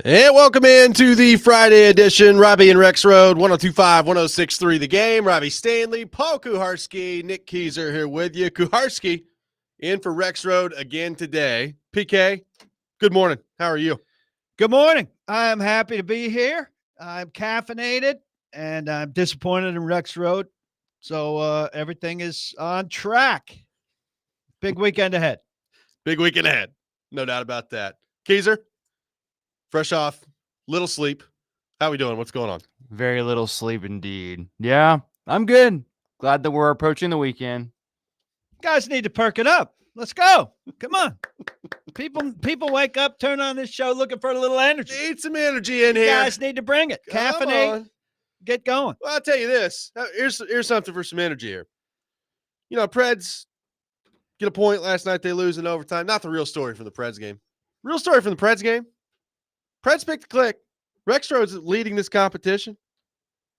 And welcome into the Friday edition. Robby and Rexrode, 102.5, 106.3 The Game. Robbie Stanley, Paul Kuharski, Nick Keyser here with you. Kuharski in for Rexrode again today. PK, good morning. How are you? Good morning. I am happy to be here. I'm caffeinated, and I'm disappointed in Rexrode. So everything is on track. Big weekend ahead. Big weekend ahead. No doubt about that. Keyser, fresh off, little sleep. How we doing? What's going on? Very little sleep indeed. Yeah, I'm good. Glad that we're approaching the weekend. Guys need to perk it up. Let's go. Come on. People wake up, turn on this show looking for a little energy. Need some energy in You here. guys need to bring it. Caffeinate. Get going. Well, I'll tell you this. Here's something for some energy here. You know, Preds get a point last night. They lose in overtime. Not the real story from the Preds game. Real story from the Preds game. Preds picked the click. Rexrode's leading this competition.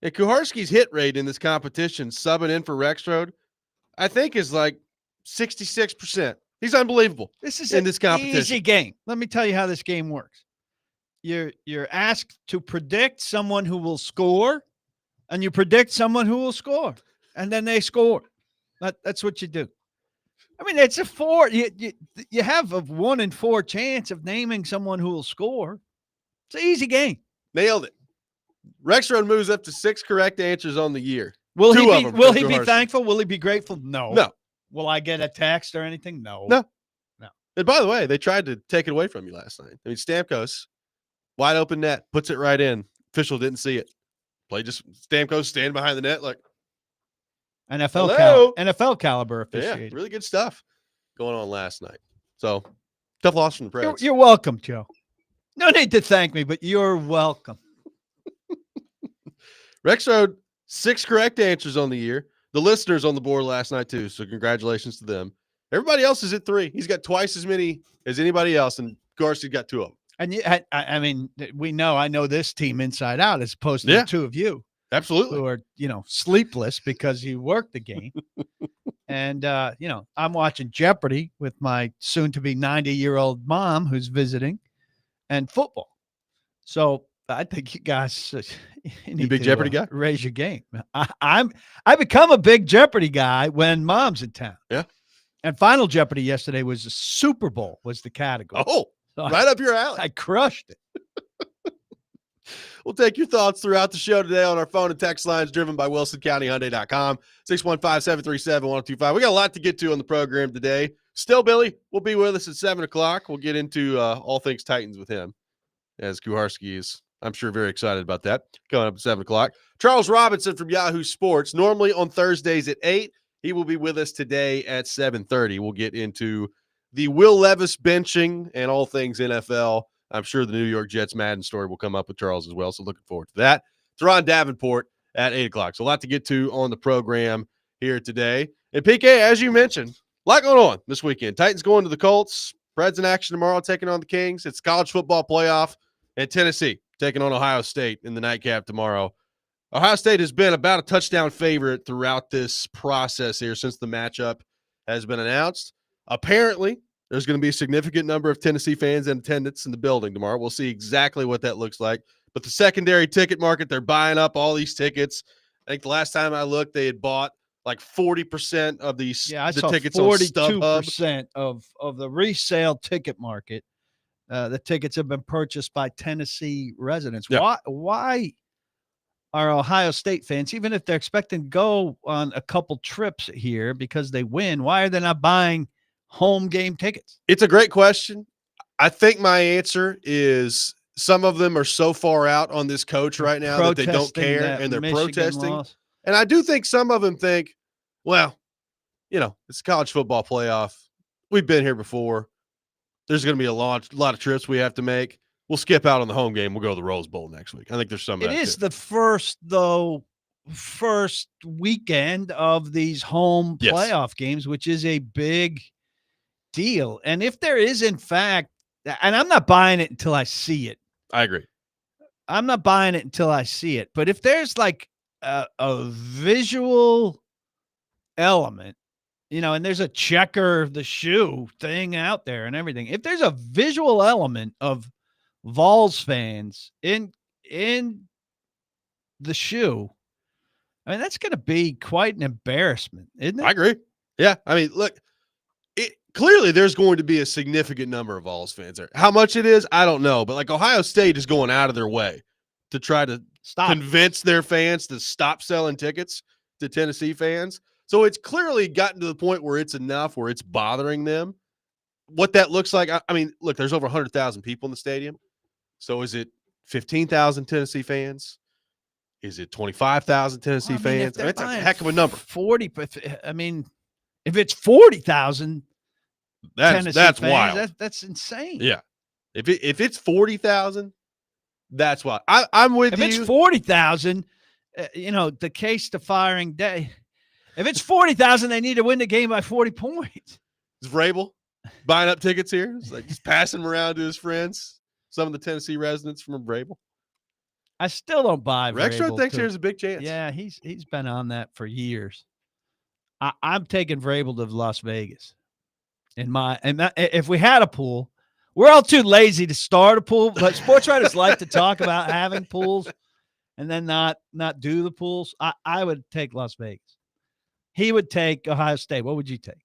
And Kuharski's hit rate in this competition, subbing in for Rexrode, I think is like 66%. He's unbelievable. This is in this competition. Easy game. Let me tell you how this game works. You're asked to predict someone who will score, and you predict someone who will score, and then they score. That's what you do. I mean, it's a four. You have a 1 in 4 chance of naming someone who will score. It's an easy game. Nailed it. Rexrode moves up to 6 correct answers on the year. Will he be thankful? Will he be grateful? No. No. Will I get a text or anything? No. No. And by the way, they tried to take it away from you last night. I mean, Stamkos, wide open net, puts it right in. Official didn't see it. Stamkos standing behind the net like NFL caliber officiating. Yeah, really good stuff going on last night. So, tough loss from the Preds. You're welcome, Joe. No need to thank me, but you're welcome. Rexrode, 6 correct answers on the year. The listeners on the board last night too, so congratulations to them. Everybody else is at 3. He's got twice as many as anybody else, and Garcia got 2 of them. And I mean, I know this team inside out as opposed to the two of you. Absolutely. Who are, sleepless because you work the game. And, I'm watching Jeopardy with my soon-to-be 90-year-old mom who's visiting and football. So I think you guys you big Jeopardy guy? Raise your game. I become a big Jeopardy guy when mom's in town. Yeah. And Final Jeopardy yesterday was the Super Bowl was the category. Oh, so right up your alley. I crushed it. We'll take your thoughts throughout the show today on our phone and text lines driven by WilsonCountyHyundai.com, 615-737-1025. We got a lot to get to on the program today. Still, Billy will be with us at 7 o'clock. We'll get into all things Titans with him, as Kuharski is, I'm sure, very excited about that. Coming up at 7 o'clock. Charles Robinson from Yahoo Sports, normally on Thursdays at 8. He will be with us today at 7:30. We'll get into the Will Levis benching and all things NFL. I'm sure the New York Jets Madden story will come up with Charles as well, so looking forward to that. Teron Davenport at 8 o'clock. So a lot to get to on the program here today. And PK, as you mentioned, a lot going on this weekend. Titans going to the Colts. Preds in action tomorrow taking on the Kings. It's college football playoff. And Tennessee taking on Ohio State in the nightcap tomorrow. Ohio State has been about a touchdown favorite throughout this process here since the matchup has been announced. Apparently, there's going to be a significant number of Tennessee fans in attendance in the building tomorrow. We'll see exactly what that looks like. But the secondary ticket market, they're buying up all these tickets. I think the last time I looked, they had bought like 40% of the tickets on StubHub. 42% of the resale ticket market. The tickets have been purchased by Tennessee residents. Yeah. Why are Ohio State fans, even if they're expecting to go on a couple trips here because they win, why are they not buying home game tickets? It's a great question. I think my answer is some of them are so far out on this coach right now that they don't care and they're protesting. Loss. And I do think some of them think, well, it's a college football playoff. We've been here before. There's going to be a lot of trips we have to make. We'll skip out on the home game. We'll go to the Rose Bowl next week. I think there's some of that. It is the first weekend of these home playoff games, which is a big deal. And if there is, in fact, and I'm not buying it until I see it. I agree. I'm not buying it until I see it. But if there's like a visual element, and there's a checker the shoe thing out there and everything. If there's a visual element of Vols fans in the shoe, I mean, that's going to be quite an embarrassment, isn't it? I agree. Yeah. I mean, look, clearly there's going to be a significant number of Vols fans there. How much it is, I don't know. But like Ohio State is going out of their way to try to convince their fans to stop selling tickets to Tennessee fans. So it's clearly gotten to the point where it's enough, where it's bothering them. What that looks like, I mean, look, there's over 100,000 people in the stadium. So is it 15,000 Tennessee fans? Is it 25,000 Tennessee fans? That's a heck of a number. 40. I mean, if it's 40,000, that's fans, wild. That's insane. Yeah. If it's 40,000, that's wild. I'm with you. If it's 40,000, the case to firing day. If it's 40,000, they need to win the game by 40 points. Is Vrabel buying up tickets here? It's like just passing them around to his friends. Some of the Tennessee residents from Vrabel. I still don't buy Rexrode thinks there's a big chance. Yeah, he's been on that for years. I'm taking Vrabel to Las Vegas. If we had a pool, we're all too lazy to start a pool, but sports writers like to talk about having pools and then not do the pools. I would take Las Vegas. He would take Ohio State. What would you take?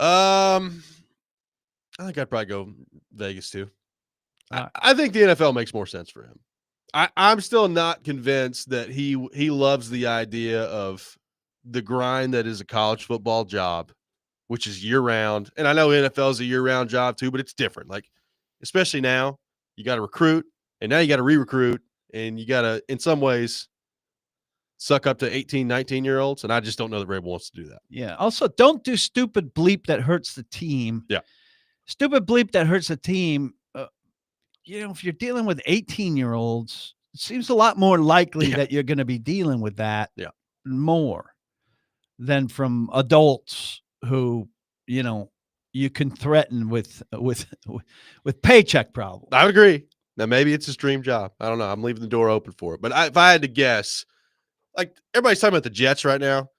I think I'd probably go Vegas too. I think the NFL makes more sense for him. I'm still not convinced that he loves the idea of the grind that is a college football job, which is year round. And I know NFL is a year round job too, but it's different. Like, especially now, you got to recruit, and now you got to re-recruit, and you got to, in some ways, suck up to 18, 19-year-olds, and I just don't know that Vrabel wants to do that. Yeah. Also, don't do stupid bleep that hurts the team. Yeah. Stupid bleep that hurts the team. If you're dealing with 18-year-olds, it seems a lot more likely that you're going to be dealing with that more than from adults who, you can threaten with paycheck problems. I would agree. Now, maybe it's his dream job. I don't know. I'm leaving the door open for it. But if I had to guess, like everybody's talking about the Jets right now.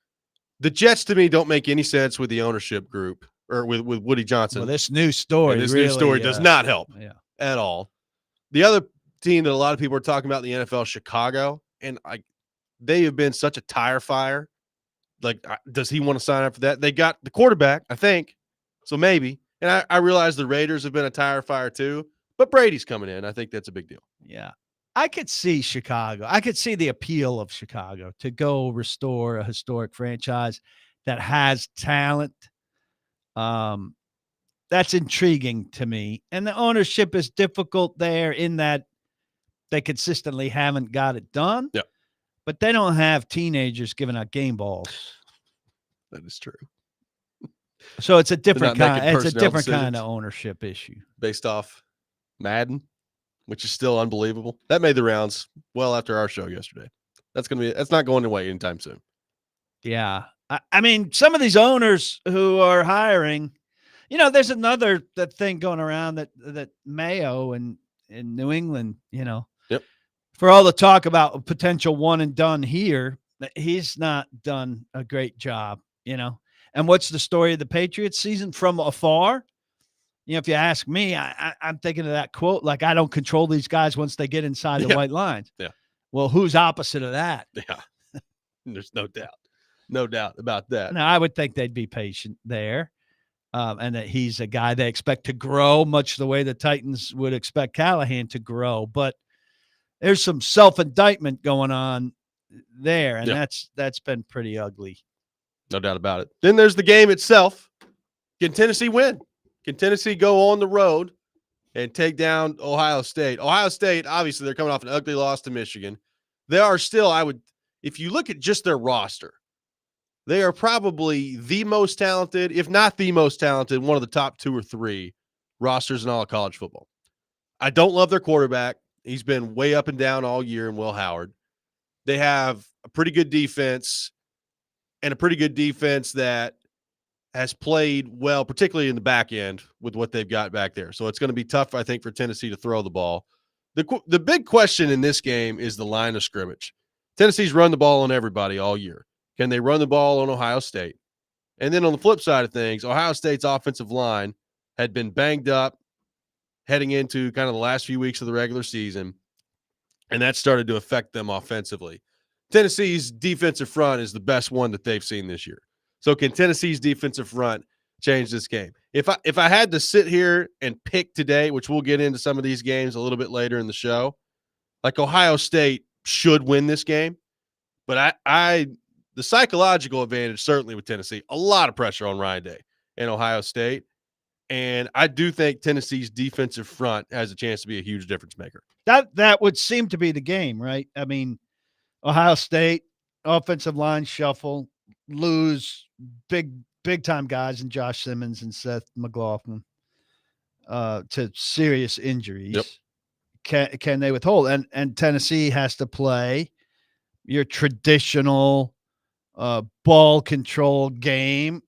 The Jets to me don't make any sense with the ownership group or with Woody Johnson. Well, this new story does not help at all. The other team that a lot of people are talking about in the NFL, Chicago, and they have been such a tire fire. Like, does he want to sign up for that? They got the quarterback, I think, so maybe. And I realize the Raiders have been a tire fire too, but Brady's coming in. I think that's a big deal. Yeah. I could see Chicago. I could see the appeal of Chicago to go restore a historic franchise that has talent. That's intriguing to me. And the ownership is difficult there in that they consistently haven't got it done. Yeah. But they don't have teenagers giving out game balls. That is true. So it's a different kind. It's a different decisions kind of ownership issue. Based off Madden, which is still unbelievable. That made the rounds well after our show yesterday. That's not going away anytime soon. Yeah. I mean, some of these owners who are hiring, there's another thing going around that Mayo in New England, Yep. For all the talk about potential one and done here, he's not done a great job, And what's the story of the Patriots season from afar? If you ask me, I'm thinking of that quote, like, I don't control these guys once they get inside the white lines. Yeah. Well, who's opposite of that? Yeah. There's no doubt. No doubt about that. Now, I would think they'd be patient there. And that he's a guy they expect to grow, much the way the Titans would expect Callahan to grow. But there's some self-indictment going on there, and that's been pretty ugly. No doubt about it. Then there's the game itself. Can Tennessee win? Can Tennessee go on the road and take down Ohio State? Ohio State, obviously, they're coming off an ugly loss to Michigan. They are still, if you look at just their roster, they are probably the most talented, if not the most talented, one of the top 2 or 3 rosters in all of college football. I don't love their quarterback. He's been way up and down all year in Will Howard. They have a pretty good defense and a pretty good defense that has played well, particularly in the back end with what they've got back there. So it's going to be tough, I think, for Tennessee to throw the ball. The big question in this game is the line of scrimmage. Tennessee's run the ball on everybody all year. Can they run the ball on Ohio State? And then on the flip side of things, Ohio State's offensive line had been banged up, heading into kind of the last few weeks of the regular season, and that started to affect them offensively. Tennessee's defensive front is the best one that they've seen this year. So can Tennessee's defensive front change this game? If I had to sit here and pick today, which we'll get into some of these games a little bit later in the show, like Ohio State should win this game, but the psychological advantage certainly with Tennessee, a lot of pressure on Ryan Day and Ohio State. And I do think Tennessee's defensive front has a chance to be a huge difference maker. That would seem to be the game, right? I mean, Ohio State offensive line shuffle, lose big time guys in Josh Simmons and Seth McLaughlin to serious injuries. Yep. Can they withhold? And Tennessee has to play your traditional ball control game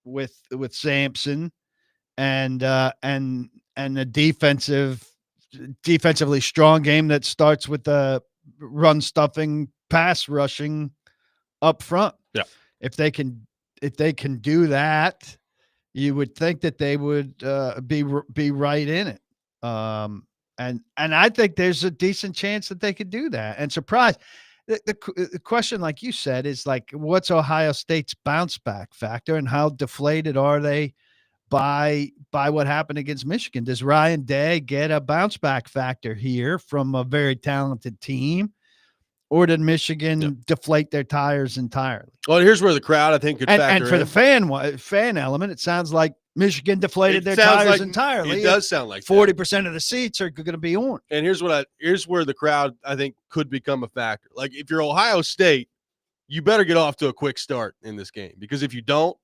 with Sampson and a defensively strong game that starts with the run stuffing, pass rushing up front. Yeah. If they can do that, you would think that they would be right in it. And I think there's a decent chance that they could do that and surprise. The question, like you said, is like, what's Ohio State's bounce back factor and how deflated are they by what happened against Michigan? Does Ryan Day get a bounce back factor here from a very talented team, or did Michigan deflate their tires entirely? Well, here's where the crowd, I think, could factor and for in. the fan element, it sounds like Michigan deflated their tires entirely. It does sound like 40% of the seats are going to be orange. And here's where the crowd, I think, could become a factor. Like, if you're Ohio State, you better get off to a quick start in this game, because if you don't,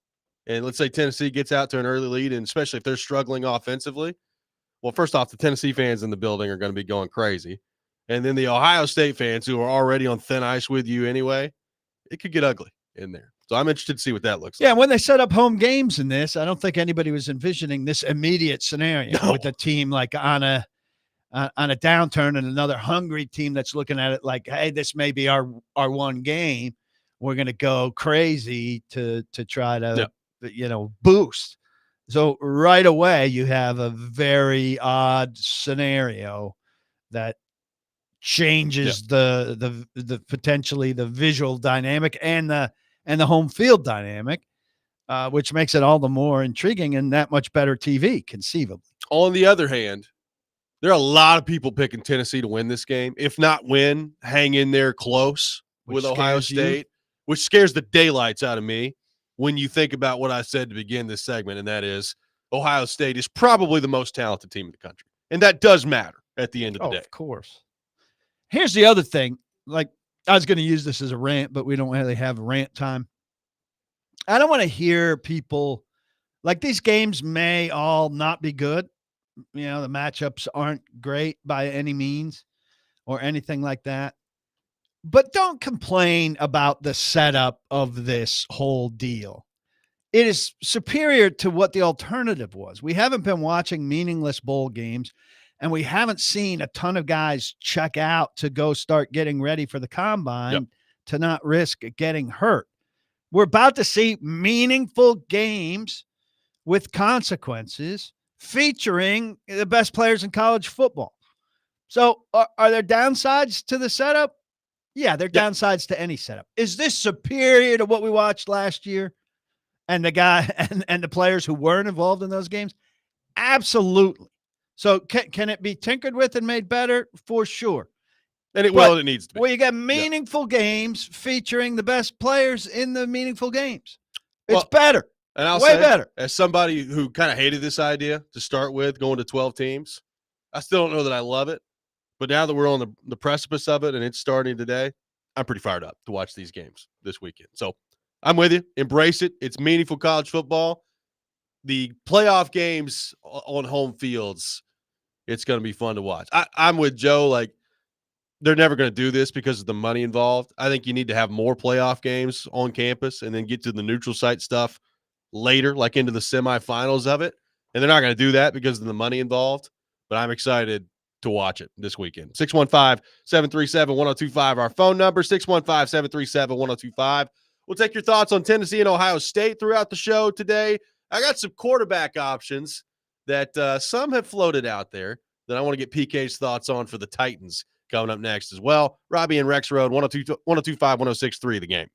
and let's say Tennessee gets out to an early lead, and especially if they're struggling offensively, well, first off, the Tennessee fans in the building are going to be going crazy. And then the Ohio State fans, who are already on thin ice with you anyway, it could get ugly in there. So I'm interested to see what that looks like. Yeah, when they set up home games in this, I don't think anybody was envisioning this immediate scenario with a team like on a downturn and another hungry team that's looking at it like, hey, this may be our one game. We're going to go crazy to try to boost. So right away you have a very odd scenario that changes the potentially the visual dynamic and the home field dynamic, which makes it all the more intriguing and that much better TV conceivably. On the other hand, there are a lot of people picking Tennessee to win this game. If not win, hang in there close with Ohio State, which scares the daylights out of me when you think about what I said to begin this segment, and that is Ohio State is probably the most talented team in the country. And that does matter at the end of the day. Of course. Here's the other thing. Like, I was going to use this as a rant, but we don't really have rant time. I don't want to hear people like these games may all not be good. You know, the matchups aren't great by any means or anything like that. But don't complain about the setup of this whole deal. It is superior to what the alternative was. We haven't been watching meaningless bowl games, and we haven't seen a ton of guys check out to go start getting ready for the combine to not risk getting hurt. We're about to see meaningful games with consequences featuring the best players in college football. So are there downsides to the setup? Yeah, there are downsides to any setup. Is this superior to what we watched last year and the guy and the players who weren't involved in those games? Absolutely. So can it be tinkered with and made better? For sure. And it will, and it needs to be. Well, you got meaningful games featuring the best players in the meaningful games. It's better. And I'll way say, better. As somebody who kind of hated this idea to start with, going to 12 teams, I still don't know that I love it. But now that we're on the precipice of it and it's starting today, I'm pretty fired up to watch these games this weekend. So I'm with you. Embrace it. It's meaningful college football. The playoff games on home fields, it's going to be fun to watch. I'm with Joe. Like, they're never going to do this because of the money involved. I think you need to have more playoff games on campus and then get to the neutral site stuff later, like into the semifinals of it. And they're not going to do that because of the money involved. But I'm excited to watch it this weekend. 615-737-1025, our phone number, 615-737-1025. We'll take your thoughts on Tennessee and Ohio State throughout the show today. I got some quarterback options that some have floated out there that I want to get PK's thoughts on for the Titans coming up next as well. Robby and Rexrode, 1025, 1063, the game.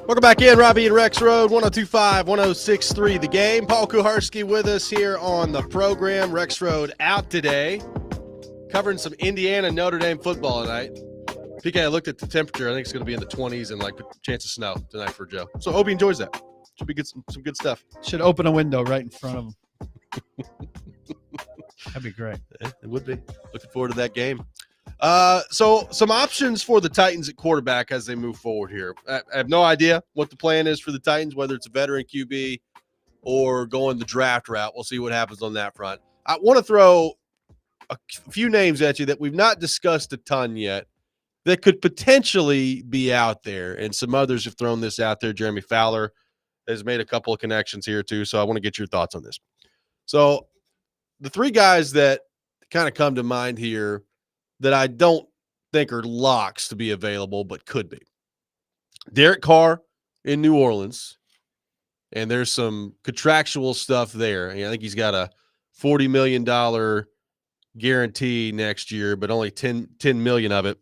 Welcome back in, Robby and Rexrode, 1025, 1063, the game. Paul Kuharski with us here on the program. Rexrode out today, covering some Indiana Notre Dame football tonight. PK, I looked at the temperature. I think it's going to be in the 20s and like a chance of snow tonight for Joe. So hope he enjoys that. Should be good, some good stuff. Should open a window right in front of him. That'd be great. Yeah, it would be. Looking forward to that game. So some options for the Titans at quarterback as they move forward here. I have no idea what the plan is for the Titans, whether it's a veteran QB or going the draft route. We'll see what happens on that front. I want to throw a few names at you that we've not discussed a ton yet that could potentially be out there. And some others have thrown this out there. Jeremy Fowler has made a couple of connections here too. So I want to get your thoughts on this. So the three guys that kind of come to mind here that I don't think are locks to be available, but could be. Derek Carr in New Orleans. And there's some contractual stuff there. I think he's got a $40 million guarantee next year, but only 10 million of it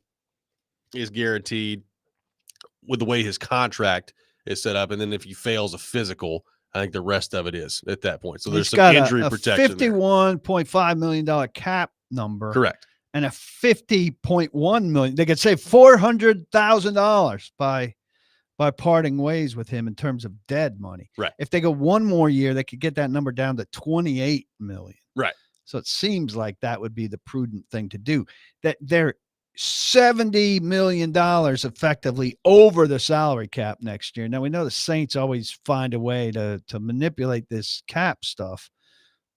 is guaranteed with the way his contract is set up. And then if he fails a physical, I think the rest of it is at that point. So there's some injury protection. $51.5 million cap number. Correct. And a $50.1 million. They could save $400,000 by parting ways with him in terms of dead money. Right. If they go one more year, they could get that number down to $28 million. Right. So it seems like that would be the prudent thing to do. That they're $70 million effectively over the salary cap next year. Now we know the Saints always find a way to manipulate this cap stuff,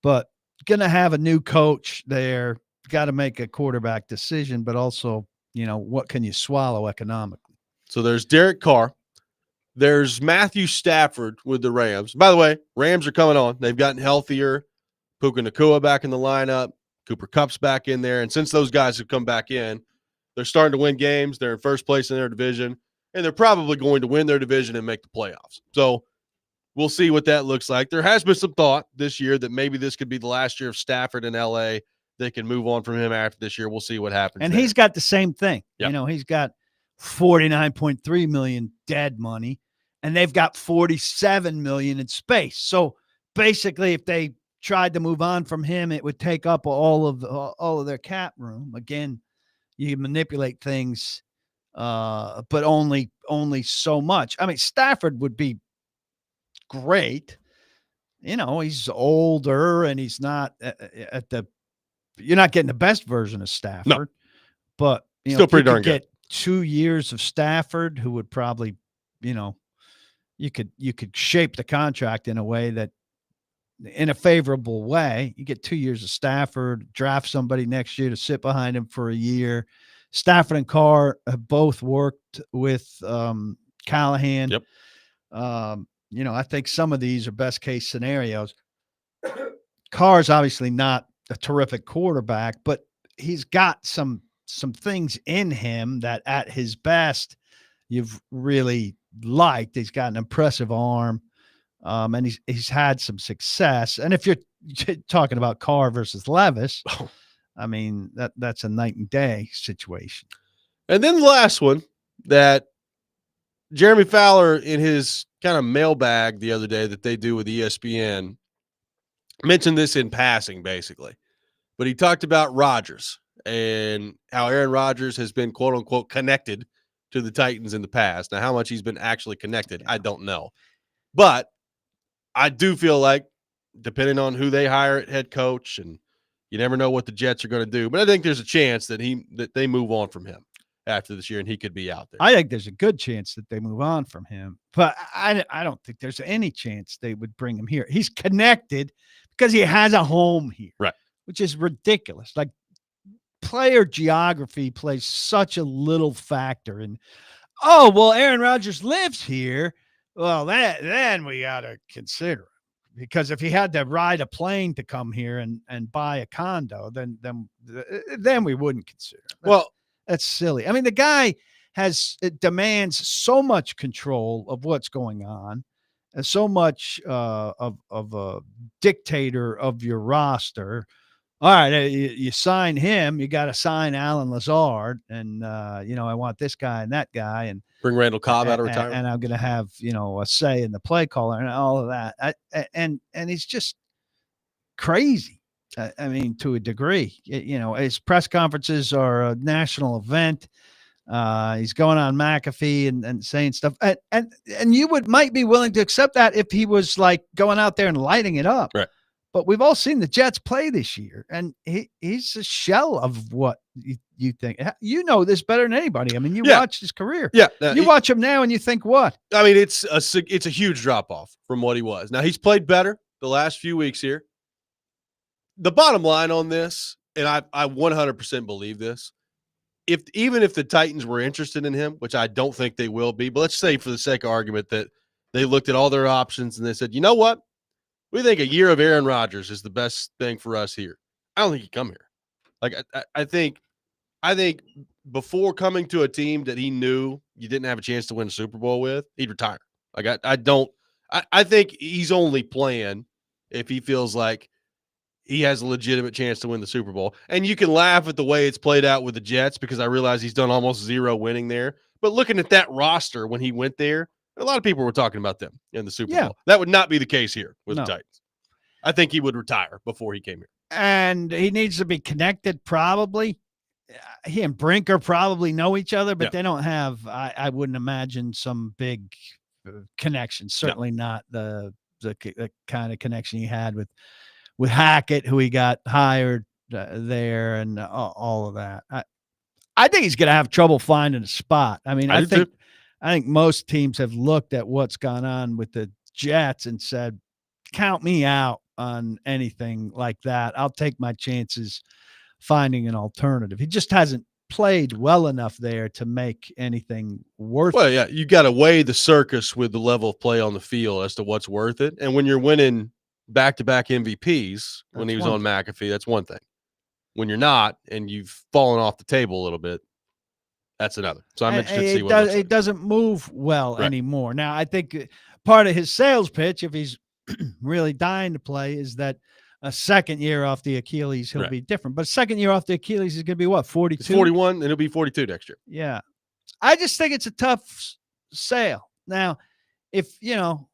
but going to have a new coach there. Got to make a quarterback decision, but also, what can you swallow economically? So there's Derek Carr. There's Matthew Stafford with the Rams. By the way, Rams are coming on. They've gotten healthier. Puka Nacua back in the lineup. Cooper Kupp's back in there. And since those guys have come back in, they're starting to win games. They're in first place in their division, and they're probably going to win their division and make the playoffs. So we'll see what that looks like. There has been some thought this year that maybe this could be the last year of Stafford in L.A. They can move on from him after this year. We'll see what happens. And there. He's got the same thing. Yep. He's got $49.3 million dead money, and they've got $47 million in space. So basically, if they tried to move on from him, it would take up all of their cap room. Again, you manipulate things, but only so much. I mean, Stafford would be great. He's older and he's not you're not getting the best version of Stafford, no. But still pretty darn good. Get 2 years of Stafford, who would probably, you could shape the contract in a way that, in a favorable way. You get 2 years of Stafford, draft somebody next year to sit behind him for a year. Stafford and Carr have both worked with Callahan. Yep. I think some of these are best case scenarios. Carr's obviously not a terrific quarterback, but he's got some things in him that at his best you've really liked. He's got an impressive arm. And he's had some success. And if you're talking about Carr versus Levis, I mean, that's a night and day situation. And then the last one that Jeremy Fowler, in his kind of mailbag the other day that they do with ESPN, mentioned this in passing, basically. But he talked about Rodgers and how Aaron Rodgers has been, quote unquote, connected to the Titans in the past. Now, how much he's been actually connected, I don't know. But I do feel like, depending on who they hire at head coach, and you never know what the Jets are going to do, but I think there's a chance that they move on from him after this year and he could be out there. I think there's a good chance that they move on from him, but I don't think there's any chance they would bring him here. He's connected because he has a home here, right? Which is ridiculous. Like, player geography plays such a little factor in, Aaron Rodgers lives here. Well, then we got to consider it, because if he had to ride a plane to come here and buy a condo, then we wouldn't consider it. That's silly. I mean, the guy demands so much control of what's going on, and so much of a dictator of your roster. All right, you sign him, you got to sign Alan Lazard, and I want this guy and that guy, and bring Randall Cobb out of retirement, and I'm going to have a say in the play caller and all of that. And he's just crazy. I mean, to a degree. His press conferences are a national event. He's going on McAfee and saying stuff, and you might be willing to accept that if he was like going out there and lighting it up, right? But we've all seen the Jets play this year, and he's a shell of what you think. You know this better than anybody. I mean, you watched his career. Yeah. You watch him now and you think what? I mean, it's a huge drop-off from what he was. Now, he's played better the last few weeks here. The bottom line on this, and I 100% believe this. Even if the Titans were interested in him, which I don't think they will be, but let's say for the sake of argument that they looked at all their options and they said, you know what? We think a year of Aaron Rodgers is the best thing for us here. I don't think he'd come here. Like I think before coming to a team that he knew you didn't have a chance to win a Super Bowl with, he'd retire. Like I think he's only playing if he feels like he has a legitimate chance to win the Super Bowl. And you can laugh at the way it's played out with the Jets because I realize he's done almost zero winning there. But looking at that roster when he went there, a lot of people were talking about them in the Super Bowl. That would not be the case here with the Titans. I think he would retire before he came here. And he needs to be connected probably. He and Brinker probably know each other, but they don't have, I wouldn't imagine, some big connection. Certainly not the kind of connection he had with Hackett, who he got hired there, and all of that. I think he's going to have trouble finding a spot. I mean, I think most teams have looked at what's gone on with the Jets and said, count me out on anything like that. I'll take my chances finding an alternative. He just hasn't played well enough there to make anything worth it. Well, yeah, you got to weigh the circus with the level of play on the field as to what's worth it. And when you're winning back-to-back MVPs when he was on McAfee, that's one thing. When you're not and you've fallen off the table a little bit, that's another. So I'm interested to see what it doesn't move well anymore. Now, I think part of his sales pitch, if he's really dying to play, is that a second year off the Achilles, he'll be different. But second year off the Achilles is going to be what, 42? He's 41, and he'll be 42 next year. Yeah. I just think it's a tough sale. Now, if you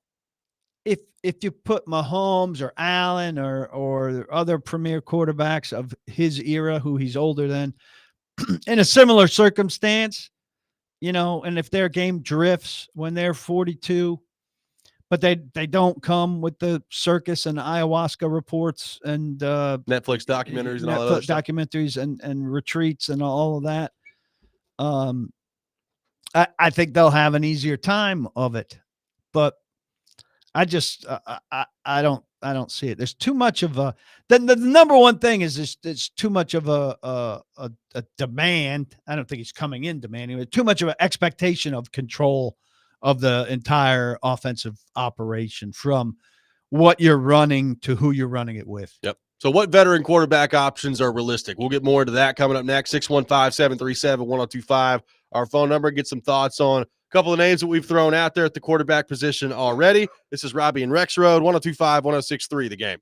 put Mahomes or Allen or other premier quarterbacks of his era, who he's older than, in a similar circumstance, and if their game drifts when they're 42, but they don't come with the circus and ayahuasca reports and Netflix documentaries and all that documentaries and retreats and all of that. I think they'll have an easier time of it, but I just I don't see it. There's too much of a the number one thing is there's too much of a demand. I don't think he's coming in demanding, but too much of an expectation of control of the entire offensive operation, from what you're running to who you're running it with. Yep. So what veteran quarterback options are realistic? We'll get more into that coming up next. 615-737-1025. Our phone number. Get some thoughts on a couple of names that we've thrown out there at the quarterback position already. This is Robby and Rexrode, 1025-1063, The Game.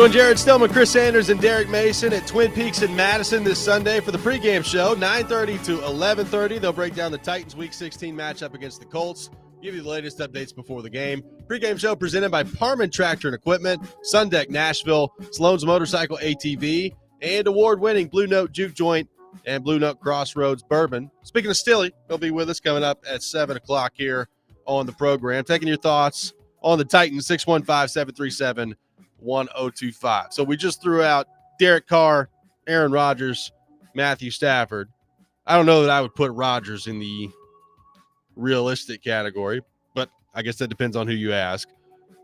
Join Jared Stillman, Chris Sanders, and Derek Mason at Twin Peaks in Madison this Sunday for the pregame show, 9:30 to 11:30. They'll break down the Titans' Week 16 matchup against the Colts, give you the latest updates before the game. Pregame show presented by Parman Tractor and Equipment, Sundeck Nashville, Sloan's Motorcycle ATV, and award-winning Blue Note Juke Joint and Blue Note Crossroads Bourbon. Speaking of Stilly, he'll be with us coming up at 7 o'clock here on the program. Taking your thoughts on the Titans, 615-737-1025. So we just threw out Derek Carr, Aaron Rodgers, Matthew Stafford. I don't know that I would put Rodgers in the realistic category, but I guess that depends on who you ask.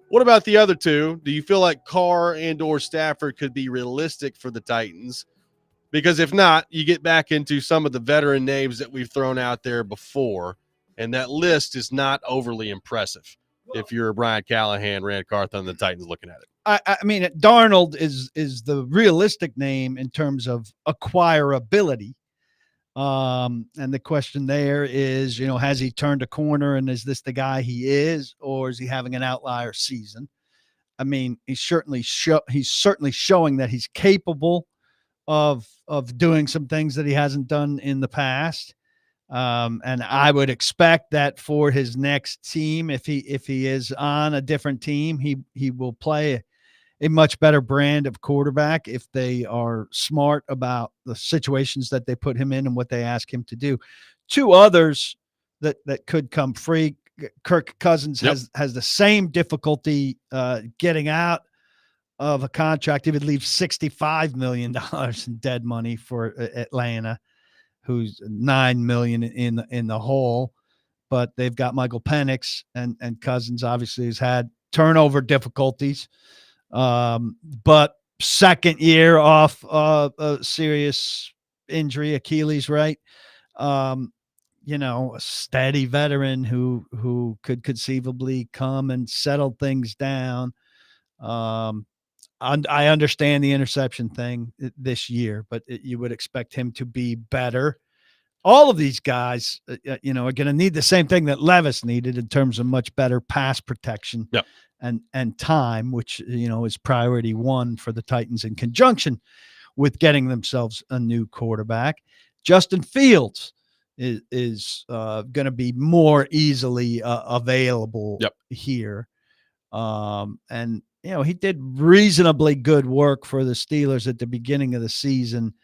What about the other two? Do you feel like Carr and or Stafford could be realistic for the Titans? Because if not, you get back into some of the veteran names that we've thrown out there before, and that list is not overly impressive if you're Brian Callahan, Rand Carthon, and the Titans looking at it. I mean, Darnold is the realistic name in terms of acquirability. And the question there is, has he turned a corner, and is this the guy he is, or is he having an outlier season? I mean, he's certainly showing that he's capable of doing some things that he hasn't done in the past. And I would expect that for his next team, if he is on a different team, he will play a much better brand of quarterback if they are smart about the situations that they put him in and what they ask him to do. Two others that could come free. Kirk Cousins has the same difficulty getting out of a contract. He would leave $65 million in dead money for Atlanta, who's $9 million in the hole. But they've got Michael Penix, and Cousins obviously has had turnover difficulties. But second year off a serious injury, Achilles, right? A steady veteran who could conceivably come and settle things down. I understand the interception thing this year, but you would expect him to be better. All of these guys, are going to need the same thing that Levis needed in terms of much better pass protection and time, which, is priority one for the Titans in conjunction with getting themselves a new quarterback. Justin Fields is going to be more easily available here. And he did reasonably good work for the Steelers at the beginning of the season,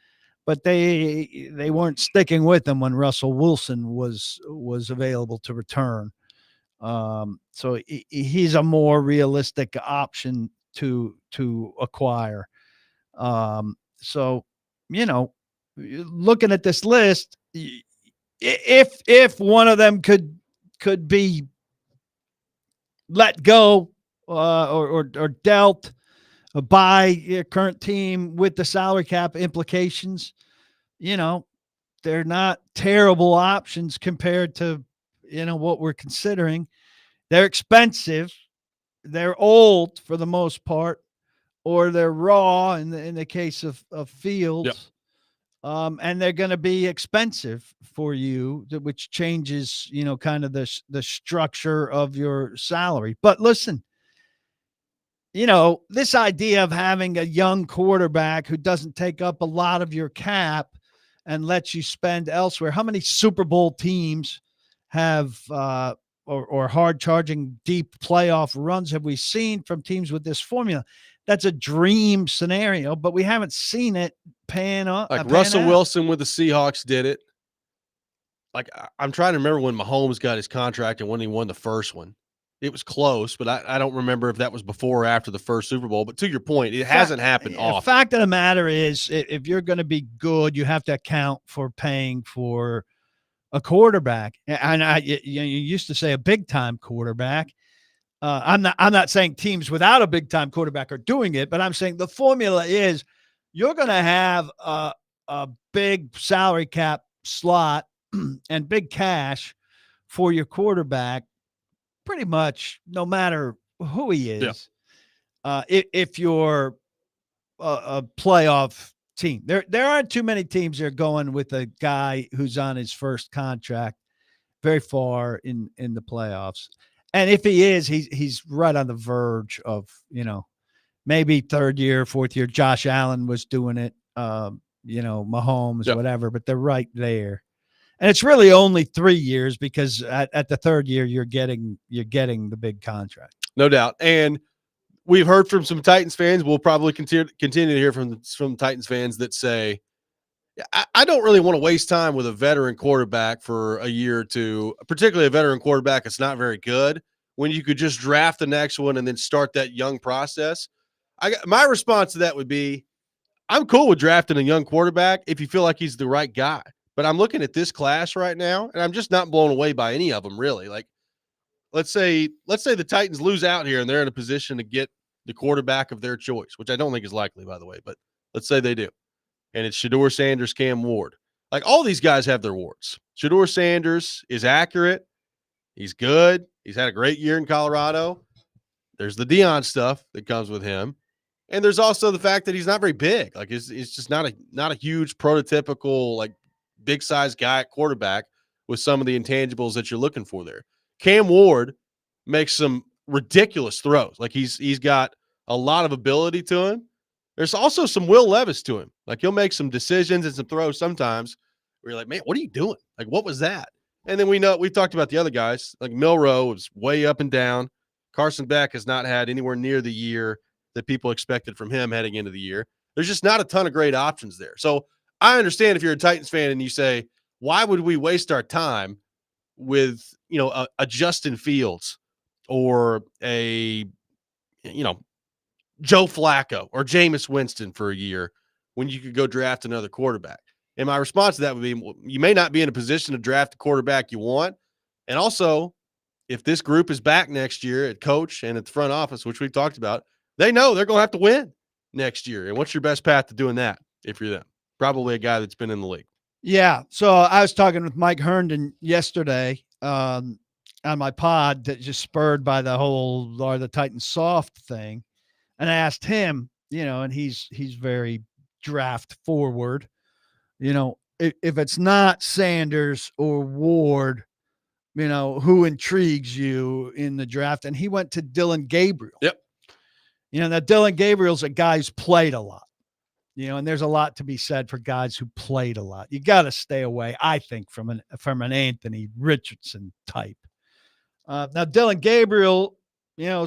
but they weren't sticking with him when Russell Wilson was available to return. So he's a more realistic option to acquire. So, looking at this list, if one of them could be let go or dealt by your current team with the salary cap implications, they're not terrible options compared to, what we're considering. They're expensive. They're old for the most part, or they're raw in the case of Fields. And they're going to be expensive for you, which changes, kind of the structure of your salary. But listen, this idea of having a young quarterback who doesn't take up a lot of your cap and lets you spend elsewhere. How many Super Bowl teams have or hard charging deep playoff runs have we seen from teams with this formula? That's a dream scenario, but we haven't seen it pan up. Like Russell Wilson with the Seahawks did it. Like, I'm trying to remember when Mahomes got his contract and when he won the first one. It was close, but I don't remember if that was before or after the first Super Bowl. But to your point, it hasn't happened often. The fact of the matter is, if you're going to be good, you have to account for paying for a quarterback. And you used to say a big-time quarterback. I'm not saying teams without a big-time quarterback are doing it, but I'm saying the formula is you're going to have a big salary cap slot and big cash for your quarterback pretty much no matter who he is. If you're a playoff team, there aren't too many teams that are going with a guy who's on his first contract very far in the playoffs. And if he is, he's right on the verge of, maybe third year, fourth year. Josh Allen was doing it, Mahomes, Yep. whatever, but they're right there. And it's really only 3 years because at the third year, you're getting the big contract. No doubt. And we've heard from some Titans fans. We'll probably continue to hear from Titans fans that say, I don't really want to waste time with a veteran quarterback for a year or two, particularly a veteran quarterback that's not very good, when you could just draft the next one and then start that young process. My response to that would be, I'm cool with drafting a young quarterback if you feel like he's the right guy. But I'm looking at this class right now, and I'm just not blown away by any of them, really. Like, let's say the Titans lose out here and they're in a position to get the quarterback of their choice, which I don't think is likely, by the way, but let's say they do. And it's Shedeur Sanders, Cam Ward. Like, all these guys have their warts. Shedeur Sanders is accurate. He's good. He's had a great year in Colorado. There's the Deion stuff that comes with him. And there's also the fact that he's not very big. Like, he's just not a huge prototypical, like, big size guy at quarterback with some of the intangibles that you're looking for there. Cam Ward makes some ridiculous throws. Like, he's got a lot of ability to him. There's also some Will Levis to him. Like, he'll make some decisions and some throws sometimes where you're like, man, what are you doing? Like, what was that? And then we've talked about the other guys. Like, Milroe was way up and down. Carson Beck has not had anywhere near the year that people expected from him heading into the year. There's just not a ton of great options there. So I understand if you're a Titans fan and you say, why would we waste our time with, a Justin Fields or a, Joe Flacco or Jameis Winston for a year when you could go draft another quarterback? And my response to that would be, well, you may not be in a position to draft the quarterback you want. And also, if this group is back next year at coach and at the front office, which we've talked about, they know they're going to have to win next year. And what's your best path to doing that if you're them? Probably a guy that's been in the league. Yeah. So I was talking with Mike Herndon yesterday on my pod that just spurred by the whole "Are the Titans soft" thing. And I asked him, and he's very draft forward, if it's not Sanders or Ward, who intrigues you in the draft? And he went to Dylan Gabriel. Yep. Now Dylan Gabriel's a guy who's played a lot, and there's a lot to be said for guys who played a lot. You got to stay away, I think, from an Anthony Richardson type. Now Dylan Gabriel,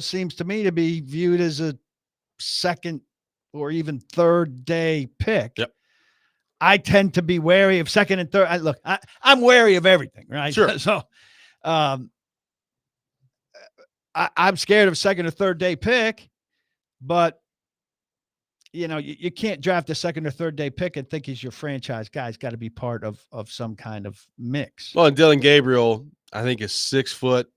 seems to me to be viewed as a second or even third day pick. Yep. I tend to be wary of second and third. I'm wary of everything, right? Sure. So I'm scared of second or third day pick, but you can't draft a second or third day pick and think he's your franchise guy. He's got to be part of some kind of mix. Well, and Dylan Gabriel, I think, is 6 foot,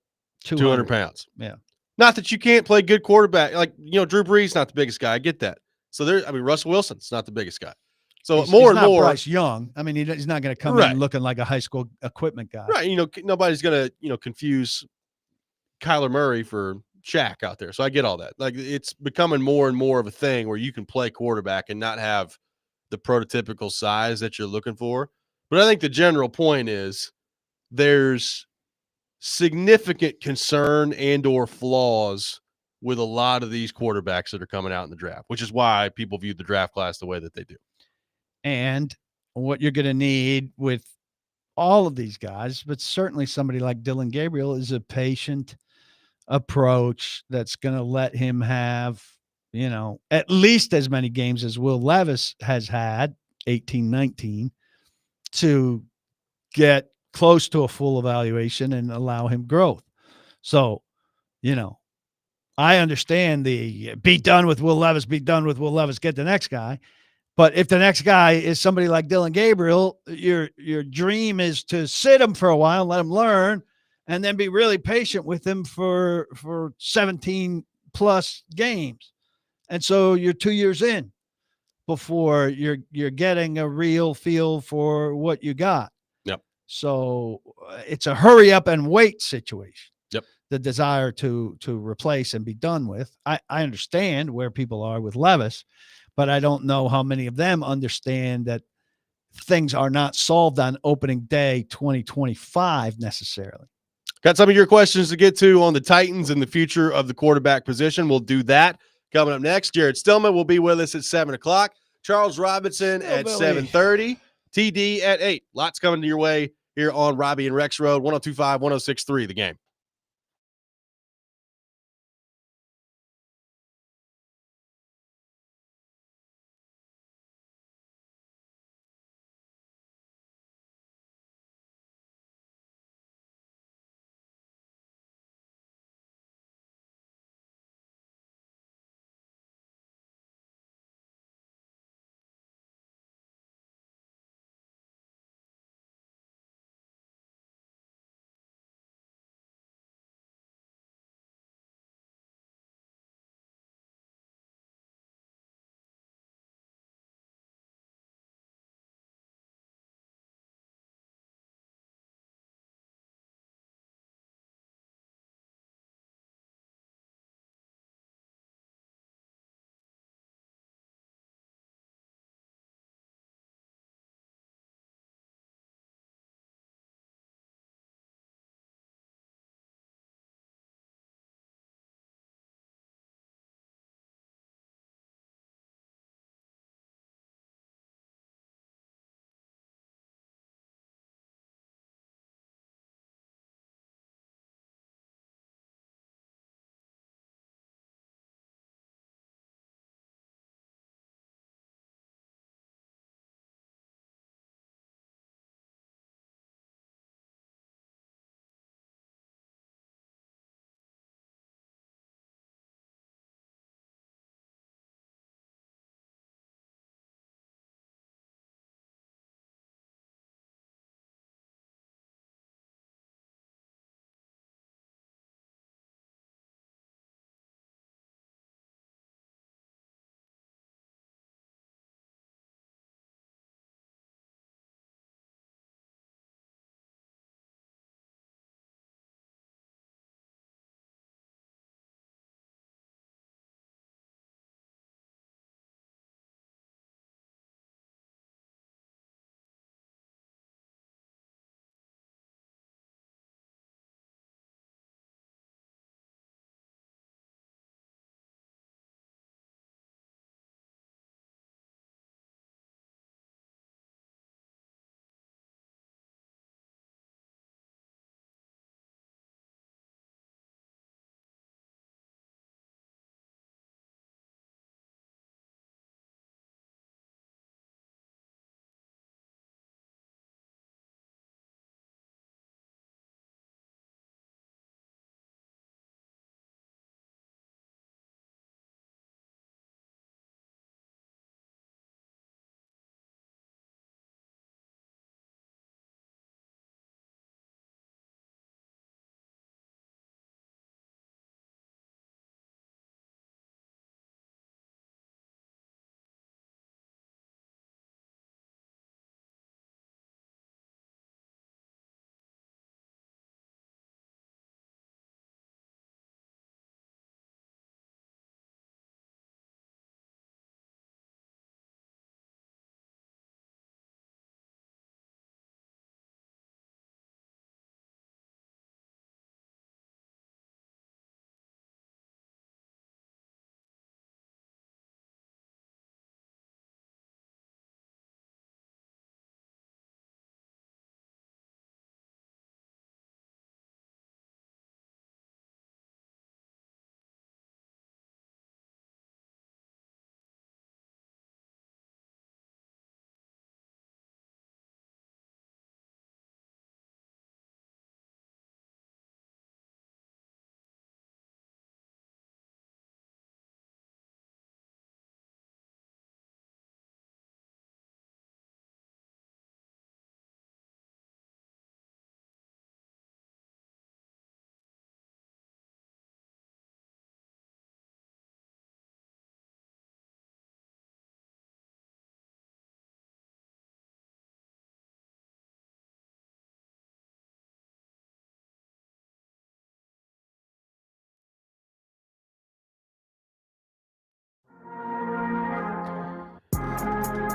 200 pounds. Yeah. Not that you can't play good quarterback. Like, Drew Brees, not the biggest guy. I get that. So Russell Wilson's not the biggest guy. So he's more and not more. Bryce Young. I mean, he's not going to come in looking like a high school equipment guy. Right. Nobody's going to, confuse Kyler Murray for Shaq out there. So I get all that. Like, it's becoming more and more of a thing where you can play quarterback and not have the prototypical size that you're looking for. But I think the general point is there's significant concern and or flaws with a lot of these quarterbacks that are coming out in the draft, which is why people view the draft class the way that they do. And what you're going to need with all of these guys, but certainly somebody like Dylan Gabriel, is a patient approach that's going to let him have, at least as many games as Will Levis has had, 18, 19, to get close to a full evaluation and allow him growth. So, I understand the be done with Will Levis, get the next guy. But if the next guy is somebody like Dylan Gabriel, your dream is to sit him for a while, let him learn, and then be really patient with him for 17 plus games. And so you're 2 years in before you're getting a real feel for what you got. Yep. So it's a hurry up and wait situation. Yep. The desire to replace and be done with. I understand where people are with Levis, but I don't know how many of them understand that things are not solved on opening day 2025 necessarily. Got some of your questions to get to on the Titans and the future of the quarterback position. We'll do that coming up next. Jared Stillman will be with us at 7 o'clock. Charles Robinson at Stillbilly. 7:30. TD at 8. Lots coming to your way here on Robby and Rexrode, 102.5, 106.3, The Game.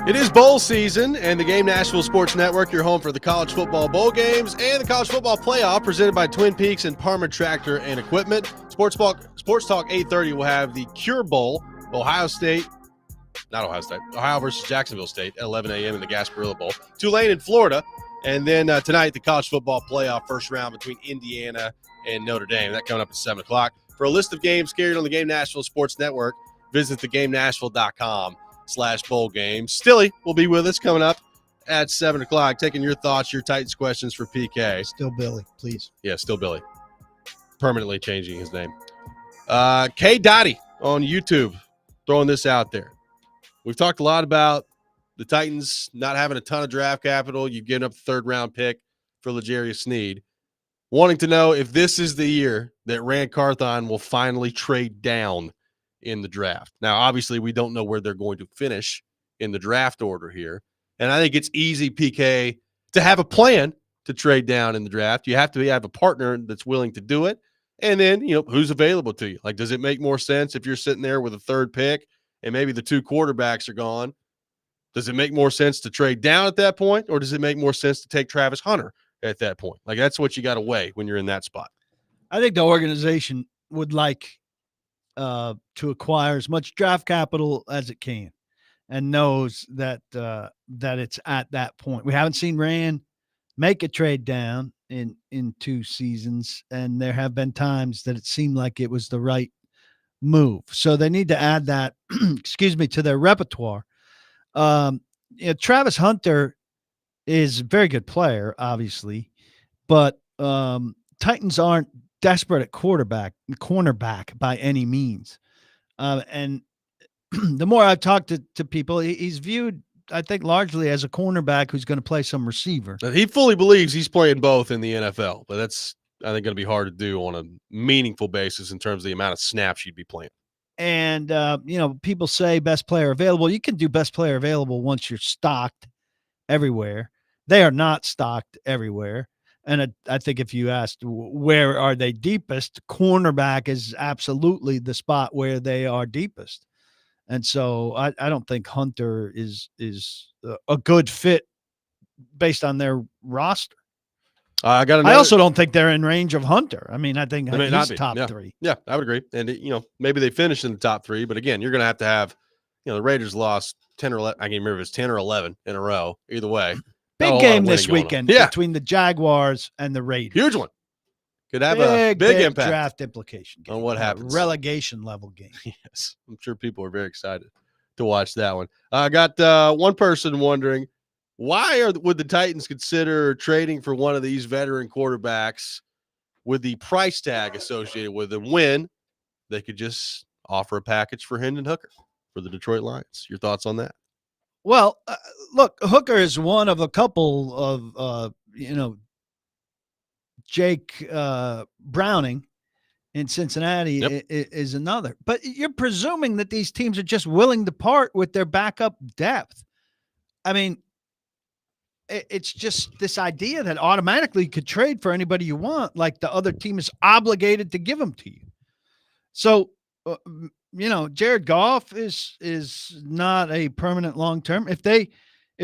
It is bowl season, and the Game Nashville Sports Network, your home for the college football bowl games and the college football playoff, presented by Twin Peaks and Parma Tractor and Equipment. Sports Talk 8:30 will have the Cure Bowl, Ohio versus Jacksonville State at 11 a.m. in the Gasparilla Bowl. Tulane in Florida, and then tonight the college football playoff first round between Indiana and Notre Dame. That coming up at 7 o'clock. For a list of games carried on the Game Nashville Sports Network, visit thegamenashville.com/bowl games. Stilly will be with us coming up at 7 o'clock, taking your thoughts, your Titans questions for PK. Still Billy, please. Yeah, still Billy. Permanently changing his name. K. Dottie on YouTube throwing this out there. We've talked a lot about the Titans not having a ton of draft capital. You've given up the third-round pick for L'Jarius Sneed. Wanting to know if this is the year that Rand Carthon will finally trade down in the draft. Now, obviously, we don't know where they're going to finish in the draft order here. And I think it's easy, PK, to have a plan to trade down in the draft. You have to have a partner that's willing to do it. And then, who's available to you? Like, does it make more sense if you're sitting there with a third pick and maybe the two quarterbacks are gone? Does it make more sense to trade down at that point, or does it make more sense to take Travis Hunter at that point? Like, that's what you got to weigh when you're in that spot. I think the organization would like to acquire as much draft capital as it can, and knows that that it's at that point. We haven't seen Rand make a trade down in 2 seasons, and there have been times that it seemed like it was the right move. So they need to add that, to their repertoire. Travis Hunter is a very good player, obviously, but Titans aren't desperate at cornerback by any means. And the more I've talked to people, he's viewed, I think, largely as a cornerback who's going to play some receiver. He fully believes he's playing both in the NFL, but that's, I think, going to be hard to do on a meaningful basis in terms of the amount of snaps you'd be playing. And, people say best player available. You can do best player available once you're stocked everywhere. They are not stocked everywhere. And I think if you asked where are they deepest, cornerback is absolutely the spot where they are deepest. And so I don't think Hunter is a good fit based on their roster. I also don't think they're in range of Hunter. I mean, I think he's top 3. Yeah, I would agree. And, maybe they finish in the top 3. But, again, you're going to have, the Raiders lost 10 or 11. I can't remember if it's 10 or 11 in a row. Either way. Big game this weekend between the Jaguars and the Raiders. Huge one. Could have a big impact. Draft implication game on what happens. Relegation level game. Yes. I'm sure people are very excited to watch that one. I got one person wondering, why would the Titans consider trading for one of these veteran quarterbacks with the price tag associated with them when they could just offer a package for Hendon Hooker for the Detroit Lions? Your thoughts on that? Well, look, Hooker is one of a couple of, Jake Browning in Cincinnati is another. But you're presuming that these teams are just willing to part with their backup depth. I mean, it's just this idea that automatically you could trade for anybody you want, like the other team is obligated to give them to you. So, Jared Goff is not a permanent long-term. If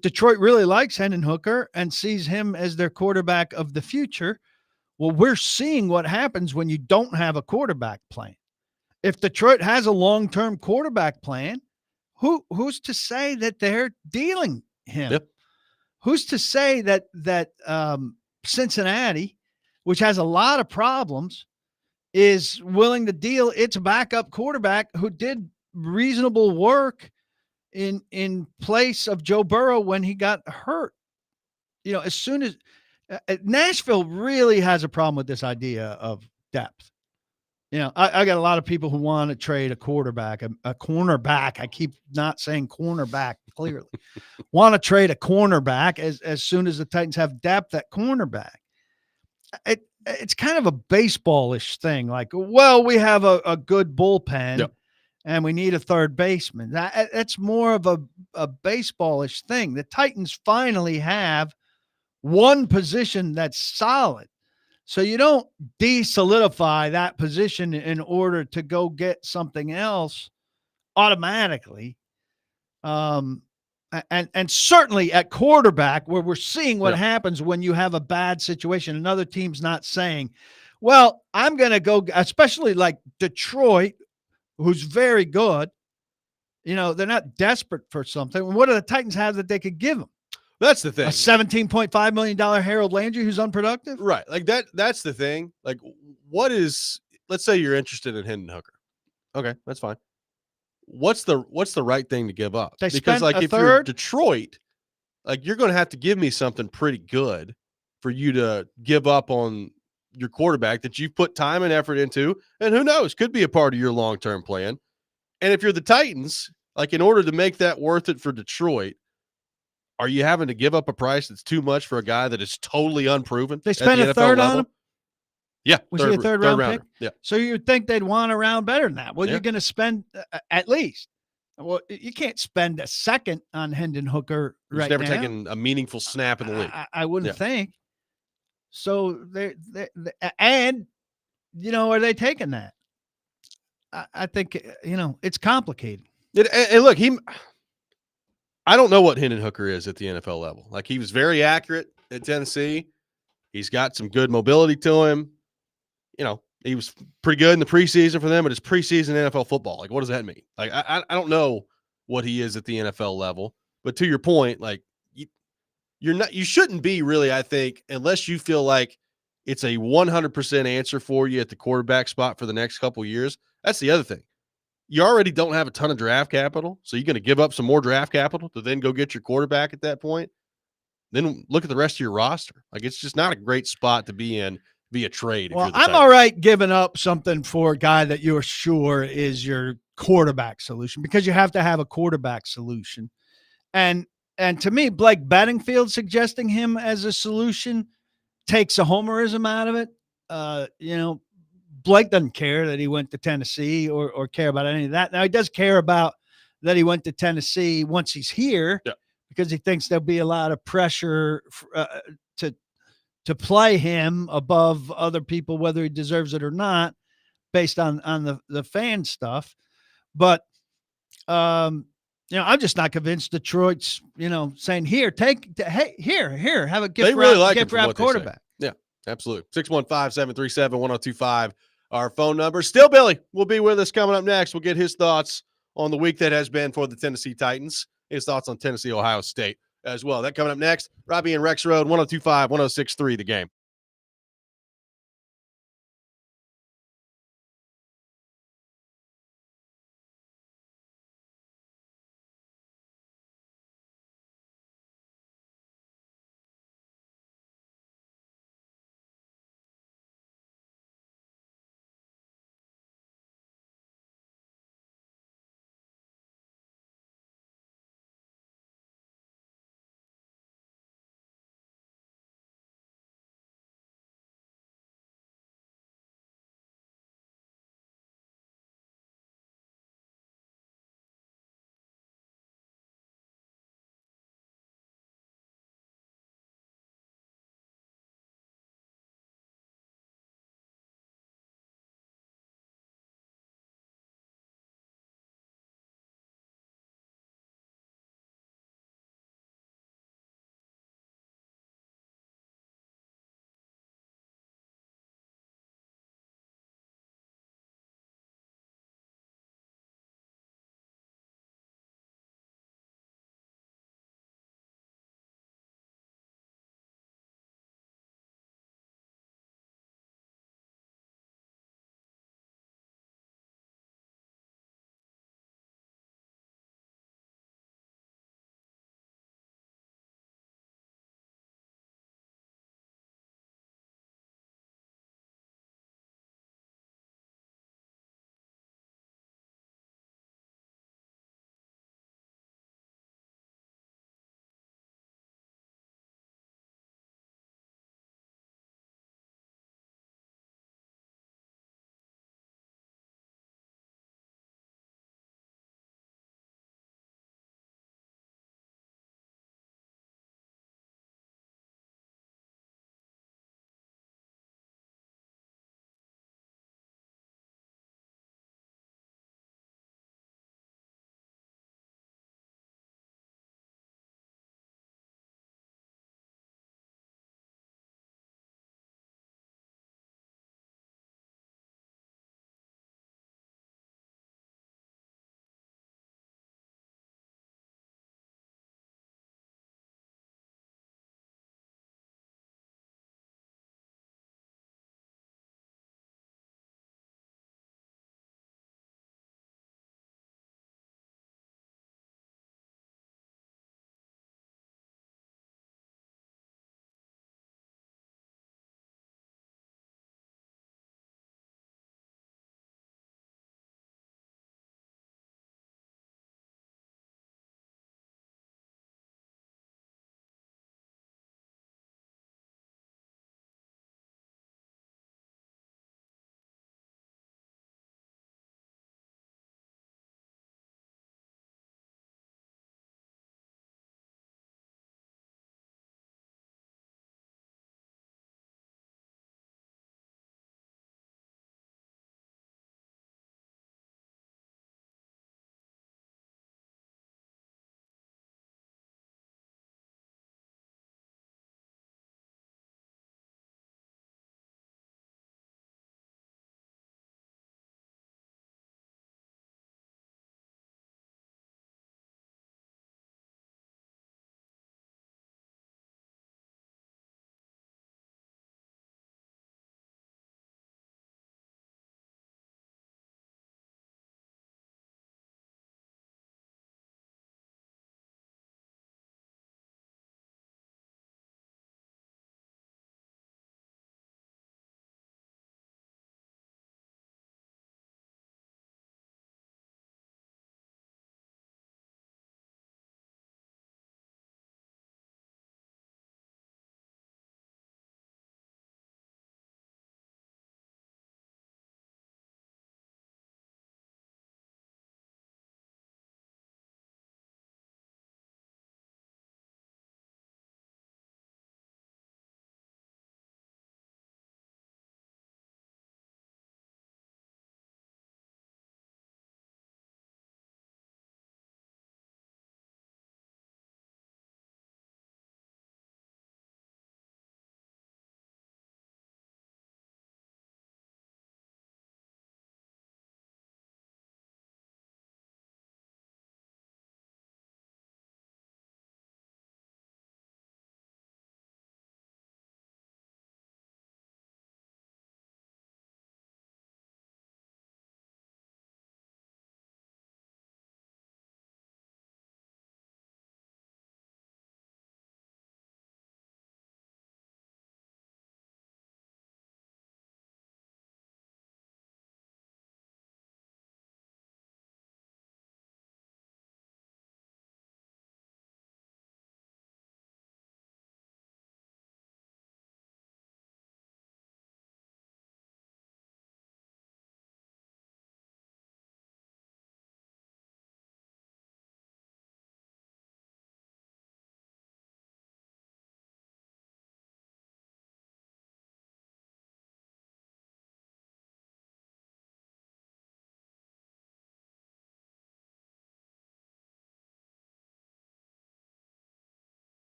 Detroit really likes Hendon Hooker and sees him as their quarterback of the future, well, we're seeing what happens when you don't have a quarterback plan. If Detroit has a long-term quarterback plan, who's to say that they're dealing him? Yep. Who's to say that Cincinnati, which has a lot of problems, is willing to deal its backup quarterback who did reasonable work in place of Joe Burrow when he got hurt? As soon as Nashville really has a problem with this idea of depth. I got a lot of people who want to trade a quarterback, a cornerback. I keep not saying cornerback clearly. Want to trade a cornerback as soon as the Titans have depth at cornerback. It's kind of a baseball-ish thing. Like, well, we have a good bullpen and we need a third baseman. That's more of a baseball-ish thing. The Titans finally have one position that's solid. So you don't de-solidify that position in order to go get something else automatically. And certainly at quarterback, where we're seeing what Yeah. happens when you have a bad situation. Another team's not saying, well, I'm going to go, especially like Detroit, who's very good. They're not desperate for something. What do the Titans have that they could give them? That's the A thing. $17.5 million Harold Landry who's unproductive? Right. Like that's the thing. Like let's say you're interested in Hendon Hooker. Okay, that's fine. What's the right thing to give up? They Because spent like a if you're third. Detroit, like you're going to have to give me something pretty good for you to give up on your quarterback that you've put time and effort into, and who knows, could be a part of your long-term plan. And if you're the Titans, like in order to make that worth it for Detroit, are you having to give up a price that's too much for a guy that is totally unproven? They at spent the a NFL third level? on him. Yeah, Was he a third round rounder. pick? Yeah, So you'd think they'd want a round better than that. Well, Yeah. you're going to spend at least. Well, you can't spend a second on Hendon Hooker he's right never now. taken a meaningful snap in the league. I wouldn't Yeah. think. So and are they taking that? I think it's complicated. And look, I don't know what Hendon Hooker is at the NFL level. Like he was very accurate at Tennessee. He's got some good mobility to him. He was pretty good in the preseason for them, but it's preseason NFL football. Like, what does that mean? Like, I don't know what he is at the NFL level. But to your point, like you shouldn't be really, I think, unless you feel like it's a 100% answer for you at the quarterback spot for the next couple of years. That's the other thing. You already don't have a ton of draft capital, so you're going to give up some more draft capital to then go get your quarterback at that point. Then look at the rest of your roster. Like it's just not a great spot to be in via trade. Well, if you're the I'm Titans. all right giving up something for a guy that you're sure is your quarterback solution, because you have to have a quarterback solution. And to me, Blake Bedingfield suggesting him as a solution takes a homerism out of it. Blake doesn't care that he went to Tennessee or care about any of that. Now he does care about that he went to Tennessee once he's here, Yeah. because he thinks there'll be a lot of pressure to play him above other people, whether he deserves it or not, based on the fan stuff. But I'm just not convinced Detroit's saying here, here, have a gift. They really wrap, like him gift from wrap what they say. quarterback. Yeah, absolutely. 615-737-1025. Our phone number. Still Billy will be with us coming up next. We'll get his thoughts on the week that has been for the Tennessee Titans. His thoughts on Tennessee, Ohio State as well. That coming up next. Robby and Rexrode, 1025, 1063, The Game.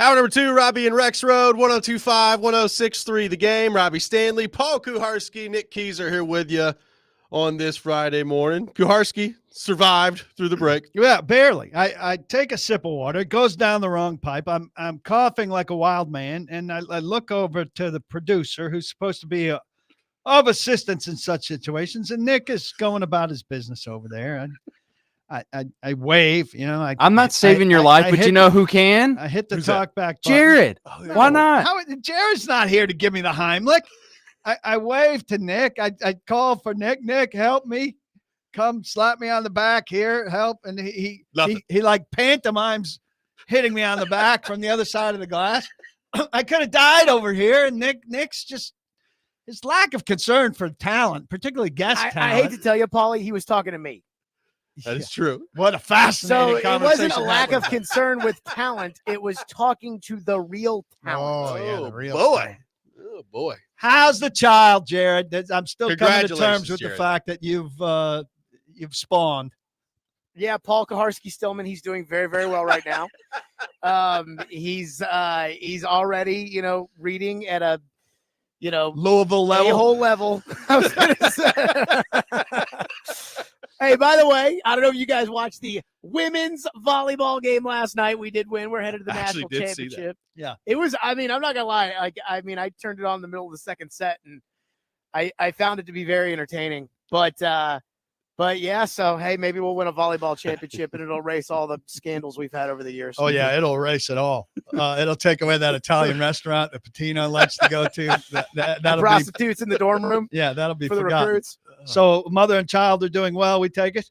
Hour number 2, Robby and Rexrode, 1025, 1063 The Game. Robby Stanley, Paul Kuharsky, Nick Keys are here with you on this Friday morning. Kuharsky survived through the break. Yeah, barely. I take a sip of water. It goes down the wrong pipe. I'm coughing like a wild man, and I look over to the producer, who's supposed to be of assistance in such situations, and Nick is going about his business over there. And I wave, I'm not saving your life, but you know who can? I hit the Who's talk back button. Jared. Oh, Why not? Jared's not here to give me the Heimlich. I wave to Nick. I call for Nick. Nick, help me. Come slap me on the back here. Help. And he like pantomimes hitting me on the back from the other side of the glass. I could have died over here. And Nick's just his lack of concern for talent, particularly guest talent. I hate to tell you, Paulie, he was talking to me. That is true. What a fascinating So it conversation. wasn't a lack of concern with talent. It was talking to the real talent. Oh, yeah, the real boy. talent. Oh, boy. How's the child, Jared? I'm still coming to terms Congratulations, with Jared. the fact that you've spawned. Yeah, Paul Kuharsky-Stillman, he's doing very, very well right now. He's already, reading at a, Louisville level. whole level. I was gonna say. Hey, by the way, I don't know if you guys watched the women's volleyball game last night. We did win. We're headed to the Actually national did see that. championship. Yeah. It was, I'm not going to lie. I turned it on in the middle of the second set, and I found it to be very entertaining. But yeah, so, hey, maybe we'll win a volleyball championship, and it'll erase all the scandals we've had over the years. Oh, yeah, it'll erase it all. It'll take away that Italian restaurant that Patino likes to go to. That'll be, prostitutes in the dorm room that'll be for the forgotten. recruits. So mother and child are doing well. We take it.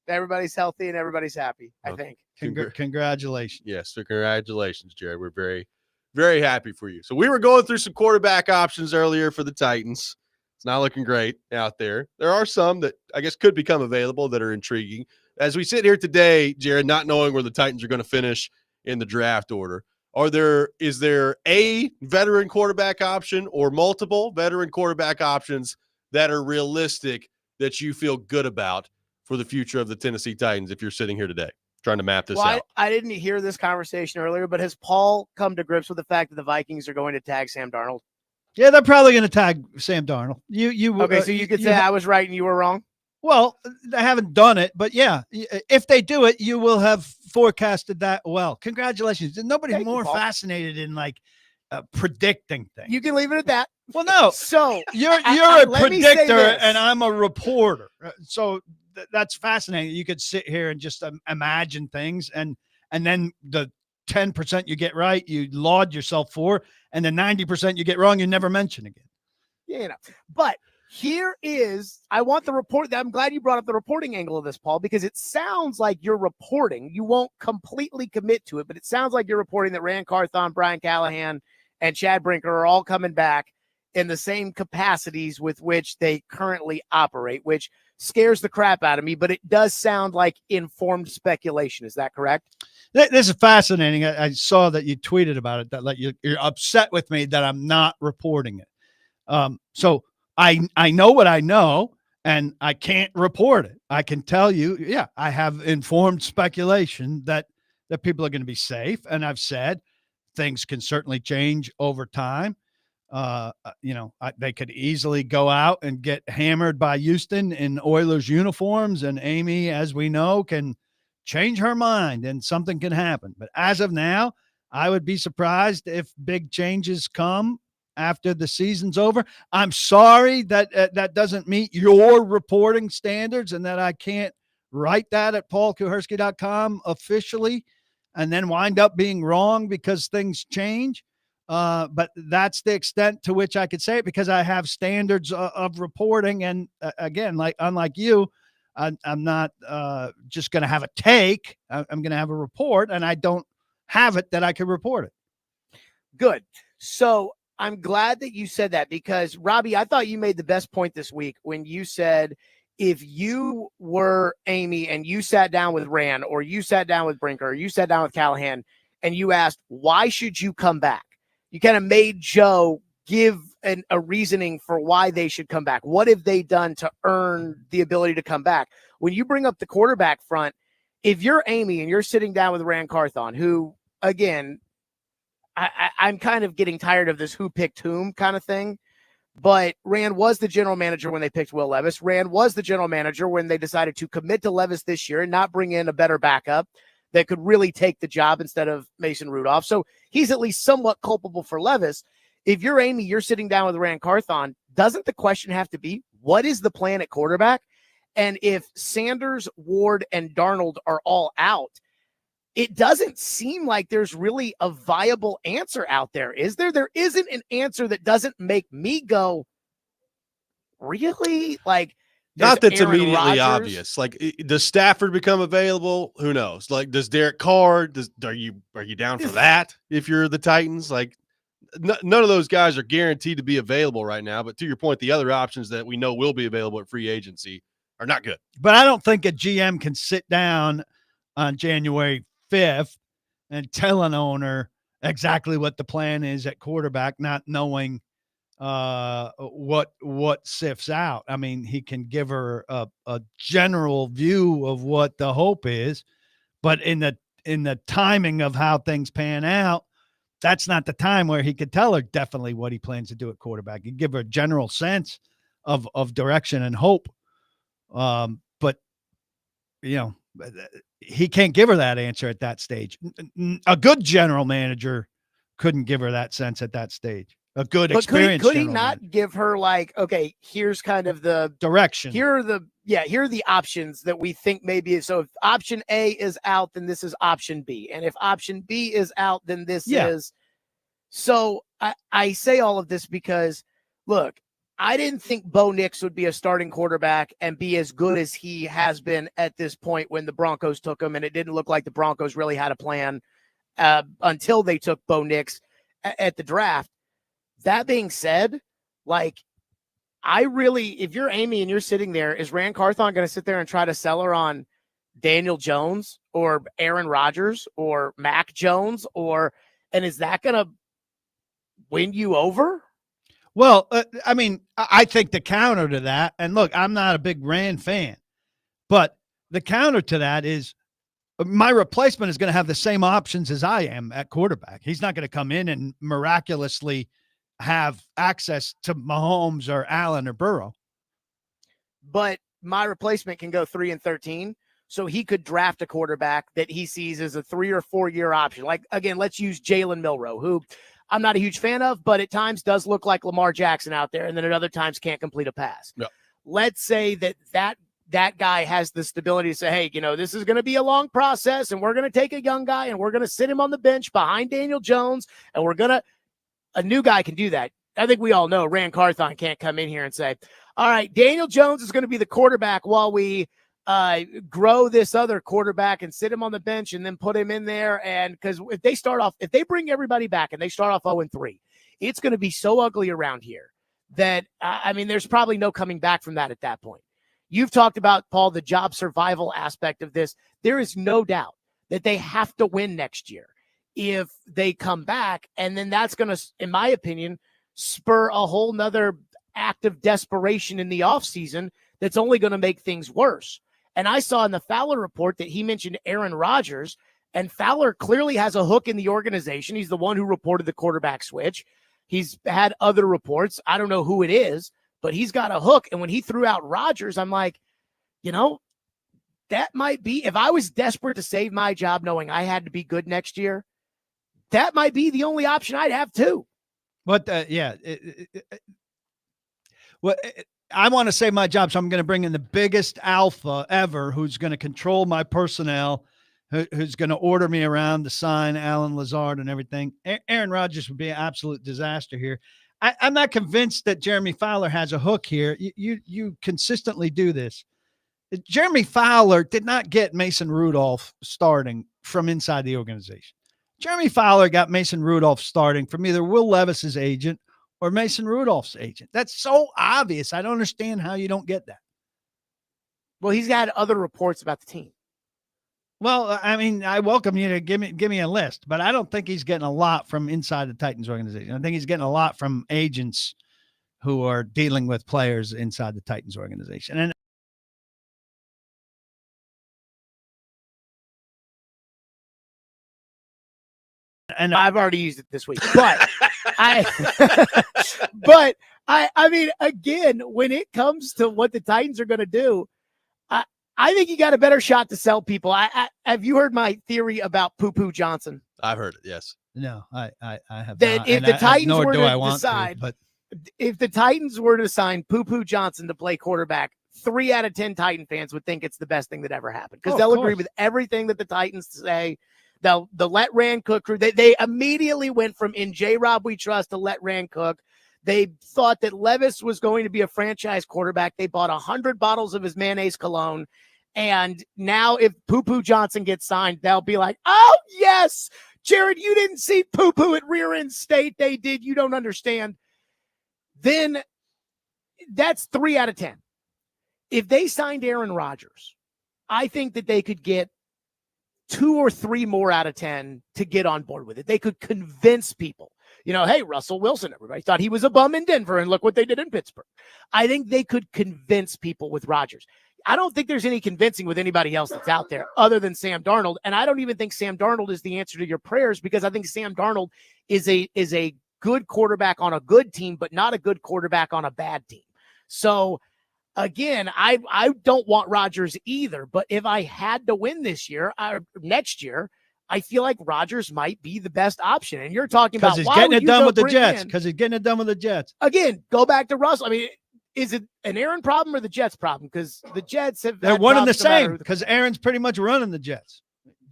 Everybody's healthy and everybody's happy, I Okay. think. Congratulations. Yes, so congratulations, Jared. We're very, very happy for you. So we were going through some quarterback options earlier for the Titans. It's not looking great out there. There are some that I guess could become available that are intriguing. As we sit here today, Jared, not knowing where the Titans are going to finish in the draft order, is there a veteran quarterback option or multiple veteran quarterback options that are realistic that you feel good about for the future of the Tennessee Titans if you're sitting here today trying to map this out? I didn't hear this conversation earlier, but has Paul come to grips with the fact that the Vikings are going to tag Sam Darnold? Yeah, they're probably going to tag Sam Darnold. Okay, so you could say I was right and you were wrong? Well, they haven't done it, but yeah, if they do it, you will have forecasted that well. Congratulations. There's nobody Thank you, more Paul. fascinated in predicting things. You can leave it at that. Well, no, So you're I- a let me say predictor this. and I'm a reporter. So that's fascinating. You could sit here and just imagine things and then the 10% you get right, you laud yourself for, and the 90% you get wrong, you never mention again. But here is, I want the report. I'm glad you brought up the reporting angle of this, Paul, because it sounds like you're reporting. You won't completely commit to it, but it sounds like you're reporting that Rand Carthon, Brian Callahan, and Chad Brinker are all coming back in the same capacities with which they currently operate, which scares the crap out of me, but it does sound like informed speculation. Is that correct? This is fascinating. I saw that you tweeted about it, that you're upset with me that I'm not reporting it. So I know what I know, and I can't report it. I can tell you, yeah, I have informed speculation that people are going to be safe, and I've said things can certainly change over time. They could easily go out and get hammered by Houston in Oilers uniforms, and Amy, as we know, can change her mind and something can happen. But as of now, I would be surprised if big changes come after the season's over. I'm sorry that that doesn't meet your reporting standards and that I can't write that at paulkuharsky.com officially and then wind up being wrong because things change. But that's the extent to which I could say it because I have standards of reporting. And again, unlike you, I'm not just going to have a take. I'm going to have a report, and I don't have it that I could report it. Good. So I'm glad that you said that because, Robby, I thought you made the best point this week when you said if you were Amy and you sat down with Rand or you sat down with Brinker or you sat down with Callahan and you asked, why should you come back? You kind of made Joe give a reasoning for why they should come back. What have they done to earn the ability to come back? When you bring up the quarterback front, if you're Amy and you're sitting down with Rand Carthon, who, again, I'm kind of getting tired of this who picked whom kind of thing. But Rand was the general manager when they picked Will Levis. Rand was the general manager when they decided to commit to Levis this year and not bring in a better backup that could really take the job instead of Mason Rudolph. So he's at least somewhat culpable for Levis. If you're Amy, you're sitting down with Rand Carthon, doesn't the question have to be, what is the plan at quarterback? And if Sanders, Ward, and Darnold are all out, it doesn't seem like there's really a viable answer out there. Is there? There isn't an answer that doesn't make me go, really? Like, Not that's Aaron immediately Rodgers. obvious. Like, does Stafford become available? Who knows? Like, does Derek Carr? Are you down for that? If you're the Titans, like, none of those guys are guaranteed to be available right now. But to your point, the other options that we know will be available at free agency are not good. But I don't think a GM can sit down on January 5th and tell an owner exactly what the plan is at quarterback, not knowing what sifts out. I mean, he can give her a general view of what the hope is, but in the timing of how things pan out, that's not the time where he could tell her definitely what he plans to do at quarterback. He'd give her a general sense of direction and hope. But you know, he can't give her that answer at that stage. A good general manager couldn't give her that sense at that stage. A good experience. Could he not give her like, okay, here's kind of the direction. Here are the options that we think maybe. So if option A is out, then this is option B. And if option B is out, then this is. So I say all of this because, look, I didn't think Bo Nix would be a starting quarterback and be as good as he has been at this point when the Broncos took him. And it didn't look like the Broncos really had a plan until they took Bo Nix at the draft. That being said, like, if you're Amy and you're sitting there, is Rand Carthon going to sit there and try to sell her on Daniel Jones or Aaron Rodgers or Mac Jones? And is that going to win you over? Well, I mean, I think the counter to that, and look, I'm not a big Rand fan, but the counter to that is my replacement is going to have the same options as I am at quarterback. He's not going to come in and miraculously have access to Mahomes or Allen or Burrow. But my replacement can go 3-13. So he could draft a quarterback that he sees as a 3 or 4 year option. Like, again, let's use Jalen Milroe, who I'm not a huge fan of, but at times does look like Lamar Jackson out there. And then at other times can't complete a pass. Yeah. Let's say that guy has the stability to say, hey, this is going to be a long process and we're going to take a young guy and we're going to sit him on the bench behind Daniel Jones. And a new guy can do that. I think we all know Rand Carthon can't come in here and say, all right, Daniel Jones is going to be the quarterback while we grow this other quarterback and sit him on the bench and then put him in there. And because if they bring everybody back and they start off 0-3, it's going to be so ugly around here that, there's probably no coming back from that at that point. You've talked about, Paul, the job survival aspect of this. There is no doubt that they have to win next year if they come back. And then that's going to, in my opinion, spur a whole nother act of desperation in the offseason that's only going to make things worse. And I saw in the Fowler report that he mentioned Aaron Rodgers, and Fowler clearly has a hook in the organization. He's the one who reported the quarterback switch. He's had other reports. I don't know who it is, but he's got a hook. And when he threw out Rodgers, I'm like, that might be, if I was desperate to save my job knowing I had to be good next year, that might be the only option I'd have too. But I want to save my job, so I'm going to bring in the biggest alpha ever who's going to control my personnel, who's going to order me around to sign Alan Lazard and everything. Aaron Rodgers would be an absolute disaster here. I'm not convinced that Jeremy Fowler has a hook here. You consistently do this. Jeremy Fowler did not get Mason Rudolph starting from inside the organization. Jeremy Fowler got Mason Rudolph starting from either Will Levis's agent or Mason Rudolph's agent. That's so obvious. I don't understand how you don't get that. Well, he's got other reports about the team. Well, I welcome you to give me a list, but I don't think he's getting a lot from inside the Titans organization. I think he's getting a lot from agents who are dealing with players inside the Titans organization. And And I've already used it this week, but I mean, again, when it comes to what the Titans are going to do, I think you got a better shot to sell people. Have you heard my theory about Poo Poo Johnson? I've heard it. Yes. no, I have That not. if And the Titans nor were do to I want decide- to, but If the Titans were to sign Poo Poo Johnson to play quarterback, 3 out of 10 Titan fans would think it's the best thing that ever happened because Oh, of they'll agree course. with everything that the Titans say. The let Rand cook crew. They immediately went from in J-Rob we trust to let Rand cook. They thought that Levis was going to be a franchise quarterback. They bought 100 bottles of his mayonnaise cologne. And now if Poo Poo Johnson gets signed, they'll be like, oh, yes, Jared, you didn't see Poo Poo at Rear End State. They did. You don't understand. Then that's 3 out of 10. If they signed Aaron Rodgers, I think that they could get 2 or 3 more out of 10 to get on board with it. They could convince people, hey, Russell Wilson, everybody thought he was a bum in Denver, and look what they did in Pittsburgh. I think they could convince people with Rodgers. I don't think there's any convincing with anybody else that's out there other than Sam Darnold. And I don't even think Sam Darnold is the answer to your prayers because I think Sam Darnold is a good quarterback on a good team, but not a good quarterback on a bad team. So again, I don't want Rodgers either, but if I had to win this year or next year, I feel like Rodgers might be the best option. And you're talking about because he's why getting would it you done go with the bring Jets. in- Because he's getting it done with the Jets. Again, go back to Russell. I mean, is it an Aaron problem or the Jets problem? Because the Jets have They're had one and the problems no matter same who the- because Aaron's pretty much running the Jets.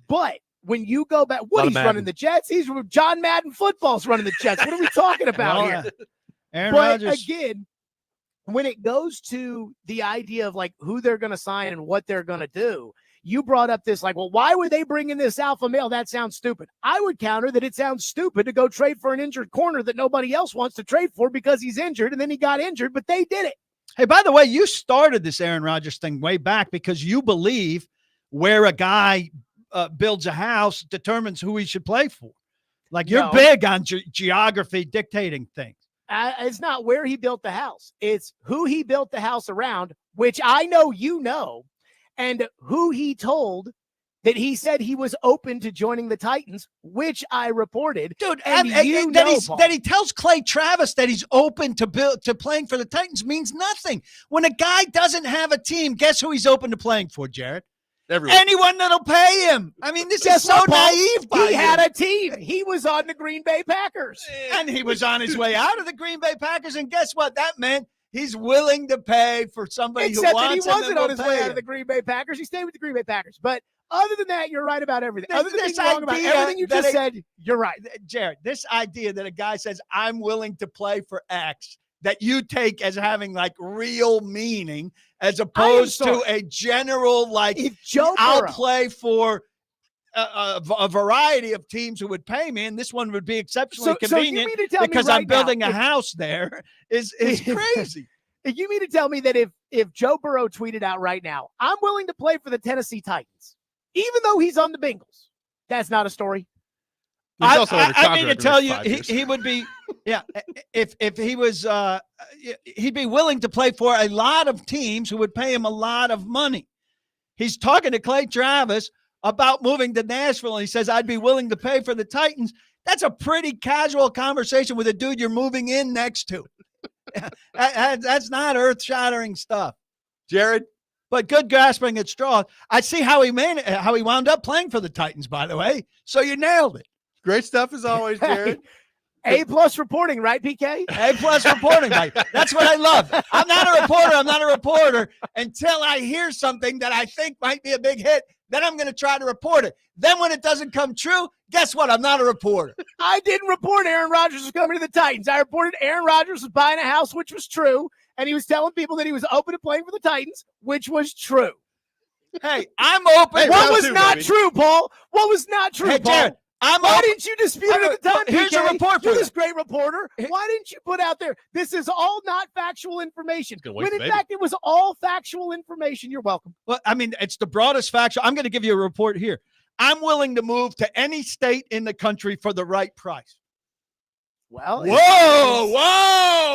But when you go back, Lot of he's Madden. running the Jets. He's John Madden football's running the Jets. What are we talking about Well, here? Aaron But Rodgers. again, when it goes to the idea of like who they're going to sign and what they're going to do, you brought up this like, well, why would they bring in this alpha male? That sounds stupid. I would counter that it sounds stupid to go trade for an injured corner that nobody else wants to trade for because he's injured and then he got injured, but they did it. Hey, by the way, you started this Aaron Rodgers thing way back because you believe where a guy builds a house determines who he should play for. Like you're No. big on geography dictating things. It's not where he built the house. It's who he built the house around, which I know you know, and who he told that he said he was open to joining the Titans, which I reported. Dude, And you that, know, he's, Paul. that he tells Clay Travis that he's open to playing for the Titans means nothing. When a guy doesn't have a team, guess who he's open to playing for, Jared? Everyone. Anyone that'll pay him. I mean, this Guess is so what, Paul? naive by He you. had a team. He was on the Green Bay Packers. And he was on his way out of the Green Bay Packers. And guess what? That meant he's willing to pay for somebody Except who that he wants him wasn't and on will his pay way out him. of the Green Bay Packers. He stayed with the Green Bay Packers. But other than that, you're right about everything. This- Other than this being wrong about idea everything you that just it- said, you're right. Jared, this idea that a guy says, I'm willing to play for X, that you take as having like real meaning as opposed to sorry. a general, like, If Joe I'll Burrow, play for a variety of teams who would pay me, and this one would be exceptionally so you convenient mean to tell me because right I'm building now, a house there is crazy. If you mean to tell me that if Joe Burrow tweeted out right now, I'm willing to play for the Tennessee Titans, even though he's on the Bengals, that's not a story. He's also under I mean to contract tell for you, 5 years. he would be, yeah. If he was, he'd be willing to play for a lot of teams who would pay him a lot of money. He's talking to Clay Travis about moving to Nashville, and he says, "I'd be willing to pay for the Titans." That's a pretty casual conversation with a dude you're moving in next to. That's not earth-shattering stuff. Jared, But good grasping at straw. I see how he wound up playing for the Titans, by the way. So you nailed it. great stuff as always, Jared. A+ reporting, right, PK? A+ reporting, Mike. That's what I love. I'm not a reporter until I hear something that I think might be a big hit. Then I'm going to try to report it. Then when it doesn't come true, guess what? I'm not a reporter. I didn't report Aaron Rodgers was coming to the Titans. I reported Aaron Rodgers was buying a house, which was true, and he was telling people that he was open to playing for the Titans, which was true. Hey, I'm open. Hey, What round was two, not baby. true, Paul? What was not true, Hey, Paul? Jared, I'm Why open. didn't you dispute it at the time, Here's a PK? report for You're you. this great reporter. Why didn't you put out there, this is all not factual information? Gonna wait When for in baby. fact, it was all factual information. You're welcome. Well, I mean, it's the broadest factual. I'm going to give you a report here. I'm willing to move to any state in the country for the right price. Well, Whoa,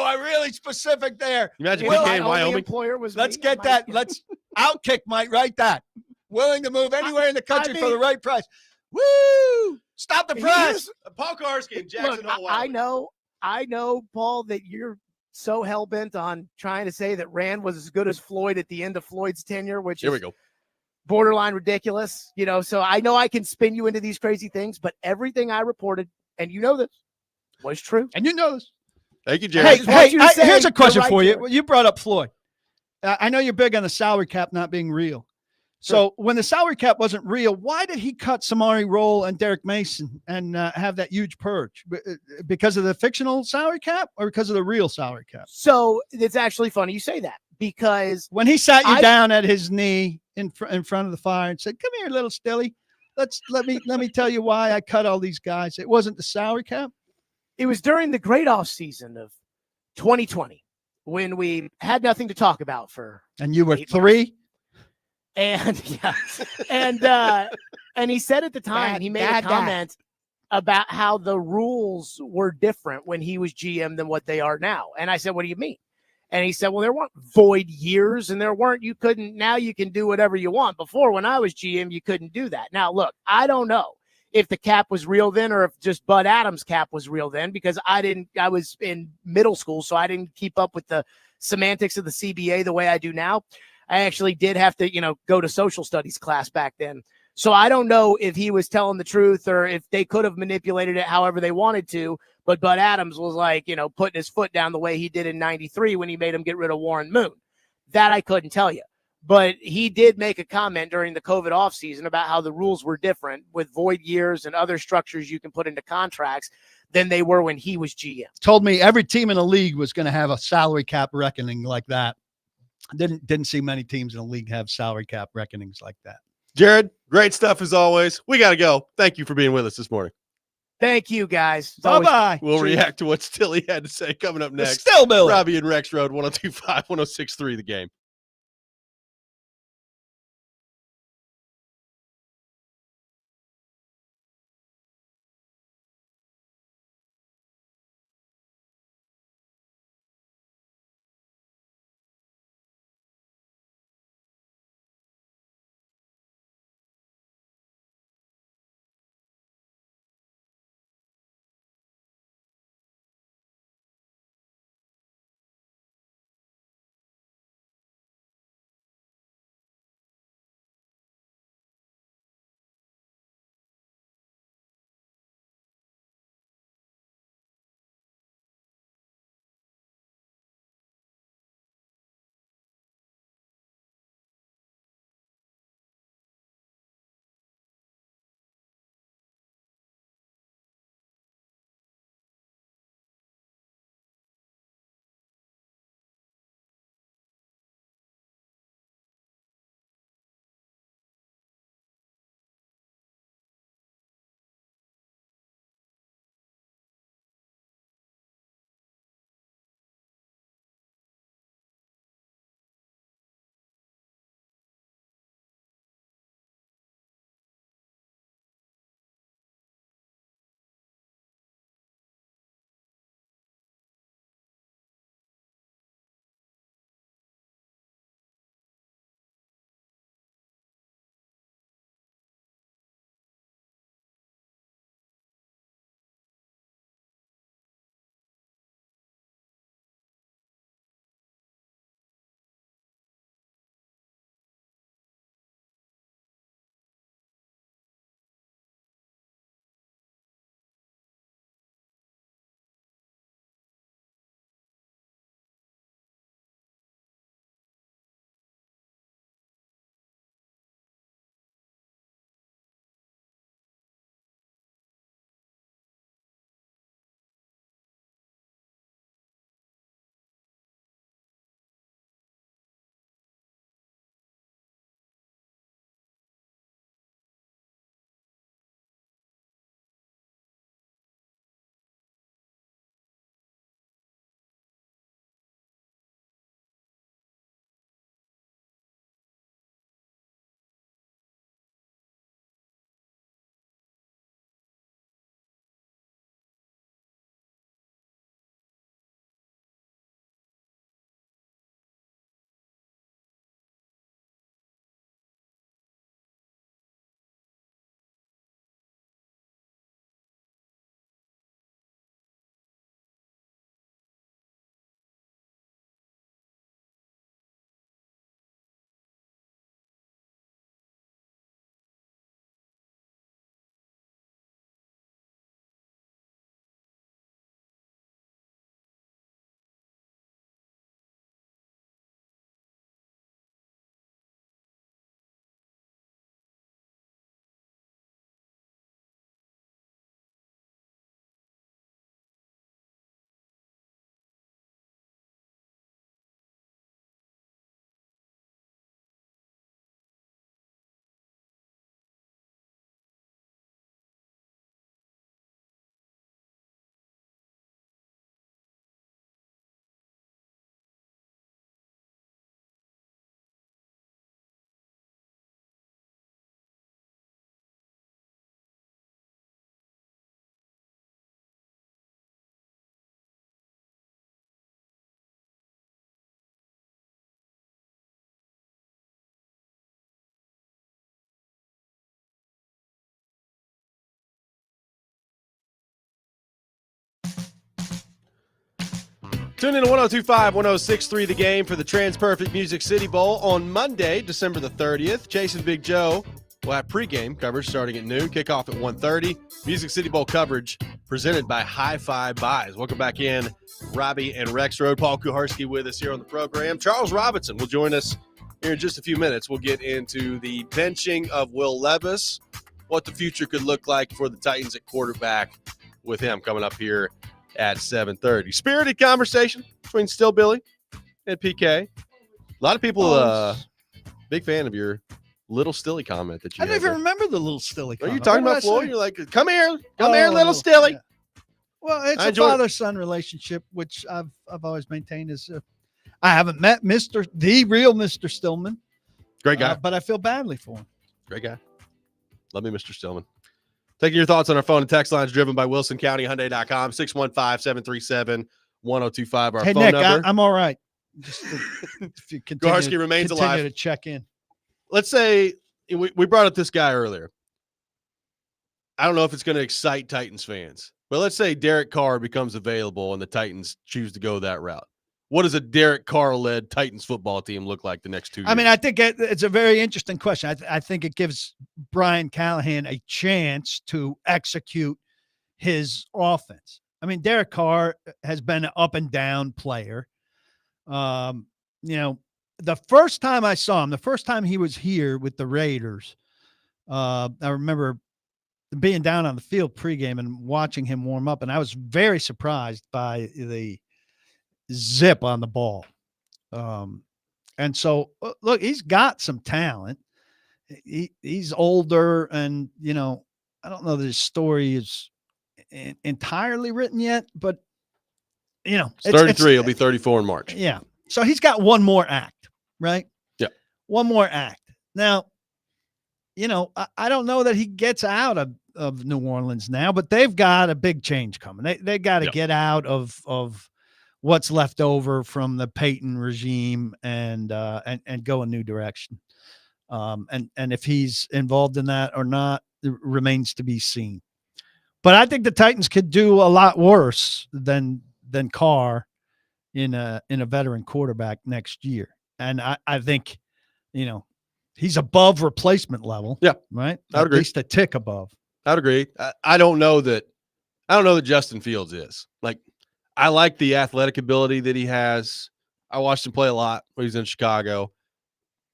I really specific there. Imagine if PK my in only Wyoming. employer was Let's me, get I that. might- Let's Outkick might write that. Willing to move anywhere in the country for mean- the right price. Woo! Stop the Here's- press. Paul Karski and Jackson Look, Hole. I know, Paul, that you're so hell bent on trying to say that Rand was as good as Floyd at the end of Floyd's tenure, which Here we is go. borderline ridiculous. So I know I can spin you into these crazy things, but everything I reported, and you know this, was true. And you know this. Thank you, I Jerry. just want you to say here's a you're question right, for you. Jared. You brought up Floyd. I know you're big on the salary cap not being real. So when the salary cap wasn't real, why did he cut Samari Roll and Derek Mason and have that huge purge? Because of the fictional salary cap or because of the real salary cap? So it's actually funny you say that because When he sat you I- down at his knee in front of the fire and said, "Come here, little Stilly. Let me tell you why I cut all these guys." It wasn't the salary cap. it was during the great off season of 2020 when we had nothing to talk about for And you were 8 3. and and he said at the time he made a Dad. comment about how the rules were different when he was GM than what they are now. And I said, "What do you mean?" And he said, "Well, there weren't void years and now you can do whatever you want. Before, when I was GM, you couldn't do that." Now, look, I don't know if the cap was real then or if just Bud Adams' cap was real then, because I was in middle school, so I didn't keep up with the semantics of the CBA the way I do now. I actually did have to, go to social studies class back then. So I don't know if he was telling the truth or if they could have manipulated it however they wanted to. But Bud Adams was like, putting his foot down the way he did in 93 when he made him get rid of Warren Moon. That I couldn't tell you. But he did make a comment during the COVID offseason about how the rules were different with void years and other structures you can put into contracts than they were when he was GM. Told me every team in the league was going to have a salary cap reckoning like that. Didn't see many teams in the league have salary cap reckonings like that. Jared, great stuff as always. We got to go. Thank you for being with us this morning. Thank you, guys. It's always- Bye-bye. We'll Cheers. react to what Stilly had to say coming up next. Still Billy. Robby and Rexrode, 1025, 1063, the game. Tune in to 102.5, 106.3 The Game for the Trans-Perfect Music City Bowl on Monday, December the 30th. Chase and Big Joe will have pregame coverage starting at noon, kickoff at 1:30. Music City Bowl coverage presented by Hi-Fi Buys. Welcome back in, Robby and Rexrode. Paul Kuharski with us here on the program. Charles Robinson will join us here in just a few minutes. We'll get into the benching of Will Levis, what the future could look like for the Titans at quarterback with him coming up here at 7:30. Spirited conversation between Still Billy and PK. A lot of people, big fan of your little Stilly comment that you I had didn't even there. remember the little Stilly Are comment. you talking What about did I Floyd? say? You're like, come here, little Oh, Stilly. yeah. Well, it's I a enjoy it. father-son relationship, which I've always maintained is. I haven't met the real Mr. Stillman, Great guy. but I feel badly for him. Great guy. Love me, Mr. Stillman. Taking your thoughts on our phone and text lines driven by WilsonCountyHyundai.com, 615-737-1025, our Hey, phone Nick, number. I'm all right. Just if you Garski remains alive. to check in. Let's say we brought up this guy earlier. I don't know if it's going to excite Titans fans, but let's say Derek Carr becomes available and the Titans choose to go that route. What does a Derek Carr-led Titans football team look like the next 2 years? I mean, I think it's a very interesting question. I think it gives Brian Callahan a chance to execute his offense. I mean, Derek Carr has been an up and down player. The first time I saw him, the first time he was here with the Raiders, I remember being down on the field pregame and watching him warm up, and I was very surprised by the zip on the ball. And so, look, he's got some talent. He's older, and, I don't know that his story is entirely written yet, but, He's 33. He'll be 34 in March. Yeah. So he's got one more act, right? Yeah. One more act. Now, I don't know that he gets out of New Orleans now, but they've got a big change coming. They got to get out of what's left over from the Peyton regime and go a new direction. And if he's involved in that or not, it remains to be seen. But I think the Titans could do a lot worse than Carr in a veteran quarterback next year. And I think, he's above replacement level. Yeah. Right. I would agree. At least a tick above. I'd agree. I don't know that Justin Fields is. Like, I like the athletic ability that he has. I watched him play a lot when he was in Chicago.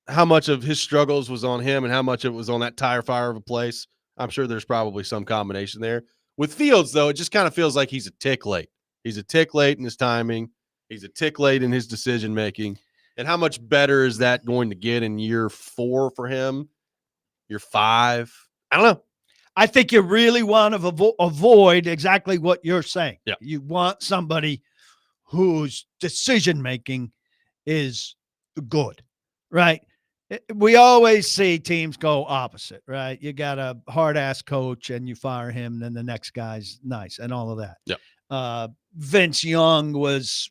How much of his struggles was on him and how much it was on that tire fire of a place, I'm sure there's probably some combination there. With Fields, though, it just kind of feels like he's a tick late. He's a tick late in his timing. He's a tick late in his decision-making. And how much better is that going to get in year 4 for him? Year 5? I don't know. I think you really want to avoid exactly what you're saying. Yeah. You want somebody whose decision-making is good, right? We always see teams go opposite, right? You got a hard-ass coach and you fire him, then the next guy's nice and all of that. Yeah. Vince Young was,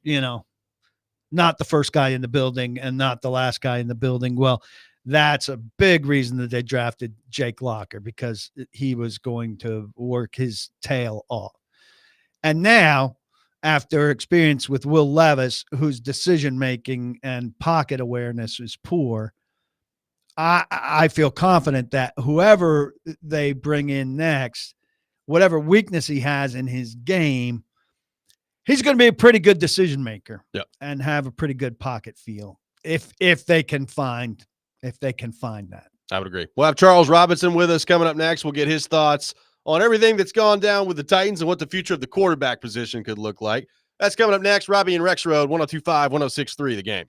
not the first guy in the building and not the last guy in the building. Well, that's a big reason that they drafted Jake Locker, because he was going to work his tail off. And now, after experience with Will Levis, whose decision-making and pocket awareness is poor, I feel confident that whoever they bring in next, whatever weakness he has in his game, he's going to be a pretty good decision maker. Yep. And have a pretty good pocket feel if they can find that. I would agree. We'll have Charles Robinson with us coming up next. We'll get his thoughts on everything that's gone down with the Titans and what the future of the quarterback position could look like. That's coming up next. Robby and Rexrode, 102.5, 106.3 The Game.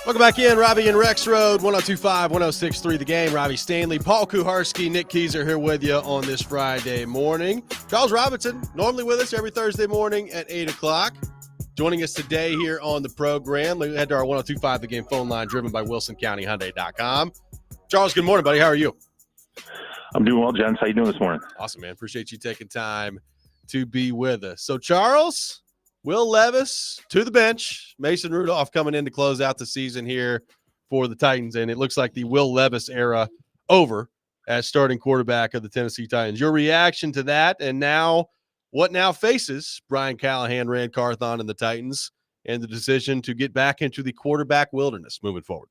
Welcome back in, Robby and Rexrode, 102.5, 106.3 The Game. Robbie Stanley, Paul Kuharski, Nick Keyser here with you on this Friday morning. Charles Robinson, normally with us every Thursday morning at 8 o'clock. Joining us today here on the program. We head to our 102.5 The Game phone line, driven by WilsonCountyHyundai.com. Charles, good morning, buddy. How are you? I'm doing well, gents. How you doing this morning? Awesome, man. Appreciate you taking time to be with us. So, Charles, Will Levis to the bench. Mason Rudolph coming in to close out the season here for the Titans. And it looks like the Will Levis era over as starting quarterback of the Tennessee Titans. Your reaction to that, and now what now faces Brian Callahan, Rand Carthon, and the Titans, and the decision to get back into the quarterback wilderness moving forward?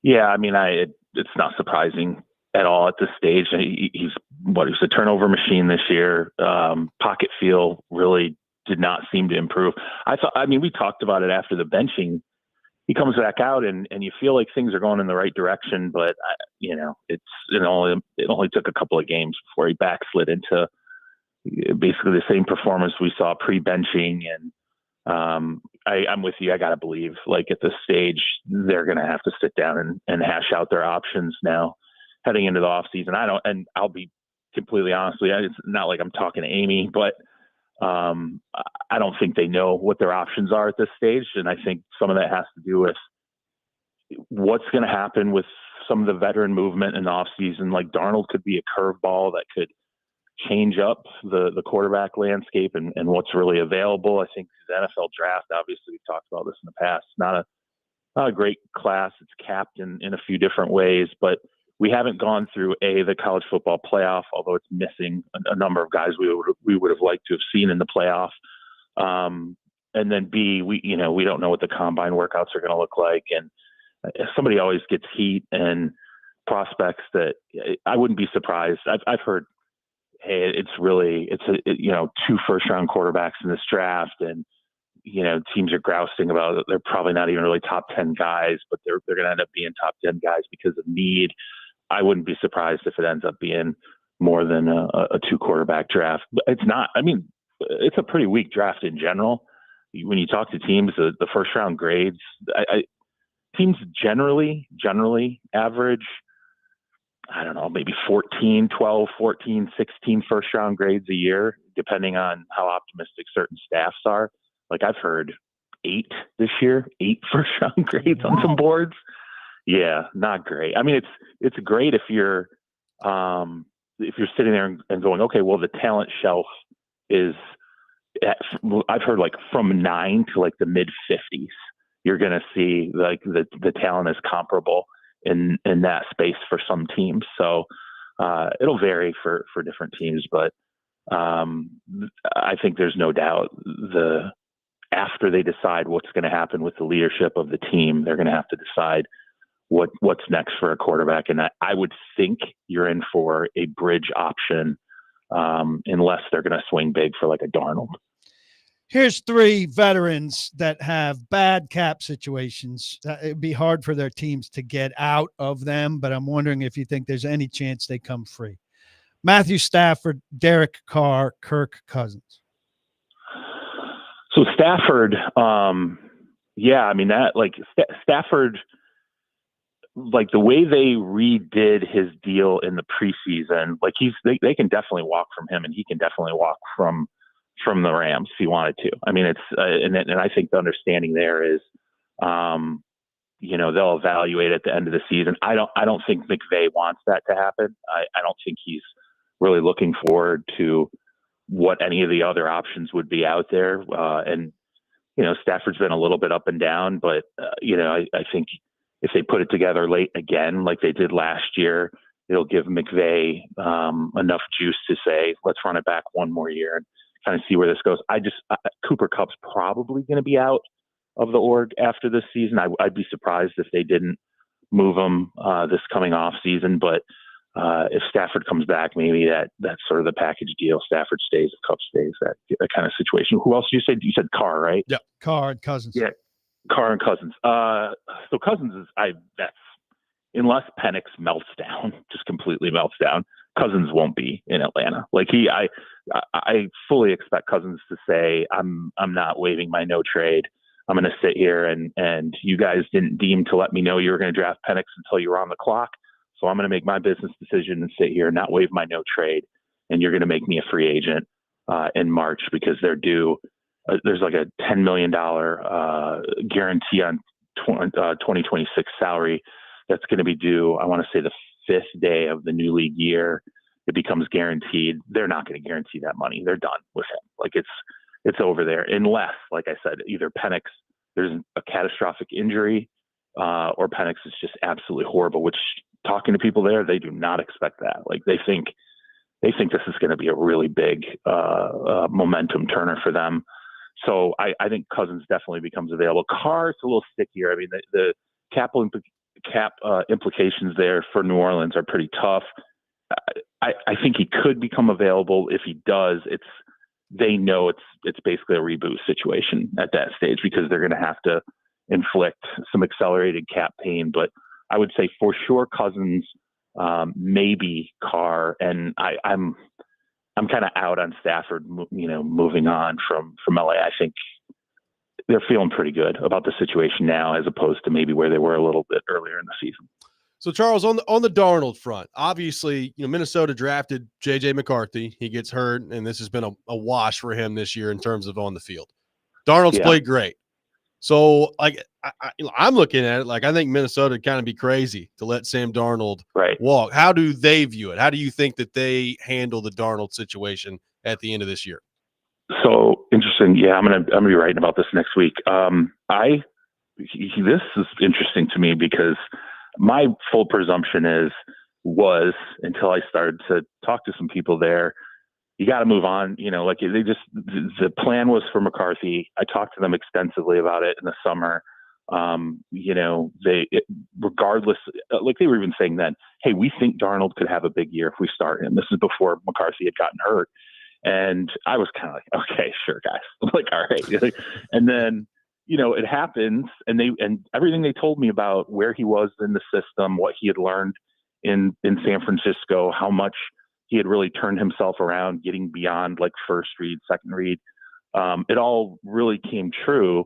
Yeah, I mean, it's not surprising at all at this stage. He's a turnover machine this year. Pocket feel really did not seem to improve. We talked about it after the benching. He comes back out and you feel like things are going in the right direction, but it only took a couple of games before he backslid into basically the same performance we saw pre-benching. And I'm with you. I got to believe, like, at this stage, they're going to have to sit down and hash out their options now heading into the offseason. I'll be completely honest with you. It's not like I'm talking to Amy, but I don't think they know what their options are at this stage. And I think some of that has to do with what's going to happen with some of the veteran movement in the offseason. Like, Darnold could be a curveball that could change up the quarterback landscape and what's really available. I think the NFL draft, obviously, we've talked about this in the past, not a great class. It's capped in a few different ways, but we haven't gone through the college football playoff, although it's missing a number of guys we would have liked to have seen in the playoff. And then B, we don't know what the combine workouts are going to look like. And somebody always gets heat and prospects that I wouldn't be surprised. I've heard, hey, it's 2 first-round quarterbacks in this draft, and teams are grousing about it. They're probably not even really top 10 guys, but they're going to end up being top 10 guys because of need. I wouldn't be surprised if it ends up being more than a 2 quarterback draft. But it's not. I mean, it's a pretty weak draft in general. When you talk to teams, the first-round grades, teams generally average, I don't know, maybe 12, 14, 16 first-round grades a year, depending on how optimistic certain staffs are. Like, I've heard 8 this year, 8 first-round grades on some boards. Yeah, not great. I mean, it's great if you're sitting there and going, okay, well, the talent shelf is I've heard like from 9 to like the mid 50s. You're going to see like the talent is comparable in that space for some teams. So it'll vary for different teams, but I think there's no doubt after they decide what's going to happen with the leadership of the team, they're going to have to decide what's next for a quarterback. And I would think you're in for a bridge option unless they're going to swing big for like a Darnold. Here's 3 veterans that have bad cap situations. It'd be hard for their teams to get out of them, but I'm wondering if you think there's any chance they come free. Matthew Stafford, Derek Carr, Kirk Cousins. So Stafford, Stafford, like the way they redid his deal in the preseason, like they can definitely walk from him, and he can definitely walk from the Rams if he wanted to. I mean, it's and I think the understanding there is, they'll evaluate at the end of the season. I don't think McVay wants that to happen. I don't think he's really looking forward to what any of the other options would be out there. And Stafford's been a little bit up and down, but I think if they put it together late again, like they did last year, it'll give McVay enough juice to say, let's run it back one more year and kind of see where this goes. Cooper Kupp's probably going to be out of the org after this season. I'd be surprised if they didn't move him this coming off season, but if Stafford comes back, maybe that's sort of the package deal. Stafford stays, if Kupp stays, that kind of situation. Who else did you say? You said Carr, right? Yeah, Carr and Cousins. Yeah, Carr and Cousins. So Cousins that's unless Penix melts down, just completely melts down, Cousins won't be in Atlanta. Like I fully expect Cousins to say, I'm not waiving my no trade. I'm going to sit here and you guys didn't deem to let me know you were going to draft Penix until you were on the clock. So I'm going to make my business decision and sit here and not waive my no trade. And you're going to make me a free agent in March because they're due. There's like a $10 million guarantee on 2026 salary that's going to be due. I want to say the 5th day of the new league year. It becomes guaranteed. They're not going to guarantee that money. They're done with him. Like it's over there, unless, like I said, either Penix, there's a catastrophic injury, or Penix is just absolutely horrible, which talking to people there, they do not expect that. Like they think this is going to be a really big momentum turner for them. So I think Cousins definitely becomes available. Carr's a little stickier. I mean, the cap implications there for New Orleans are pretty tough. I think he could become available. If he does, they know it's basically a reboot situation at that stage because they're going to have to inflict some accelerated cap pain. But I would say for sure Cousins, maybe Carr, and I'm kind of out on Stafford, moving on from LA. I think they're feeling pretty good about the situation now as opposed to maybe where they were a little bit earlier in the season. So Charles, on the Darnold front, obviously, Minnesota drafted JJ McCarthy. He gets hurt, and this has been a wash for him this year in terms of on the field. Darnold's played great. So, like, I'm looking at it like I think Minnesota would kind of be crazy to let Sam Darnold walk. How do they view it? How do you think that they handle the Darnold situation at the end of this year? So interesting. Yeah, I'm gonna be writing about this next week. This is interesting to me because my full presumption was until I started to talk to some people there, you got to move on. The plan was for McCarthy. I talked to them extensively about it in the summer. Regardless, like they were even saying then, hey, we think Darnold could have a big year if we start him. This is before McCarthy had gotten hurt. And I was kind of like, okay, sure, guys. I'm like, all right. And then, it happens, and everything they told me about where he was in the system, what he had learned in San Francisco, how much he had really turned himself around, getting beyond like first read, second read. It all really came true.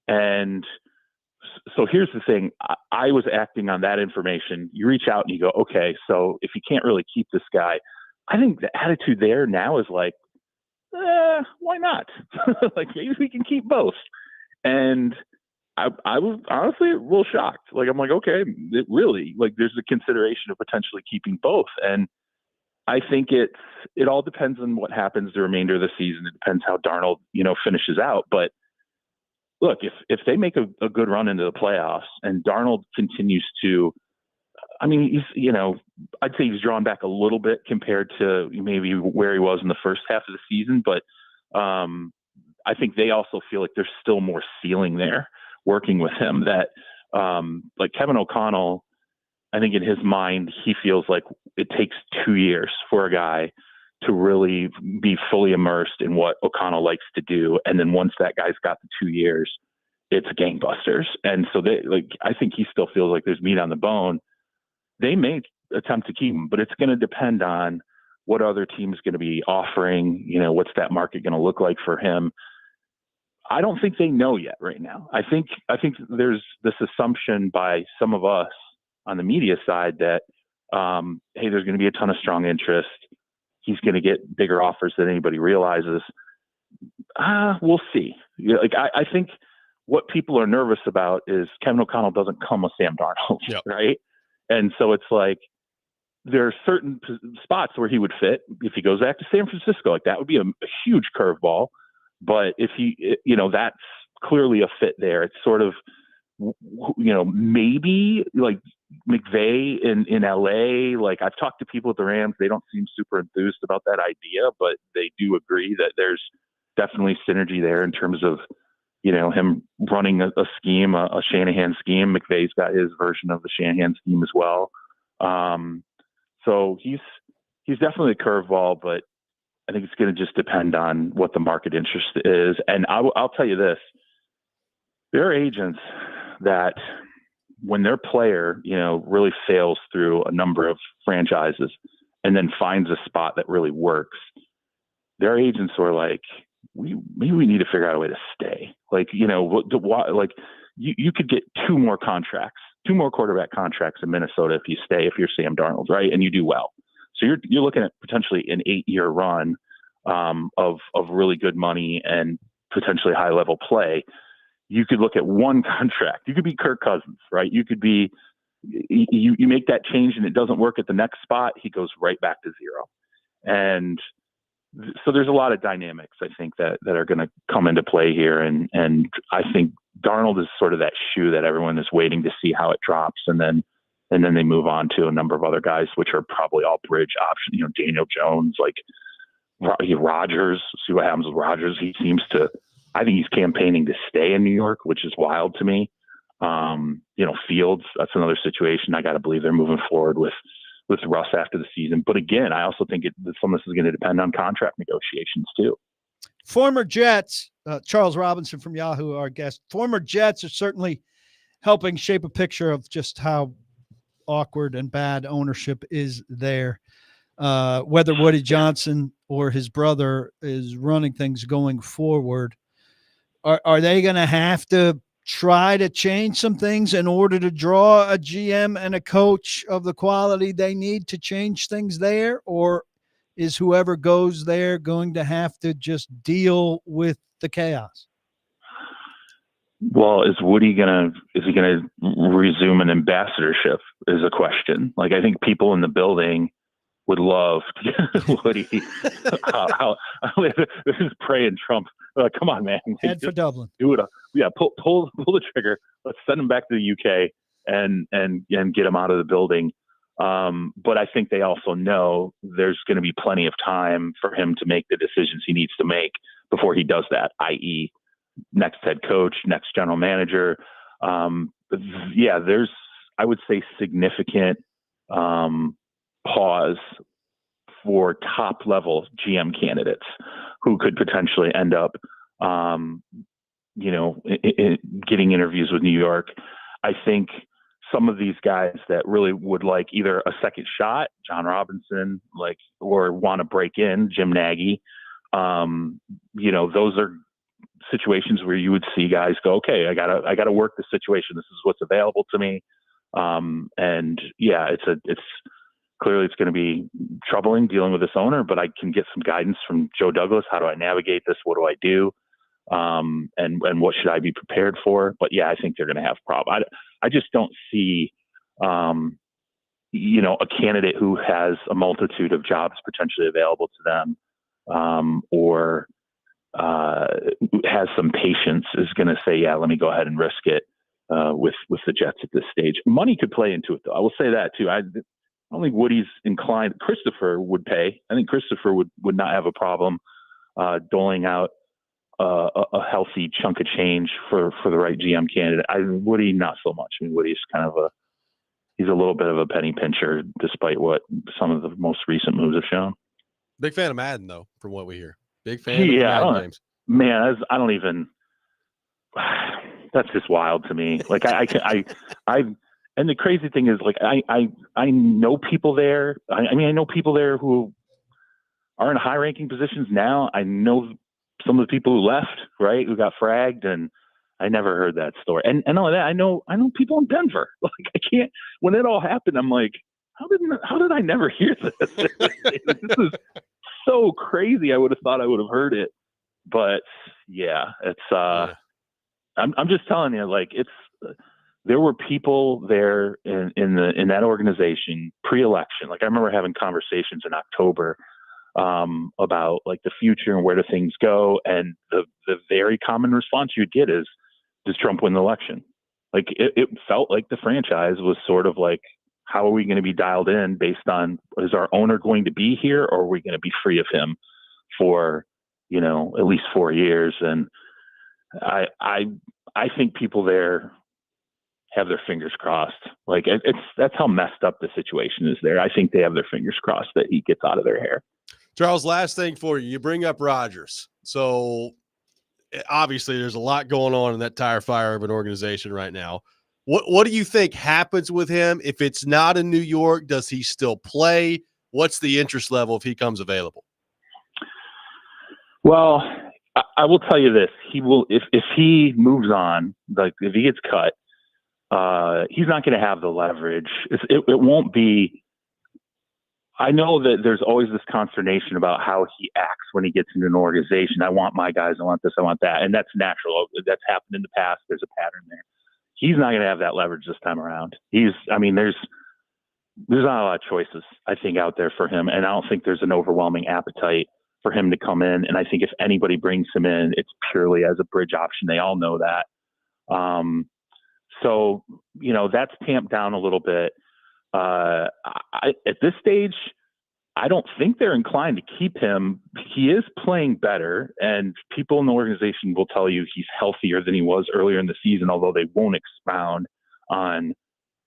And so here's the thing. I was acting on that information. You reach out and you go, okay, so if you can't really keep this guy, I think the attitude there now is like, why not? Like maybe we can keep both. And I was honestly a little shocked. Like, I'm like, okay, it really, like there's a consideration of potentially keeping both. And I think it all depends on what happens the remainder of the season. It depends how Darnold, finishes out. But look, if they make a good run into the playoffs and Darnold continues to, I mean, he's, I'd say he's drawn back a little bit compared to maybe where he was in the first half of the season. But I think they also feel like there's still more ceiling there working with him that, like Kevin O'Connell, I think in his mind, he feels like it takes 2 years for a guy to really be fully immersed in what O'Connell likes to do. And then once that guy's got the 2 years, it's gangbusters. And so I think he still feels like there's meat on the bone. They may attempt to keep him, but it's going to depend on what other team's going to be offering, what's that market going to look like for him. I don't think they know yet right now. I think there's this assumption by some of us on the media side that, hey, there's going to be a ton of strong interest. He's going to get bigger offers than anybody realizes. We'll see. I think what people are nervous about is Kevin O'Connell doesn't come with Sam Darnold, right? And so it's like there are certain spots where he would fit if he goes back to San Francisco. Like that would be a huge curveball. But if he, that's clearly a fit there. It's sort of, maybe like McVay in LA. Like I've talked to people at the Rams. They don't seem super enthused about that idea, but they do agree that there's definitely synergy there in terms of, him running a scheme, a Shanahan scheme. McVay's got his version of the Shanahan scheme as well. So he's definitely a curveball, but I think it's going to just depend on what the market interest is. And I'll tell you this, there are agents that when their player, really fails through a number of franchises and then finds a spot that really works, there are agents who are like, maybe we need to figure out a way to stay. Like, you could get two more quarterback contracts in Minnesota if you stay, if you're Sam Darnold, right? And you do well. So you're looking at potentially an 8-year run of really good money and potentially high level play. You could look at one contract. You could be Kirk Cousins, right? You could be, you make that change and it doesn't work at the next spot. He goes right back to zero. And so there's a lot of dynamics, I think, that are going to come into play here. And I think Darnold is sort of that shoe that everyone is waiting to see how it drops. And then they move on to a number of other guys, which are probably all bridge options, Daniel Jones, like Rodgers, see what happens with Rodgers. I think he's campaigning to stay in New York, which is wild to me. Fields, that's another situation. I got to believe they're moving forward with Russ after the season. But again, I also think some of this is going to depend on contract negotiations too. Former Jets, Charles Robinson from Yahoo, our guest. Former Jets are certainly helping shape a picture of just how awkward and bad ownership is there. Whether Woody Johnson or his brother is running things going forward, are they going to have to try to change some things in order to draw a GM and a coach of the quality they need to change things there? Or is whoever goes there going to have to just deal with the chaos? Well, is he going to resume an ambassadorship is a question. Like, I think people in the building would love Woody. This is praying Trump. Come on, man. Head for Dublin. Do it. Pull the trigger. Let's send him back to the UK and get him out of the building. But I think they also know there's going to be plenty of time for him to make the decisions he needs to make before he does that, i.e. next head coach, next general manager. There's, I would say, significant pause for top level GM candidates who could potentially end up, getting interviews with New York. I think some of these guys that really would like either a second shot, John Robinson, or want to break in, Jim Nagy, those are situations where you would see guys go, okay, I gotta work the situation. This is what's available to me. It's going to be troubling dealing with this owner, but I can get some guidance from Joe Douglas. How do I navigate this? What do I do? And what should I be prepared for? But yeah, I think they're going to have problems. I just don't see, a candidate who has a multitude of jobs potentially available to them, or has some patience is going to say, yeah, let me go ahead and risk it with the Jets at this stage. Money could play into it, though. I will say that too. I don't think Woody's inclined. Christopher would pay. I think Christopher would not have a problem doling out a healthy chunk of change for the right GM candidate. Woody, not so much. I mean, Woody's kind of he's a little bit of a penny pincher, despite what some of the most recent moves have shown. Big fan of Madden, though, from what we hear. Big fan of the Madden games. Man, I don't even. That's just wild to me. Like and the crazy thing is, like, I know people there. I know people there who are in high-ranking positions now. I know some of the people who left, right, who got fragged, and I never heard that story. And all of that, I know people in Denver. Like, I can't. When it all happened, I'm like, how did I never hear this? This is so crazy. I would have thought I would have heard it, but yeah, it's. I'm just telling you, like, it's. There were people there in that organization pre-election. Like, I remember having conversations in October about, like, the future and where do things go, and the very common response you'd get is, does Trump win the election? Like, it felt like the franchise was sort of like, how are we going to be dialed in based on, is our owner going to be here, or are we going to be free of him for at least 4 years? And I think people there have their fingers crossed. Like, that's how messed up the situation is there. I think they have their fingers crossed that he gets out of their hair. Charles, last thing for you. You bring up Rodgers. So obviously there's a lot going on in that tire fire of an organization right now. What do you think happens with him? If it's not in New York, does he still play? What's the interest level if he comes available? Well, I will tell you this: he will if he moves on, like if he gets cut, he's not going to have the leverage. It won't be. I know that there's always this consternation about how he acts when he gets into an organization. I want my guys. I want this. I want that, and that's natural. That's happened in the past. There's a pattern there. He's not going to have that leverage this time around. I mean, there's not a lot of choices, I think, out there for him. And I don't think there's an overwhelming appetite for him to come in. And I think if anybody brings him in, it's purely as a bridge option. They all know that. So, that's tamped down a little bit. At this stage, I don't think they're inclined to keep him. He is playing better, and people in the organization will tell you he's healthier than he was earlier in the season, although they won't expound on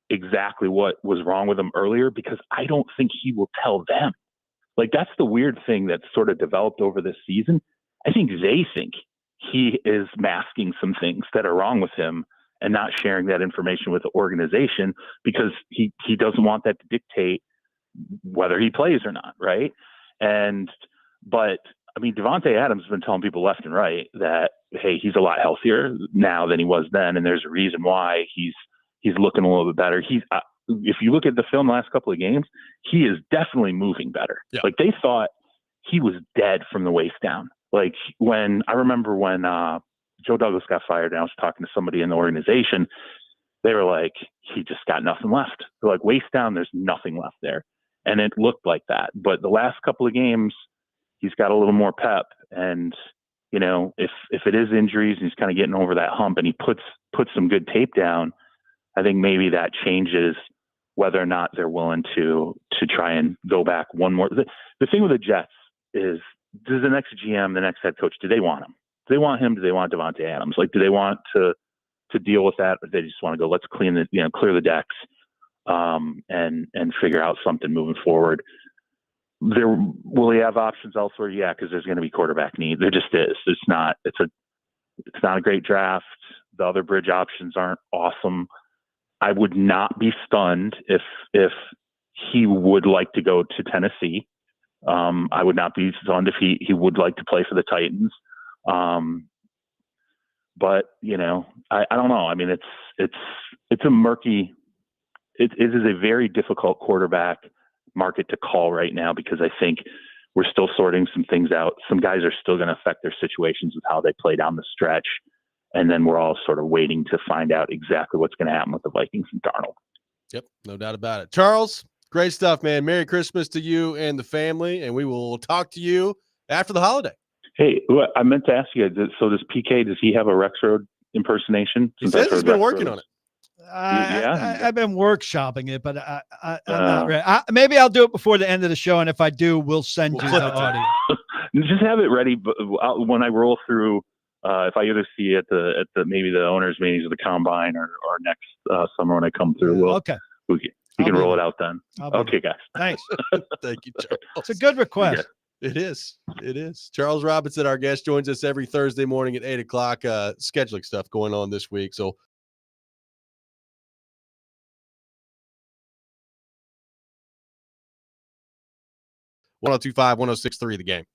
exactly what was wrong with him earlier, because I don't think he will tell them. Like, that's the weird thing that's sort of developed over this season. I think they think he is masking some things that are wrong with him and not sharing that information with the organization because he doesn't want that to dictate whether he plays or not, right? But I mean, Devontae Adams has been telling people left and right that, hey, he's a lot healthier now than he was then, and there's a reason why he's looking a little bit better. If you look at the film the last couple of games, he is definitely moving better. Yeah. Like, they thought he was dead from the waist down. Like, I remember when Joe Douglas got fired, and I was talking to somebody in the organization, they were like, he just got nothing left. They're like, waist down, there's nothing left there. And it looked like that. But the last couple of games, he's got a little more pep. And, if it is injuries and he's kind of getting over that hump and he puts some good tape down, I think maybe that changes whether or not they're willing to try and go back one more. The thing with the Jets is, does the next GM, the next head coach, do they want him? Do they want him? Do they want Devontae Adams? Like, do they want to deal with that? Or do they just want to go, let's clear the decks, and figure out something moving forward? Will he have options elsewhere? Yeah, because there's going to be quarterback need. There just is. It's not a great draft. The other bridge options aren't awesome. I would not be stunned if he would like to go to Tennessee. I would not be stunned if he would like to play for the Titans. But I don't know. I mean, it's a murky. It is a very difficult quarterback market to call right now, because I think we're still sorting some things out. Some guys are still going to affect their situations with how they play down the stretch. And then we're all sort of waiting to find out exactly what's going to happen with the Vikings and Darnold. Yep, no doubt about it. Charles, great stuff, man. Merry Christmas to you and the family, and we will talk to you after the holiday. Hey, I meant to ask you, so does PK, does he have a Rexrode impersonation? He says he's been working on it. I've been workshopping it, but I'm not ready. Maybe I'll do it before the end of the show, and if I do, we'll send you the audio. Just have it ready, but when I roll through, if I either see at the maybe the owners' meetings or the combine or next summer when I come through, we can roll it out then. Okay, guys. Thanks. Thank you, Charles. It's a good request. Okay. It is. Charles Robinson, our guest, joins us every Thursday morning at 8:00. Scheduling stuff going on this week, so 102.5, 106.3 The Game.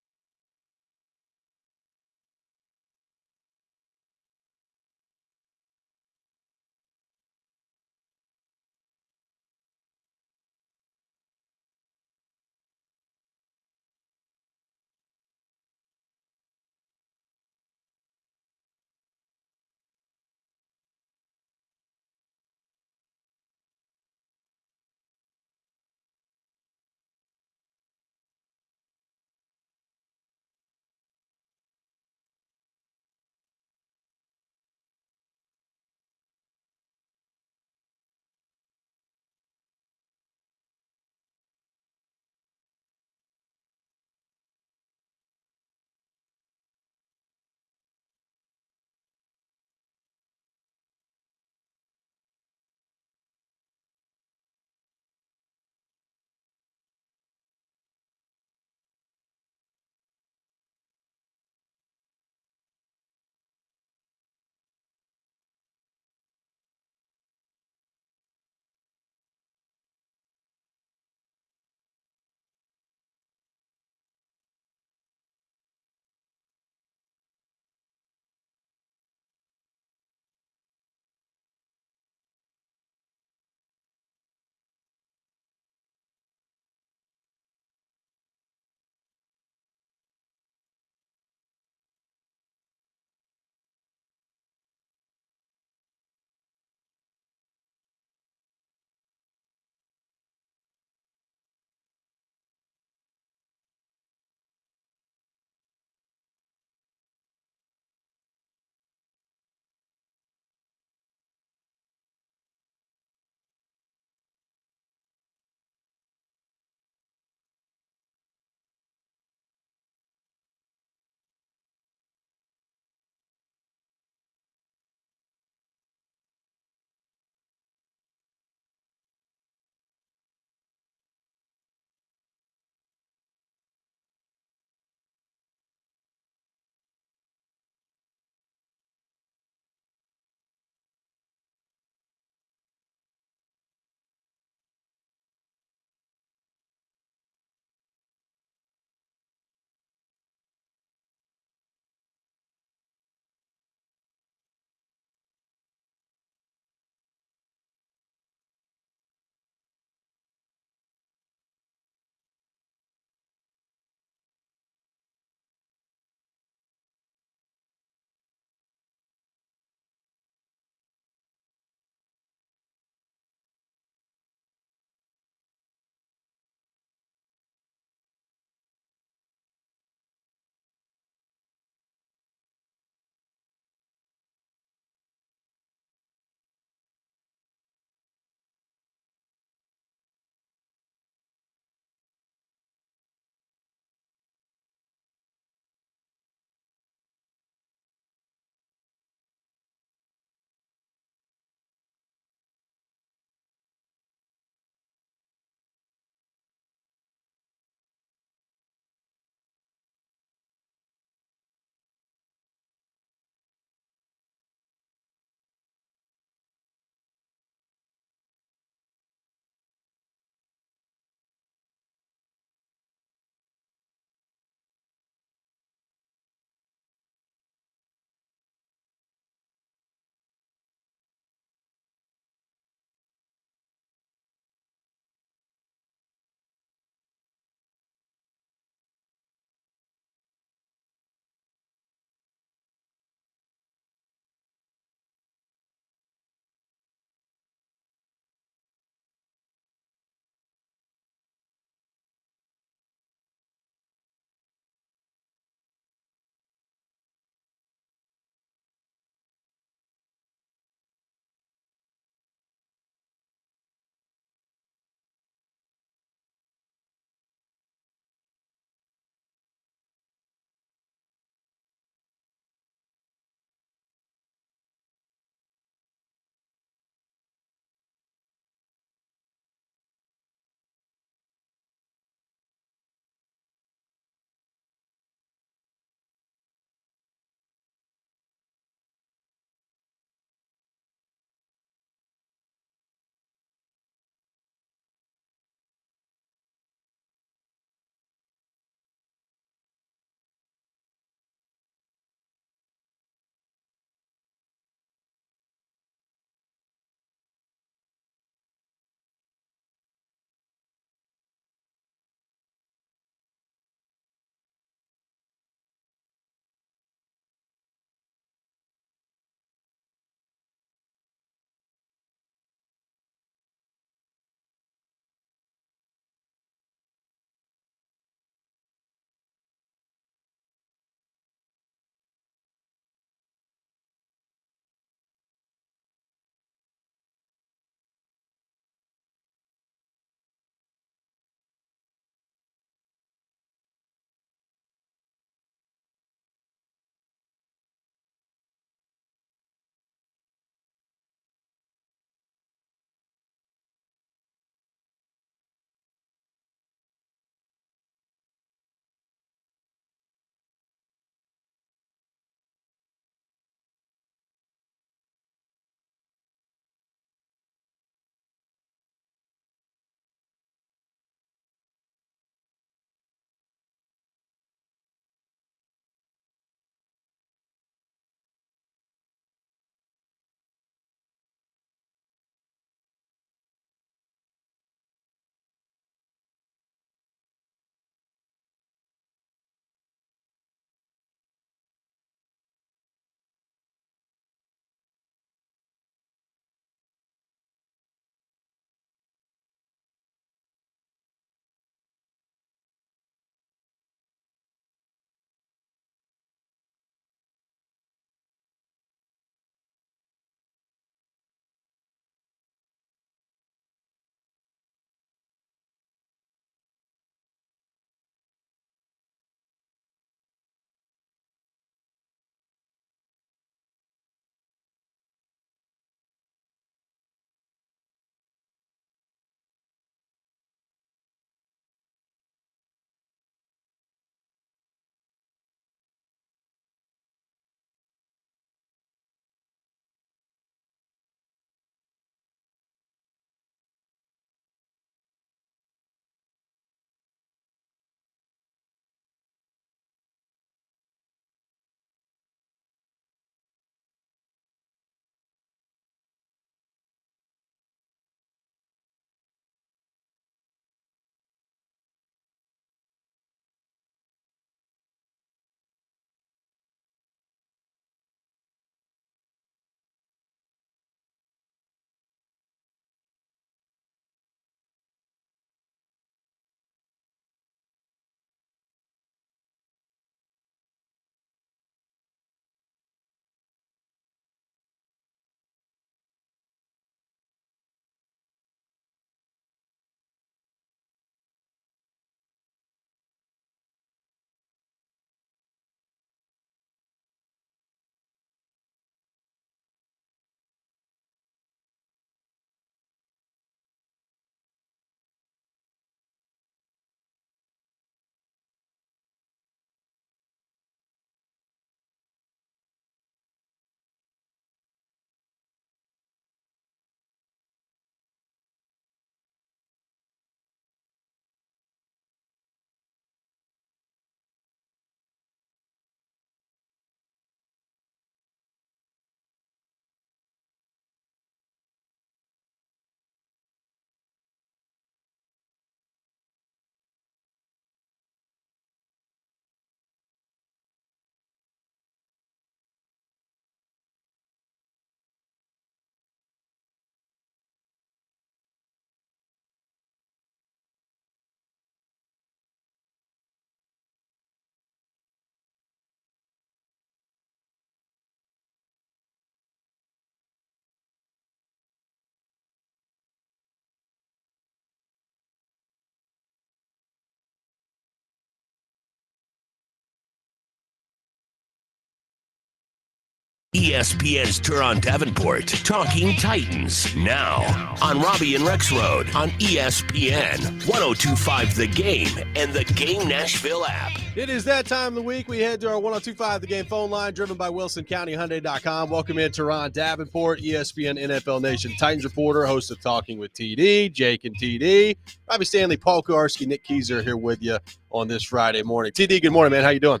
ESPN's Turon Davenport, Talking Titans, now on Robby and Rexrode on ESPN 102.5 The Game and the Game Nashville app. It is that time of the week. We head to our 102.5 The Game phone line, driven by WilsonCountyHyundai.com. Welcome in Turon Davenport, ESPN NFL Nation Titans reporter, host of Talking with TD, Jake and TD. Robby Stanley, Paul Kuharski, Nick Keyser here with you on this Friday morning. TD, good morning, man. How you doing?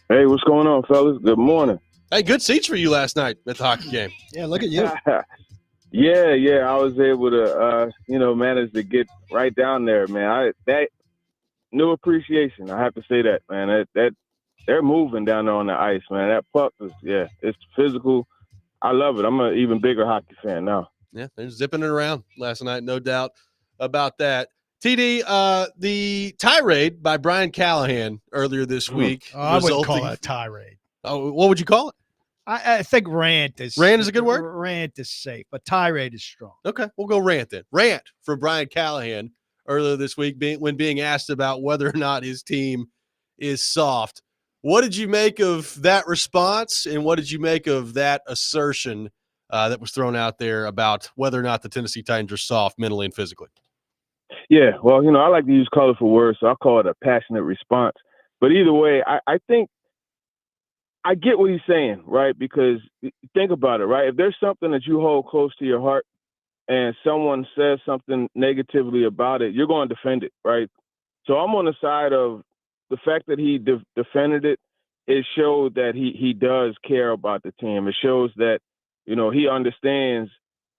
Hey, what's going on, fellas? Good morning. Hey, good seats for you last night at the hockey game. Yeah, look at you. Yeah. I was able to, manage to get right down there, man. That new appreciation. I have to say that, man. That they're moving down there on the ice, man. That puck is, it's physical. I love it. I'm an even bigger hockey fan now. Yeah, they're zipping it around last night, no doubt about that. TD, the tirade by Brian Callahan earlier this week. I wouldn't call it a tirade. Oh, what would you call it? I think rant is a good word? Rant is safe, but tirade is strong. Okay, we'll go rant then. Rant from Brian Callahan earlier this week when being asked about whether or not his team is soft. What did you make of that response, and what did you make of that assertion that was thrown out there about whether or not the Tennessee Titans are soft mentally and physically? Yeah, well, I like to use colorful words, so I'll call it a passionate response. But either way, I think I get what he's saying, right? Because think about it, right? If there's something that you hold close to your heart and someone says something negatively about it, you're going to defend it, right? So I'm on the side of the fact that he defended it. It showed that he does care about the team. It shows that, he understands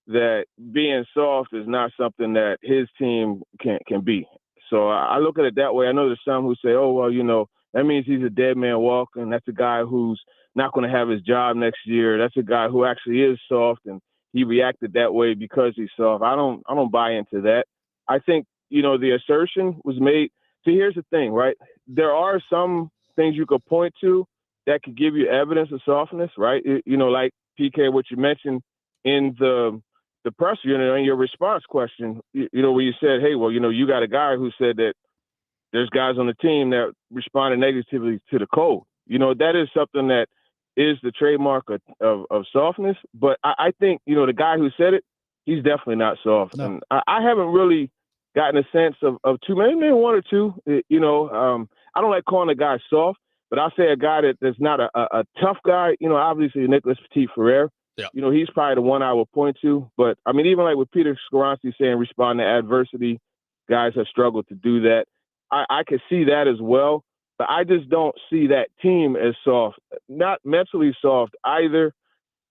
that being soft is not something that his team can be. So I look at it that way. I know there's some who say, oh, well, that means he's a dead man walking. That's a guy who's not going to have his job next year. That's a guy who actually is soft, and he reacted that way because he's soft. I don't buy into that. I think, the assertion was made. See, here's the thing, right? There are some things you could point to that could give you evidence of softness, right? Like PK, what you mentioned in the press unit on your response question, where you said, hey, well, you got a guy who said that there's guys on the team that responded negatively to the code. That is something that is the trademark of softness. But I think, the guy who said it, he's definitely not soft. No. And I haven't really gotten a sense of two, maybe one or two. I don't like calling a guy soft, but I'll say a guy that's not a tough guy. Obviously Nicholas Petit-Ferrer. Yeah. He's probably the one I would point to. But, even like with Peter Skoronski saying respond to adversity, guys have struggled to do that. I could see that as well, but I just don't see that team as soft, not mentally soft either.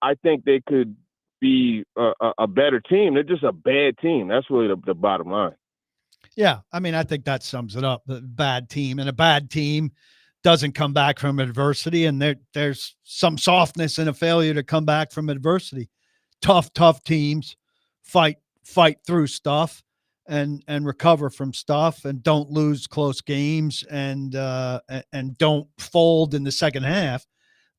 I think they could be a better team. They're just a bad team. That's really the bottom line. Yeah, I think that sums it up. The bad team, and a bad team doesn't come back from adversity, and there's some softness in a failure to come back from adversity. Tough teams fight through stuff. And recover from stuff, and don't lose close games, and don't fold in the second half.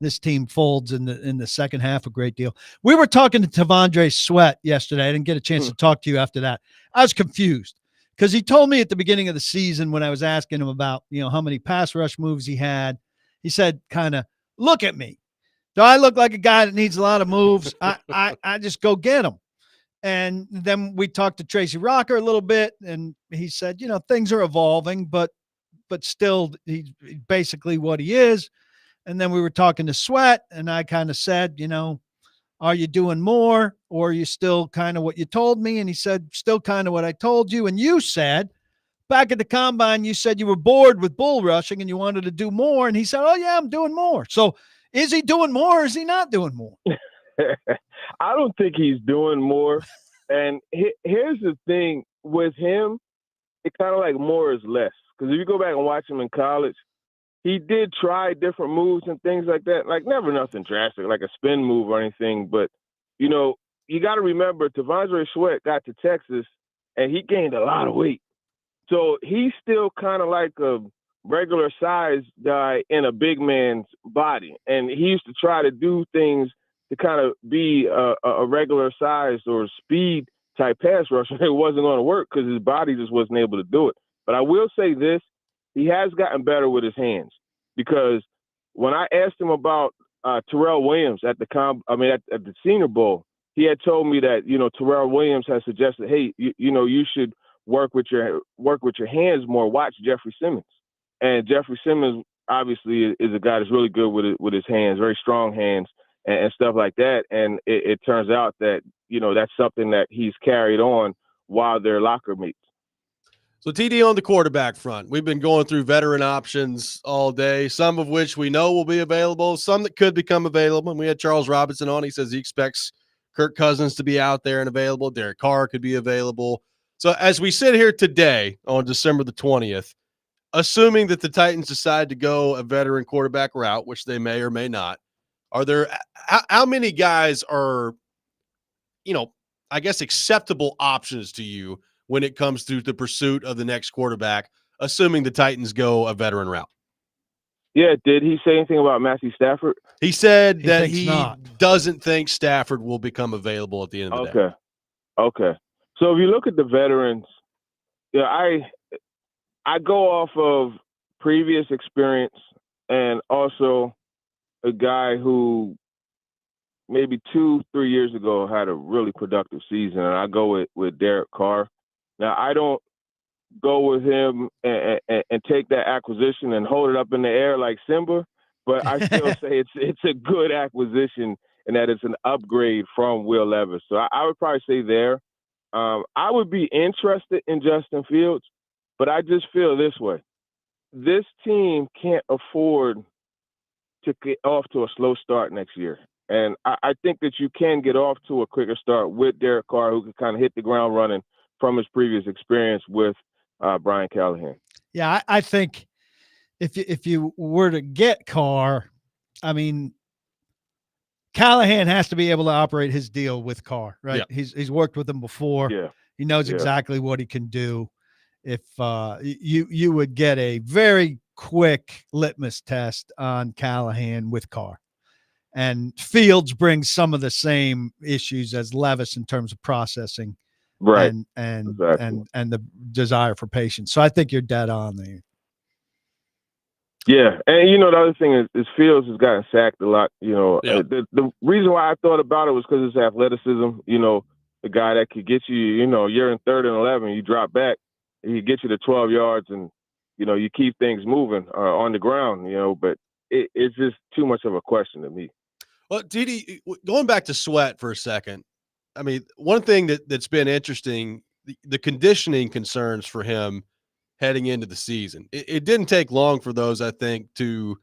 This team folds in the second half a great deal. We were talking to T'Vondre Sweat yesterday. I didn't get a chance to talk to you after that. I was confused because he told me at the beginning of the season when I was asking him about how many pass rush moves he had. He said, kind of, look at me. Do I look like a guy that needs a lot of moves? I just go get them. And then we talked to Tracy Rocker a little bit, and he said, things are evolving, but still he's basically what he is. And then we were talking to Sweat, and I kind of said, are you doing more, or are you still kind of what you told me? And he said, still kind of what I told you. And you said back at the combine, you said you were bored with bull rushing and you wanted to do more. And he said, oh yeah, I'm doing more. So is he doing more, or is he not doing more? I don't think he's doing more. And here's the thing with him, it's kind of like more is less. Because if you go back and watch him in college, he did try different moves and things like that. Like never nothing drastic, like a spin move or anything. But, you got to remember, T'Vondre Sweat got to Texas and he gained a lot of weight. So he's still kind of like a regular size guy in a big man's body. And he used to try to do things to kind of be a regular size or speed type pass rusher. It wasn't going to work because his body just wasn't able to do it. But I will say this, he has gotten better with his hands, because when I asked him about Terrell Williams at the at the Senior Bowl. He had told me that, Terrell Williams has suggested, hey, you should work with your hands more. Watch Jeffrey Simmons. And Jeffrey Simmons obviously is a guy that's really good with his hands, very strong hands and stuff like that. And it turns out that, that's something that he's carried on while they're locker mates. So TD on the quarterback front, we've been going through veteran options all day, some of which we know will be available, some that could become available. And we had Charles Robinson on. He says he expects Kirk Cousins to be out there and available. Derek Carr could be available. So as we sit here today on December the 20th, assuming that the Titans decide to go a veteran quarterback route, which they may or may not, are there how many guys are, I guess, acceptable options to you when it comes to the pursuit of the next quarterback, assuming the Titans go a veteran route? Yeah, did he say anything about Matthew Stafford? He said that thinks he not. doesn't think Stafford will become available at the end of the day. Okay. So if you look at the veterans, I go off of previous experience and also a guy who maybe 2-3 years ago had a really productive season, and I go with Derek Carr. Now, I don't go with him and take that acquisition and hold it up in the air like Simba, but I still say it's a good acquisition and that it's an upgrade from Will Levis. So I would probably say there. I would be interested in Justin Fields, but I just feel this way. This team can't afford to get off to a slow start next year. And I think that you can get off to a quicker start with Derek Carr, who can kind of hit the ground running from his previous experience with Brian Callahan. Yeah, I think if you were to get Carr, I mean, Callahan has to be able to operate his deal with Carr, right? Yeah. He's worked with him before. Yeah. He knows exactly what he can do. If you would get a very quick litmus test on Callahan with Carr. And Fields brings some of the same issues as Levis in terms of processing, right? And exactly. and the desire for patience. So I think you're dead on there. Yeah, and the other thing is Fields has gotten sacked a lot. The reason why I thought about it was because his athleticism. The guy that could get you. You're in 3rd and 11, you drop back, he gets you to 12 yards, and you keep things moving on the ground. But it's just too much of a question to me. Well, TD, going back to Sweat for a second, I mean, one thing that's been interesting, the conditioning concerns for him heading into the season. It didn't take long for those, I think, to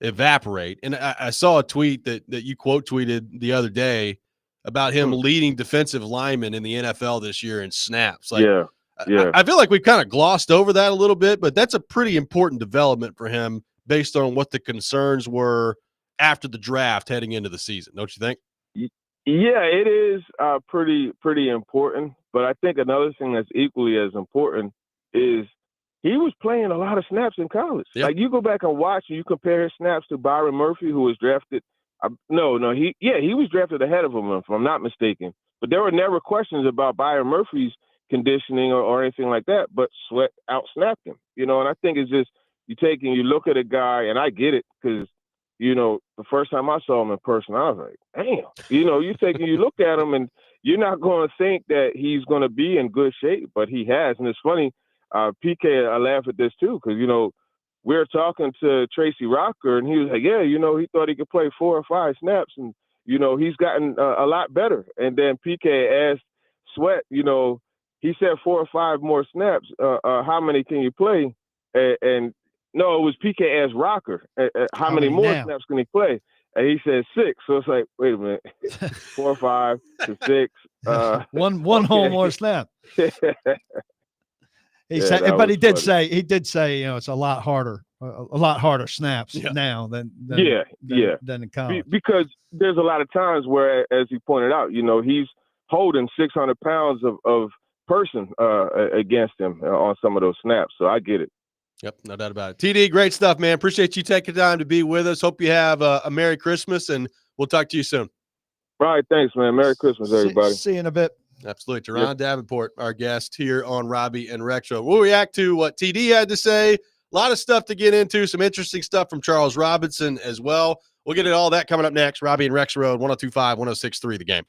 evaporate. And I saw a tweet that you quote tweeted the other day about him leading defensive linemen in the NFL this year in snaps. Yeah. I feel like we've kind of glossed over that a little bit, but that's a pretty important development for him based on what the concerns were after the draft heading into the season. Don't you think? Yeah, it is pretty important. But I think another thing that's equally as important is he was playing a lot of snaps in college. Yep. Like, you go back and watch and you compare his snaps to Byron Murphy, who was drafted. He was drafted ahead of him, if I'm not mistaken. But there were never questions about Byron Murphy's conditioning or anything like that. But Sweat outsnapped him. And I think it's just you look at a guy, and I get it because the first time I saw him in person, I was like, damn. You look at him and you're not going to think that he's going to be in good shape, but he has. And it's funny, PK, I laugh at this too, because, we were talking to Tracy Rocker, and he was like, yeah, he thought he could play 4 or 5 snaps, and, he's gotten a lot better. And then PK asked Sweat, he said 4 or 5 more snaps. How many can you play? And no, it was PK asked Rocker, how many more snaps can he play? And he said 6. So it's like, wait a minute, 4 or 5 to 6. One whole more snap. He said, but he did say, it's a lot harder snaps now than in college. Because there's a lot of times where, as he pointed out, he's holding 600 pounds of person against him on some of those snaps. So I get it. Yep, no doubt about it. TD, great stuff, man. Appreciate you taking time to be with us. Hope you have a Merry Christmas, and we'll talk to you soon. All right, thanks, man. Merry Christmas, everybody. See you in a bit. Absolutely. Teron Davenport, our guest here on Robby and Rexrode. We'll react to what TD had to say. A lot of stuff to get into, some interesting stuff from Charles Robinson as well. We'll get into all that coming up next. Robby and Rexrode, 102.5, 106.3 The Game.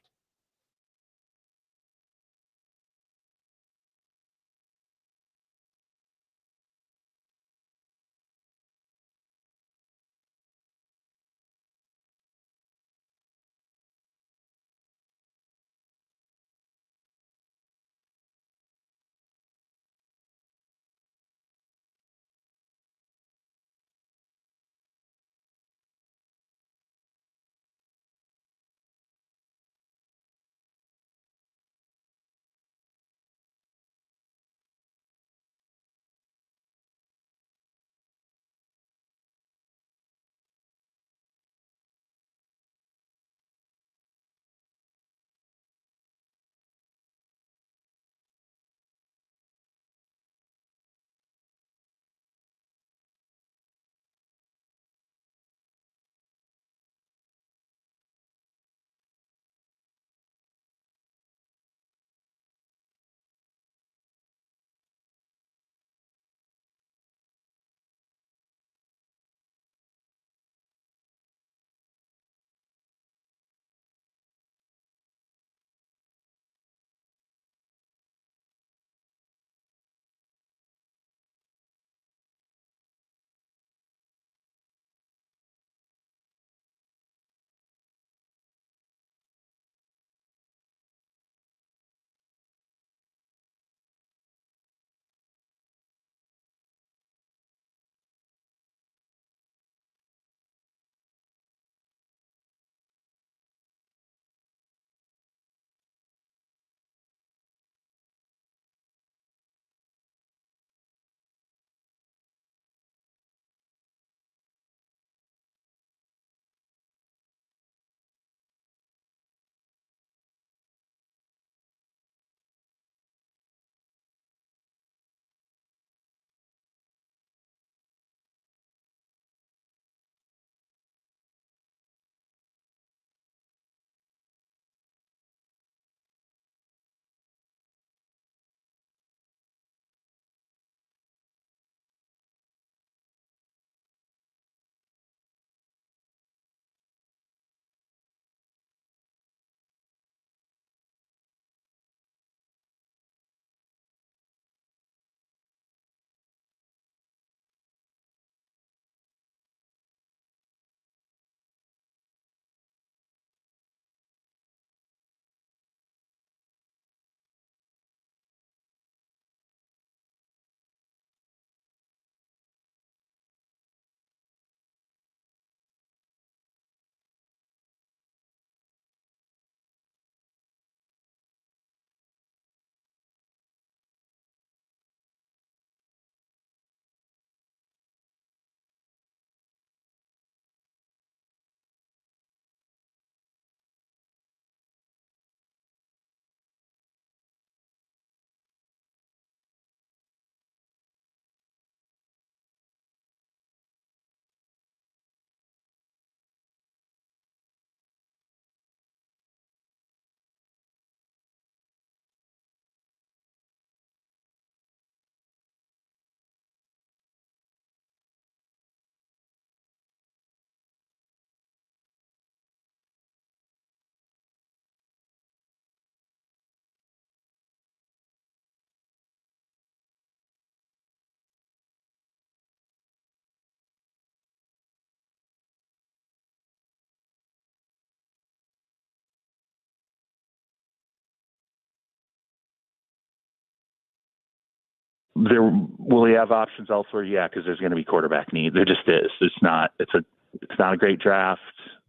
Will he have options elsewhere? Yeah, because there's going to be quarterback need. There just is. It's not a great draft.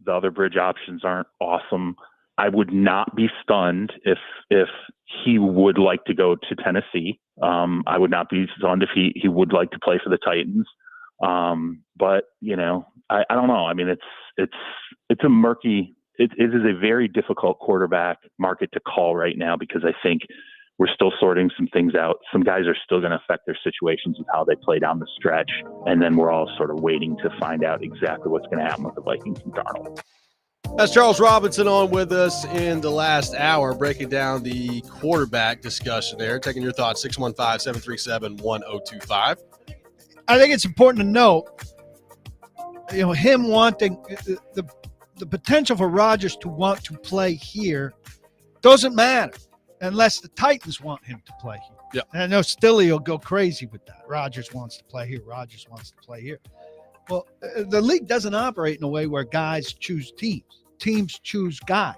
The other bridge options aren't awesome. I would not be stunned if he would like to go to Tennessee. I would not be stunned if he would like to play for the Titans. But I don't know. I mean, it's a murky. It is a very difficult quarterback market to call right now because I think we're still sorting some things out. Some guys are still going to affect their situations with how they play down the stretch. And then we're all sort of waiting to find out exactly what's going to happen with the Vikings and Darnold. That's Charles Robinson on with us in the last hour, breaking down the quarterback discussion there, taking your thoughts, 615-737-1025. I think it's important to note him wanting the potential for Rodgers to want to play here doesn't matter unless the Titans want him to play here. Yeah. And I know Stilly will go crazy with that. Rodgers wants to play here. Rodgers wants to play here. Well, the league doesn't operate in a way where guys choose teams. Teams choose guys.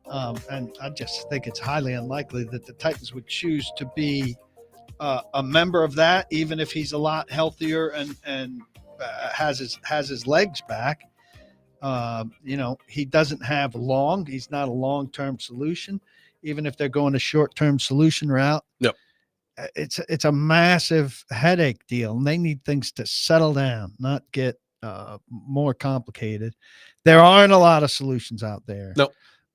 And I just think it's highly unlikely that the Titans would choose to be a member of that, even if he's a lot healthier and has his legs back. He doesn't have long. He's not a long-term solution. Even if they're going a short-term solution route, no, it's a massive headache deal, and they need things to settle down, not get more complicated. There aren't a lot of solutions out there. No,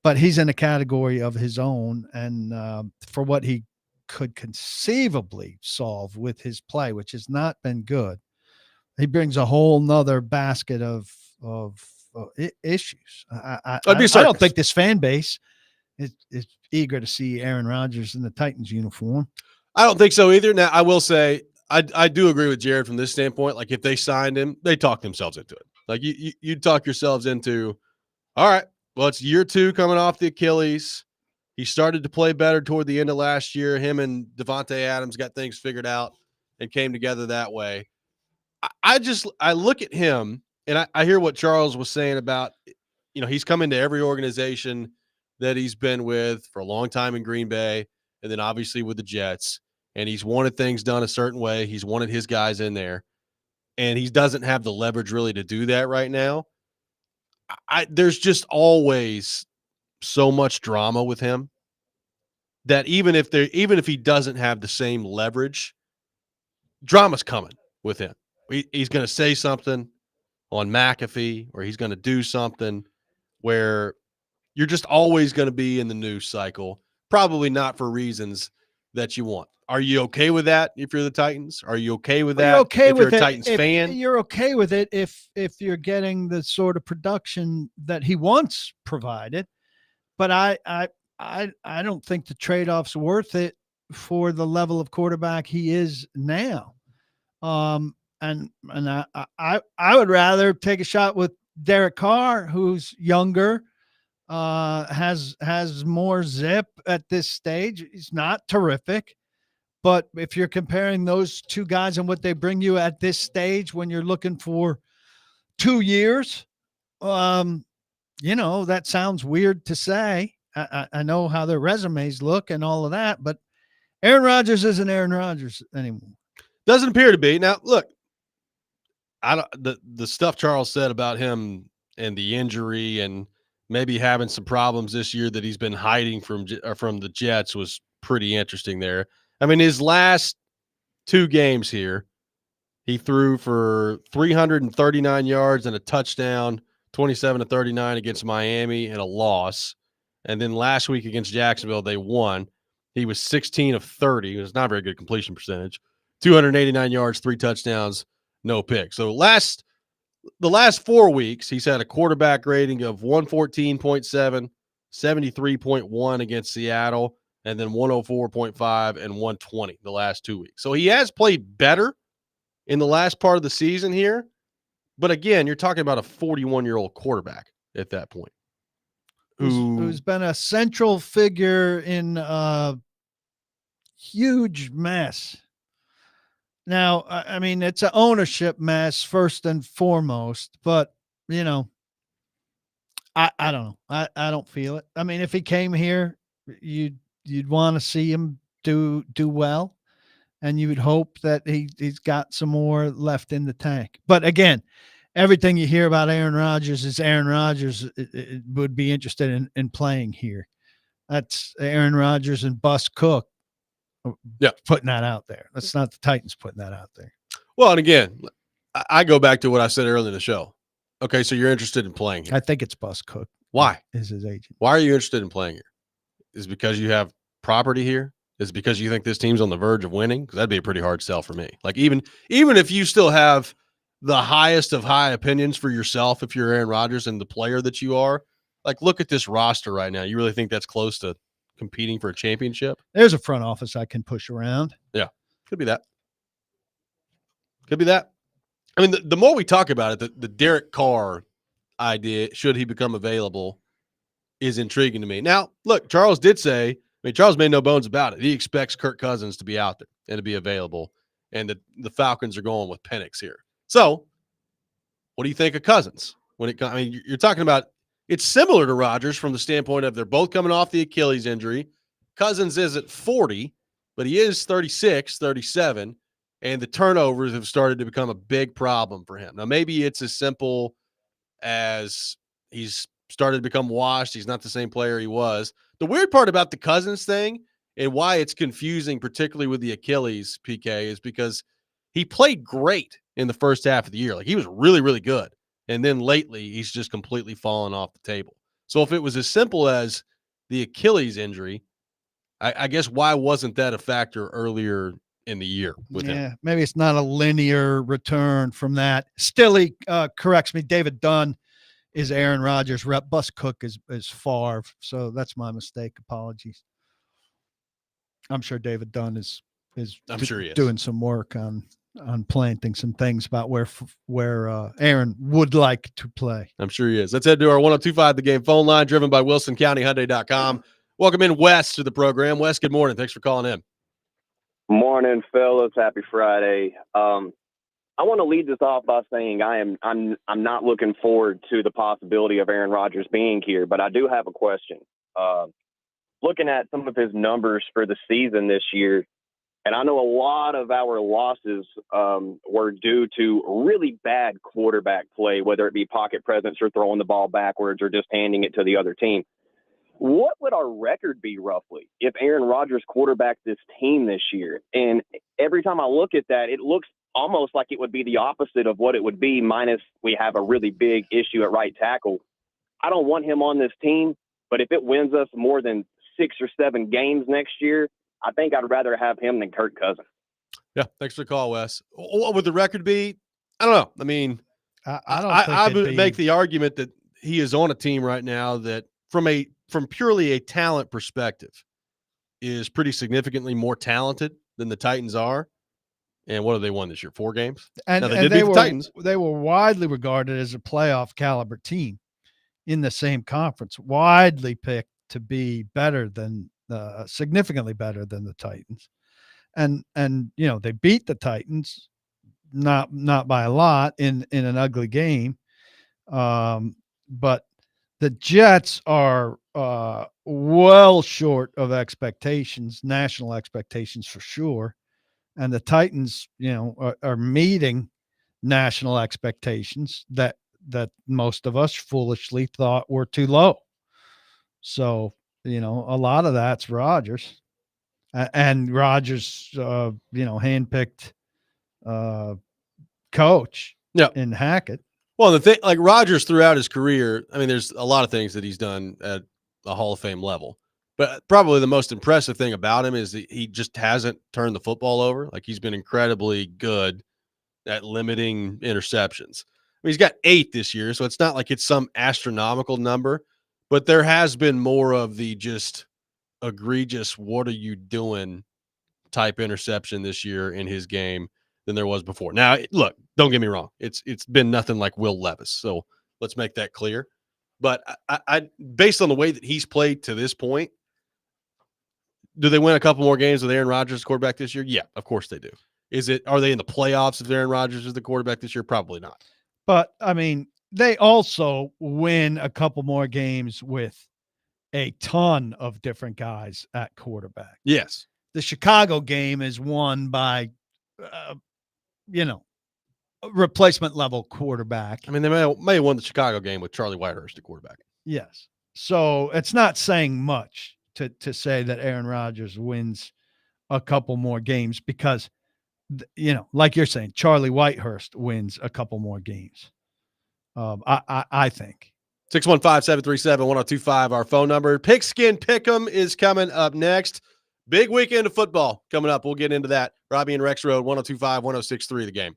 but he's in a category of his own, and for what he could conceivably solve with his play, which has not been good, he brings a whole nother basket of issues. I don't think this fan base is eager to see Aaron Rodgers in the Titans uniform. I don't think so either. Now, I will say I do agree with Jared from this standpoint. Like, if they signed him, they talked themselves into it. Like, you talk yourselves into, all right, well, it's year 2 coming off the Achilles. He started to play better toward the end of last year. Him and Devontae Adams got things figured out and came together that way. I look at him, and I hear what Charles was saying about, he's come into every organization that he's been with for a long time in Green Bay, and then obviously with the Jets, and he's wanted things done a certain way. He's wanted his guys in there, and he doesn't have the leverage really to do that right now. There's just always so much drama with him that even if he doesn't have the same leverage, drama's coming with him. He's going to say something on McAfee, or he's going to do something where you're just always going to be in the news cycle, probably not for reasons that you want. Are you okay with that if you're the Titans? Are you okay with that if you're a Titans fan? You're okay with it if you're getting the sort of production that he once provided. But I don't think the trade-off's worth it for the level of quarterback he is now. And I would rather take a shot with Derek Carr, who's younger, has more zip at this stage. He's not terrific, but if you're comparing those two guys and what they bring you at this stage, when you're looking for 2 years, that sounds weird to say. I know how their resumes look and all of that, but Aaron Rodgers isn't Aaron Rodgers anymore. Doesn't appear to be. Now, look, the stuff Charles said about him and the injury and maybe having some problems this year that he's been hiding from the Jets was pretty interesting there. I mean, his last 2 games here, he threw for 339 yards and a touchdown, 27-39 against Miami, and a loss. And then last week against Jacksonville, they won. He was 16 of 30. It was not a very good completion percentage. 289 yards, 3 touchdowns, no picks. So the last 4 weeks, he's had a quarterback rating of 114.7, 73.1 against Seattle, and then 104.5 and 120 the last 2 weeks. So he has played better in the last part of the season here. But again, you're talking about a 41-year-old quarterback at that point. Who's been a central figure in a huge mess. Now, I mean, it's an ownership mess first and foremost, but, I don't know. I don't feel it. I mean, if he came here, you'd want to see him do well, and you would hope that he's got some more left in the tank. But again, everything you hear about Aaron Rodgers is Aaron Rodgers would be interested in playing here. That's Aaron Rodgers and Bus Cook putting that out there. That's not the Titans putting that out there. Well, and again, I go back to what I said earlier in the show. Okay, so you're interested in playing here. I think it's Bus Cook. Why? Is his agent. Why are you interested in playing here? Is it because you have property here? Is it because you think this team's on the verge of winning? Because that'd be a pretty hard sell for me. Like, even if you still have the highest of high opinions for yourself, if you're Aaron Rodgers and the player that you are, like, look at this roster right now. You really think that's close to competing for a championship? There's a front office I can push around. Yeah, could be that. Could be that. I mean, the more we talk about it, the Derek Carr idea, should he become available, is intriguing to me. Now, look, Charles did say, I mean, Charles made no bones about it. He expects Kirk Cousins to be out there and to be available, and the Falcons are going with Penix here. So, what do you think of Cousins? I mean, you're talking about, it's similar to Rodgers from the standpoint of they're both coming off the Achilles injury. Cousins is at 40, but he is 36, 37, and the turnovers have started to become a big problem for him. Now, maybe it's as simple as he's started to become washed. He's not the same player he was. The weird part about the Cousins thing and why it's confusing, particularly with the Achilles, PK, is because he played great in the first half of the year. Like, he was really, really good. And then lately, he's just completely fallen off the table. So if it was as simple as the Achilles injury, I guess why wasn't that a factor earlier in the year with him? Maybe it's not a linear return from that. Still, he corrects me. David Dunn is Aaron Rodgers' rep. Bus Cook is Favre. So that's my mistake. Apologies. I'm sure David Dunn is Sure he is doing some work on planting some things about where Aaron would like to play. I'm sure he is. Let's head to our 1025 The Game phone line, driven by WilsonCountyHyundai.com. Welcome in Wes to the program. Wes, good morning. Thanks for calling in. Morning, fellas. Happy Friday. I want to lead this off by saying I'm not looking forward to the possibility of Aaron Rodgers being here, but I do have a question. Looking at some of his numbers for the season this year, and I know a lot of our losses were due to really bad quarterback play, whether it be pocket presence or throwing the ball backwards or just handing it to the other team. What would our record be roughly if Aaron Rodgers quarterbacked this team this year? And every time I look at that, it looks almost like it would be the opposite of what it would be, minus we have a really big issue at right tackle. I don't want him on this team, but if it wins us more than 6 or 7 games next year, I think I'd rather have him than Kirk Cousins. Yeah, thanks for the call, Wes. What would the record be? I don't know. I mean, I would make the argument that he is on a team right now that from purely a talent perspective is pretty significantly more talented than the Titans are. And what have they won this year? 4 games? And, now, they did beat the Titans. They were widely regarded as a playoff caliber team in the same conference, widely picked to be better than significantly better than the Titans. And they beat the Titans, not by a lot in an ugly game. But the Jets are well short of expectations, national expectations for sure. And the Titans, are meeting national expectations that most of us foolishly thought were too low. So, a lot of that's Rodgers. And Rodgers, handpicked coach in Hackett. Well, the thing, like Rodgers throughout his career, I mean, there's a lot of things that he's done at a Hall of Fame level. But probably the most impressive thing about him is that he just hasn't turned the football over. Like, he's been incredibly good at limiting interceptions. I mean, he's got 8 this year, so it's not like it's some astronomical number. But there has been more of the just egregious, what are you doing type interception this year in his game than there was before. Now, look, don't get me wrong. It's been nothing like Will Levis. So let's make that clear. But I based on the way that he's played to this point, do they win a couple more games with Aaron Rodgers quarterback this year? Yeah, of course they do. Are they in the playoffs if Aaron Rodgers is the quarterback this year? Probably not. But I mean, they also win a couple more games with a ton of different guys at quarterback. Yes. The Chicago game is won by, replacement level quarterback. I mean, they may have won the Chicago game with Charlie Whitehurst at quarterback. Yes. So it's not saying much to say that Aaron Rodgers wins a couple more games because, like you're saying, Charlie Whitehurst wins a couple more games. I think. 615-737-1025, our phone number. Pigskin Pick'em is coming up next. Big weekend of football coming up. We'll get into that. Robby and Rexrode, 1025, 1063, The Game.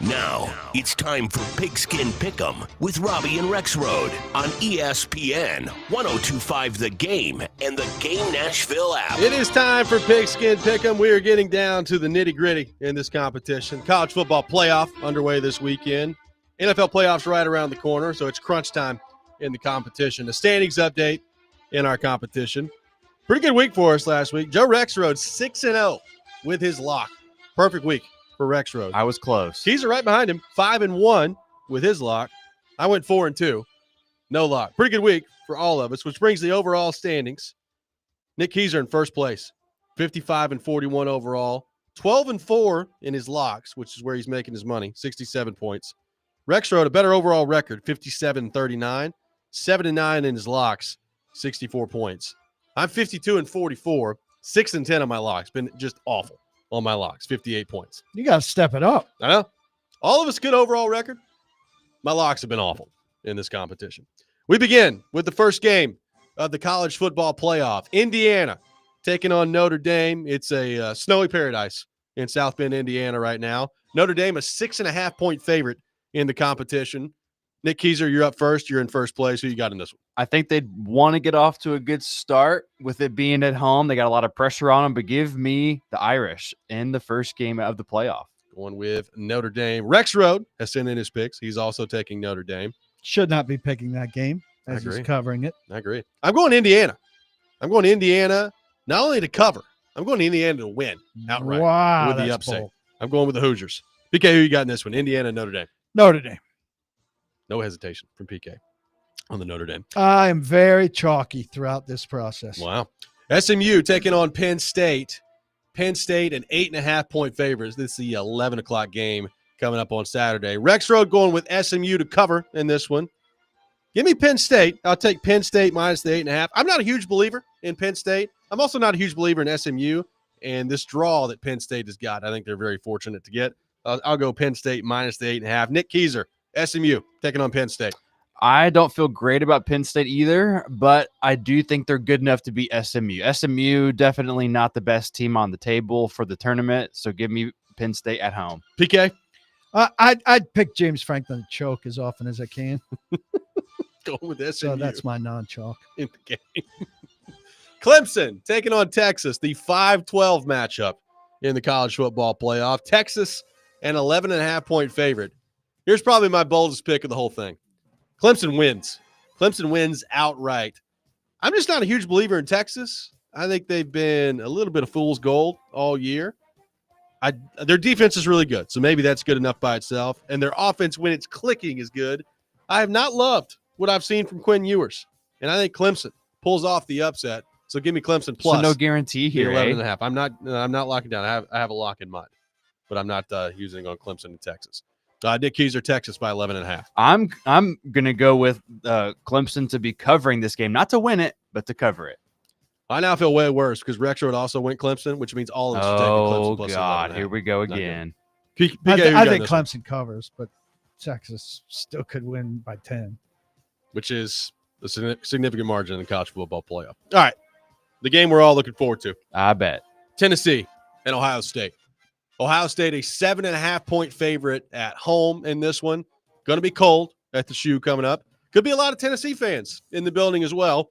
Now, it's time for Pigskin Pick'em with Robby and Rexrode on ESPN, 102.5 The Game, and the Game Nashville app. It is time for Pigskin Pick'em. We are getting down to the nitty-gritty in this competition. College football playoff underway this weekend. NFL playoffs right around the corner, so it's crunch time in the competition. A standings update in our competition. Pretty good week for us last week. Joe Rexrode 6-0 with his lock. Perfect week for Rexrode. I was close. Keys are right behind him, 5-1 with his lock. I went 4-2, no lock. Pretty good week for all of us, which brings the overall standings. Nick Keyser in first place, 55-41 overall, 12-4 in his locks, which is where he's making his money, 67 points. Rexrode, a better overall record, 57-39, 7-9 in his locks, 64 points. I'm 52-44, 6-10 on my locks. Been just awful on my locks, 58 points. You got to step it up. I know. All of us good overall record. My locks have been awful in this competition. We begin with the first game of the college football playoff. Indiana taking on Notre Dame. It's a snowy paradise in South Bend, Indiana right now. Notre Dame, a 6.5-point favorite in the competition. Nick Keyser, you're up first. You're in first place. Who you got in this one? I think they'd want to get off to a good start with it being at home. They got a lot of pressure on them, but give me the Irish in the first game of the playoff. Going with Notre Dame. Rexrode has sent in his picks. He's also taking Notre Dame. Should not be picking that game as he's covering it. I agree. I'm going Indiana. I'm going Indiana not only to cover, I'm going to Indiana to win outright Wow, with the that's upset. bold. I'm going with the Hoosiers. PK, who you got in this one? Indiana, Notre Dame. Notre Dame. No hesitation from PK on the Notre Dame. I am very chalky throughout this process. Wow. SMU taking on Penn State. Penn State, an 8.5-point favorite. This is the 11 o'clock game coming up on Saturday. Rexrode going with SMU to cover in this one. Give me Penn State. I'll take Penn State minus the 8.5. I'm not a huge believer in Penn State. I'm also not a huge believer in SMU. And this draw that Penn State has got, I think they're very fortunate to get. I'll go Penn State minus the 8.5. Nick Keyser, SMU, taking on Penn State. I don't feel great about Penn State either, but I do think they're good enough to beat SMU. SMU definitely not the best team on the table for the tournament, so give me Penn State at home. PK? I'd pick James Franklin to choke as often as I can. Going with SMU. So that's my non-chalk. In the game. Clemson taking on Texas, the 5-12 matchup in the college football playoff. Texas, an 11.5-point favorite. Here's probably my boldest pick of the whole thing. Clemson wins. Clemson wins outright. I'm just not a huge believer in Texas. I think they've been a little bit of fool's gold all year. Their defense is really good, so maybe that's good enough by itself. And their offense, when it's clicking, is good. I have not loved what I've seen from Quinn Ewers, and I think Clemson pulls off the upset. So give me Clemson plus. So no guarantee here. 11.5. I'm not locking down. I have a lock in mind, but I'm not using on Clemson and Texas. Nick Keyser, Texas by 11.5. I'm gonna go with Clemson to be covering this game, not to win it, but to cover it. I now feel way worse because Rexrode also went Clemson, which means all of us are taking Clemson plus 11.5. God, here we go again. PK, I think Clemson covers, but Texas still could win by 10. Which is a significant margin in the college football playoff. All right, the game we're all looking forward to. I bet. Tennessee and Ohio State. Ohio State, a 7.5-point favorite at home in this one. Going to be cold at the shoe coming up. Could be a lot of Tennessee fans in the building as well.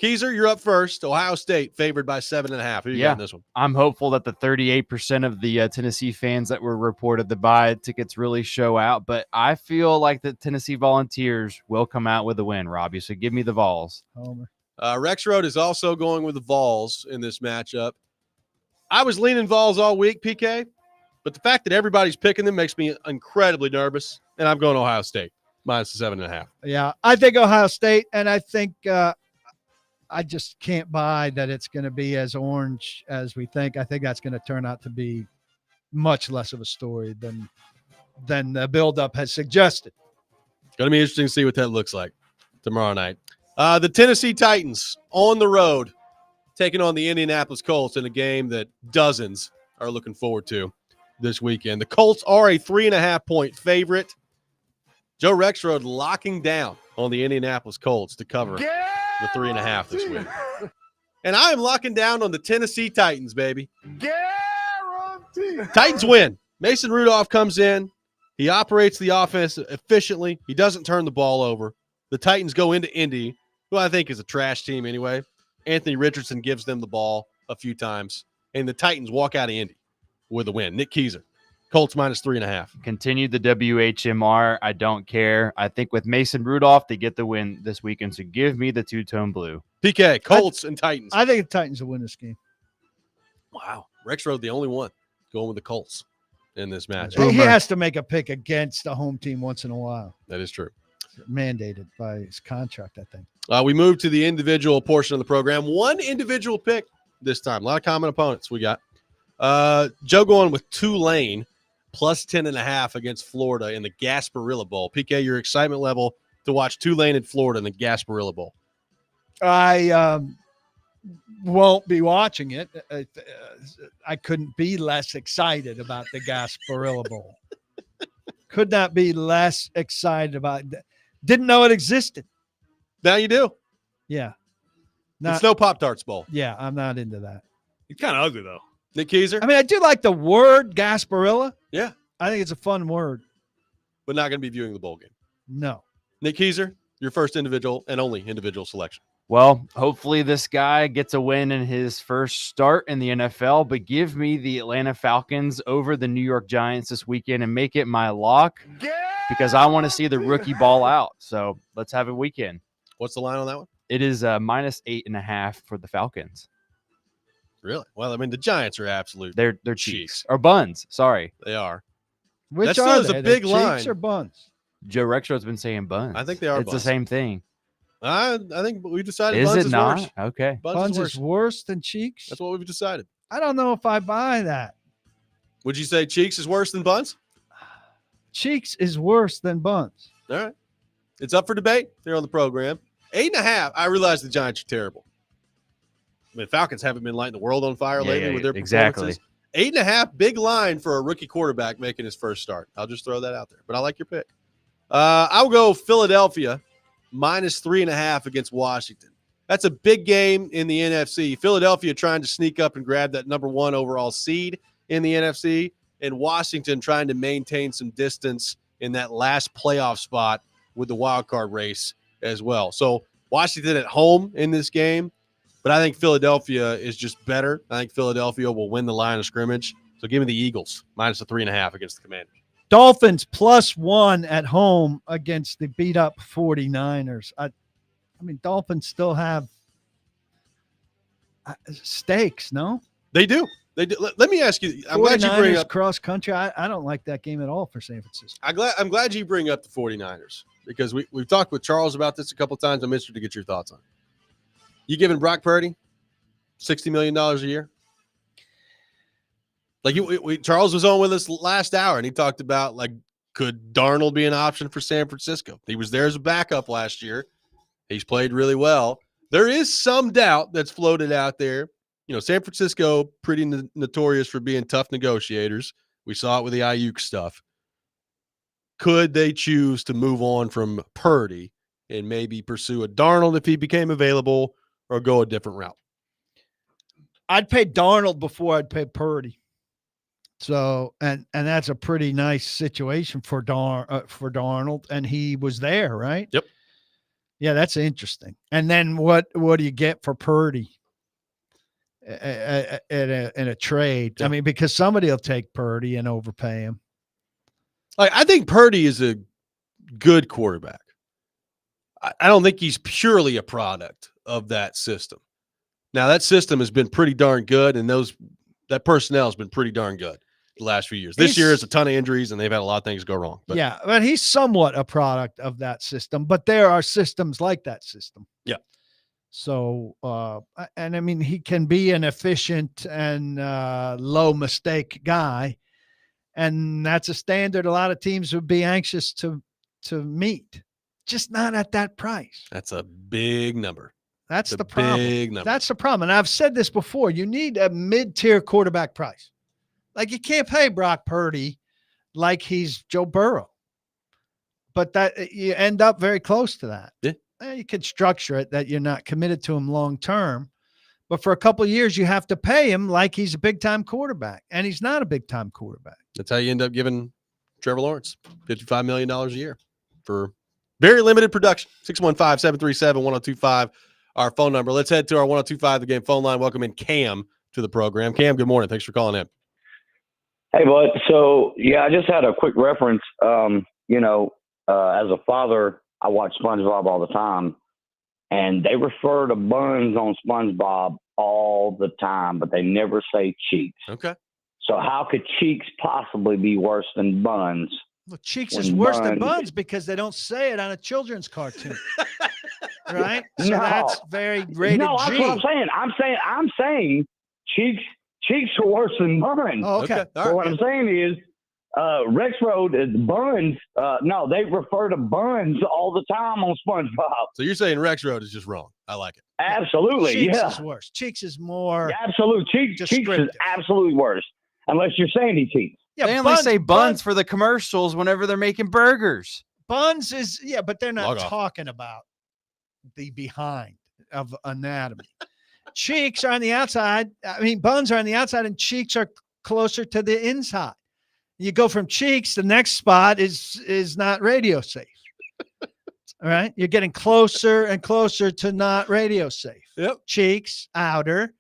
Keyser, you're up first. Ohio State favored by 7.5. Who you got in this one? I'm hopeful that the 38% of the Tennessee fans that were reported to buy tickets really show out, but I feel like the Tennessee Volunteers will come out with a win, Robbie. So give me the Vols. Homer. Rexrode is also going with the Vols in this matchup. I was leaning Vols all week, PK, but the fact that everybody's picking them makes me incredibly nervous, and I'm going Ohio State minus the 7.5. Yeah, I think Ohio State, and I think I just can't buy that it's going to be as orange as we think. I think that's going to turn out to be much less of a story than the buildup has suggested. It's going to be interesting to see what that looks like tomorrow night. The Tennessee Titans on the road taking on the Indianapolis Colts in a game that dozens are looking forward to this weekend. The Colts are a 3.5-point favorite. Joe Rexrode locking down on the Indianapolis Colts to cover the 3.5 this week. And I am locking down on the Tennessee Titans, baby. Guarantee. Titans win. Mason Rudolph comes in. He operates the offense efficiently. He doesn't turn the ball over. The Titans go into Indy, who I think is a trash team anyway. Anthony Richardson gives them the ball a few times, and the Titans walk out of Indy with a win. Nick Keyser, Colts -3.5. Continue the WHMR. I don't care. I think with Mason Rudolph, they get the win this weekend. So give me the two-tone blue. PK, Colts and Titans. I think the Titans will win this game. Wow. Rexrode, the only one going with the Colts in this match. He has to make a pick against a home team once in a while. That is true. Mandated by his contract, I think. We moved to the individual portion of the program. One individual pick this time. A lot of common opponents we got. Joe going with Tulane +10.5 against Florida in the Gasparilla Bowl. PK, your excitement level to watch Tulane and Florida in the Gasparilla Bowl. I won't be watching it. I couldn't be less excited about the Gasparilla Bowl. Could not be less excited about it. Didn't know it existed. Now you do. Yeah. It's no Pop-Tarts Bowl. Yeah, I'm not into that. It's kind of ugly, though. Nick Keyser? I mean, I do like the word Gasparilla. Yeah. I think it's a fun word. But not going to be viewing the bowl game. No. Nick Keyser, your first individual and only individual selection. Well, hopefully this guy gets a win in his first start in the NFL, but give me the Atlanta Falcons over the New York Giants this weekend and make it my lock because I want to see the rookie ball out. So let's have a weekend. What's the line on that one? It is -8.5 for the Falcons. Really? Well, I mean, the Giants are absolute. They're Chiefs. cheeks or buns. Sorry. They are. Which That still are is a they? big The line. Cheeks or buns? Joe Rexrode's been saying buns. I think they are It's the buns. same thing. I think we decided Is buns it is not? worse. Okay. Buns, Buns is worse than cheeks? That's what we've decided. I don't know if I buy that. Would you say cheeks is worse than buns? Cheeks is worse than buns. All right. It's up for debate here on the program. 8.5. I realize the Giants are terrible. I mean, Falcons haven't been lighting the world on fire lately with their performances. 8.5, big line for a rookie quarterback making his first start. I'll just throw that out there. But I like your pick. I'll go Philadelphia -3.5 against Washington. That's a big game in the NFC. Philadelphia trying to sneak up and grab that number 1 overall seed in the NFC, and Washington trying to maintain some distance in that last playoff spot with the wild card race as well. So Washington at home in this game, but I think Philadelphia is just better. I think Philadelphia will win the line of scrimmage. So give me the Eagles -3.5 against the Commanders. Dolphins +1 at home against the beat up 49ers. I mean, Dolphins still have stakes, no? They do. They do. Let me ask you. I'm glad you bring 49ers up cross country. I don't like that game at all for San Francisco. I'm glad you bring up the 49ers because we've talked with Charles about this a couple of times. I'm interested to get your thoughts on it. You giving Brock Purdy $60 million a year? Like Charles was on with us last hour, and he talked about, like, could Darnold be an option for San Francisco? He was there as a backup last year. He's played really well. There is some doubt that's floated out there. You know, San Francisco, pretty notorious for being tough negotiators. We saw it with the Ayuk stuff. Could they choose to move on from Purdy and maybe pursue a Darnold if he became available or go a different route? I'd pay Darnold before I'd pay Purdy. So, and that's a pretty nice situation for Darnold, and he was there, right? Yep. Yeah, that's interesting. And then what do you get for Purdy in a trade? Yeah. I mean, because somebody will take Purdy and overpay him. Like, I think Purdy is a good quarterback. I don't think he's purely a product of that system. Now, that system has been pretty darn good, and that personnel has been pretty darn good the last few years. This year is a ton of injuries, and they've had a lot of things go wrong. But yeah, but he's somewhat a product of that system, but there are systems like that system. Yeah. So, and I mean, he can be an efficient and low mistake guy, and that's a standard a lot of teams would be anxious to meet, just not at that price. that's a big number. That's It's the a problem. big number. That's the problem. And I've said this before. You need a mid-tier quarterback price. Like, you can't pay Brock Purdy like he's Joe Burrow. But that you end up very close to that. Yeah. You can structure it that you're not committed to him long term. But for a couple of years, you have to pay him like he's a big-time quarterback. And he's not a big-time quarterback. That's how you end up giving Trevor Lawrence, $55 million a year for very limited production. 615-737-1025, our phone number. Let's head to our 1025 The Game phone line. Welcome in Cam to the program. Cam, good morning. Thanks for calling in. Hey, bud. So, yeah, I just had a quick reference. As a father, I watch SpongeBob all the time, and they refer to buns on SpongeBob all the time, but they never say cheeks. Okay. So how could cheeks possibly be worse than buns? Well, cheeks is worse than buns because they don't say it on a children's cartoon. Right? So No. that's very rated No, that's G. what I'm saying. I'm saying cheeks are worse than buns. Oh, okay. So what I'm saying is Rexrode is buns. No, they refer to buns all the time on SpongeBob. So you're saying Rexrode is just wrong. I like it. Absolutely, Cheeks yeah. is worse. Cheeks is more. Yeah, absolutely. Cheeks is absolutely worse, unless you're Sandy Cheeks. Yeah, They only say buns for the commercials whenever they're making burgers. Buns is, yeah, but they're not Log off. talking about the behind of anatomy. Cheeks are on the outside. I mean, buns are on the outside and cheeks are closer to the inside. You go from cheeks, the next spot is not radio safe. All right. You're getting closer and closer to not radio safe. Yep. Cheeks, outer.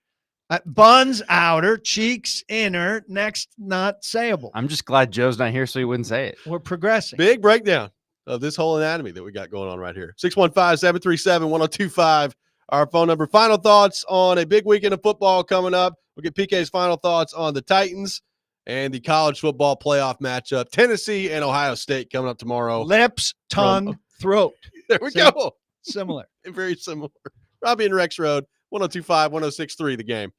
Buns, outer. Cheeks, inner. Next, not sayable. I'm just glad Joe's not here so he wouldn't say it. We're progressing. Big breakdown of this whole anatomy that we got going on right here. 615-737-1025, our phone number. Final thoughts on a big weekend of football coming up. We'll get PK's final thoughts on the Titans and the college football playoff matchup. Tennessee and Ohio State coming up tomorrow. Lips, tongue, throat. There we go. Similar. Very similar. Robby and Rexrode, 1025, 1063, The Game.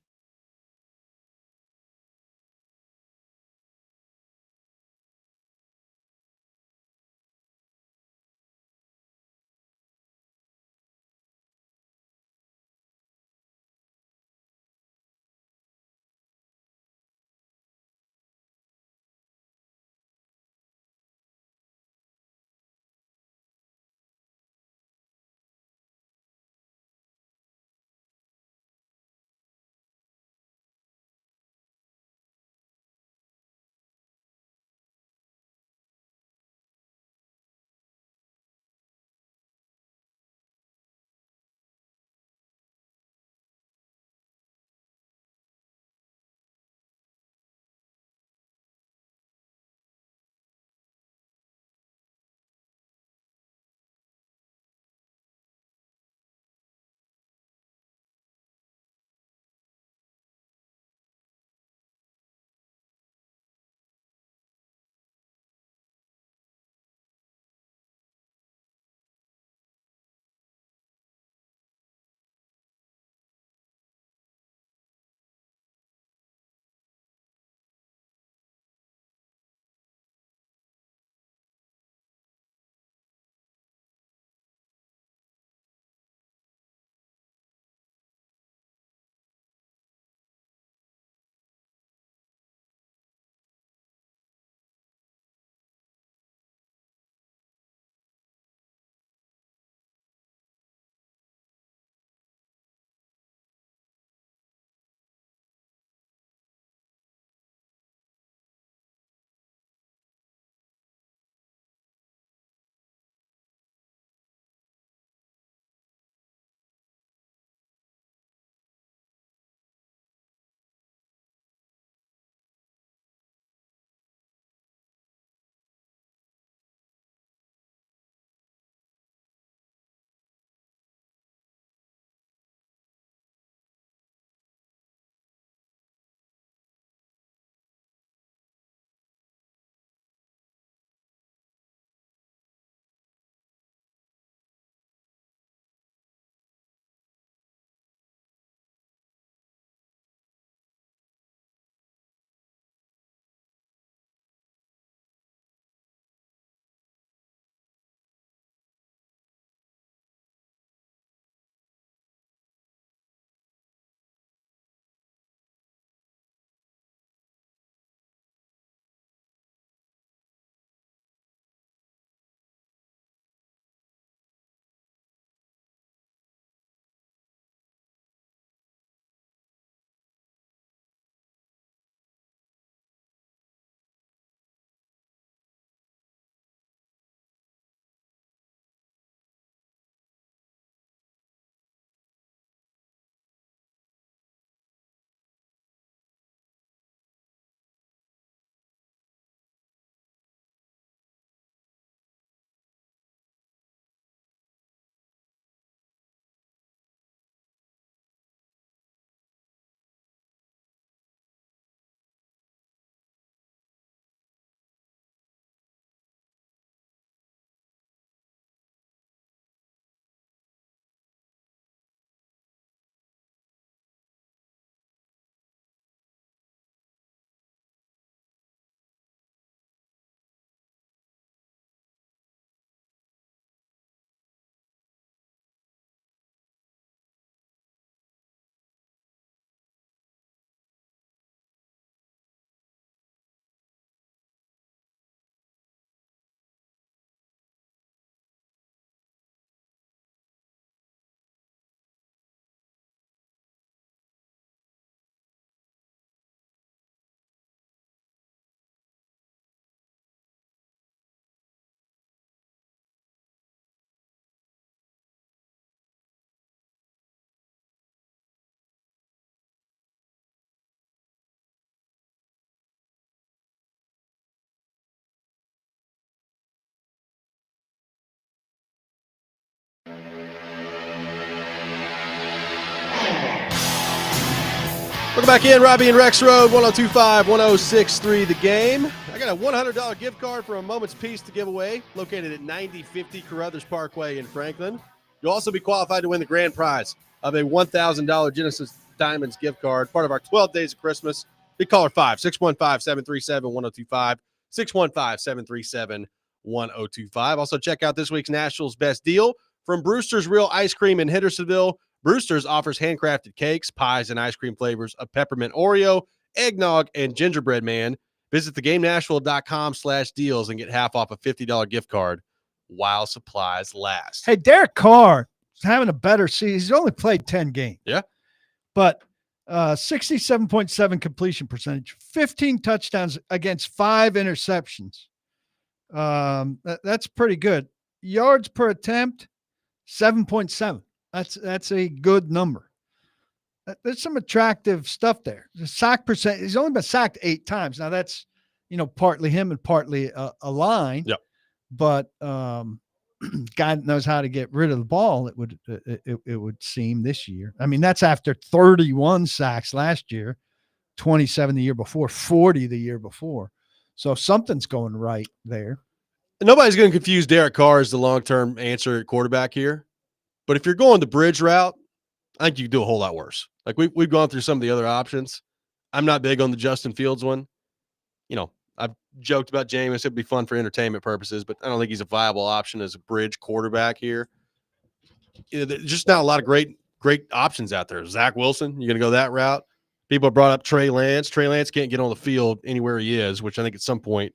Welcome back in, Robby and Rexrode, 102.5, 1063 The Game. I got a $100 gift card for a moment's peace to give away, located at 9050 Carruthers Parkway in Franklin. You'll also be qualified to win the grand prize of a $1,000 Genesis Diamonds gift card, part of our 12 Days of Christmas. Be caller 5-615-737-1025, 615-737-1025. Also, check out this week's Nashville's Best Deal from Brewster's Real Ice Cream in Hendersonville. Brewster's offers handcrafted cakes, pies, and ice cream flavors of peppermint Oreo, eggnog, and gingerbread man. Visit thegamenashville.com/deals and get half off a $50 gift card while supplies last. Hey, Derek Carr is having a better season. He's only played 10 games. Yeah. But 67.7 completion percentage, 15 touchdowns against 5 interceptions. That's pretty good. Yards per attempt, 7.7. That's a good number. There's some attractive stuff there. The sack percent, he's only been sacked 8 times. Now that's, partly him and partly a line. Yep. But God knows how to get rid of the ball. It would seem this year. I mean, that's after 31 sacks last year, 27 the year before, 40 the year before. So something's going right there. Nobody's going to confuse Derek Carr as the long-term answer at quarterback here. But if you're going the bridge route, I think you can do a whole lot worse. Like we've gone through some of the other options. I'm not big on the Justin Fields one. I've joked about Jameis. It'd be fun for entertainment purposes, but I don't think he's a viable option as a bridge quarterback here. There's just not a lot of great options out there. Zach Wilson, you're going to go that route. People have brought up Trey Lance. Trey Lance can't get on the field anywhere he is, which I think at some point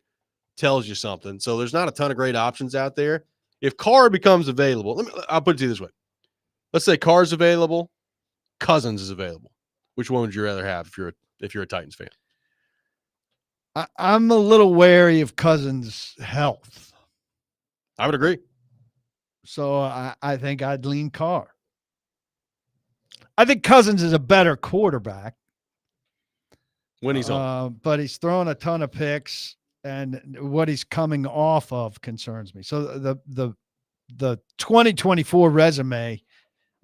tells you something. So there's not a ton of great options out there. If Carr becomes available, I'll put it to you this way. Let's say Carr's available, Cousins is available. Which one would you rather have if you're a Titans fan? I'm a little wary of Cousins' health. I would agree. So I think I'd lean Carr. I think Cousins is a better quarterback when he's on. But he's throwing a ton of picks, and what he's coming off of concerns me. So the 2024 resume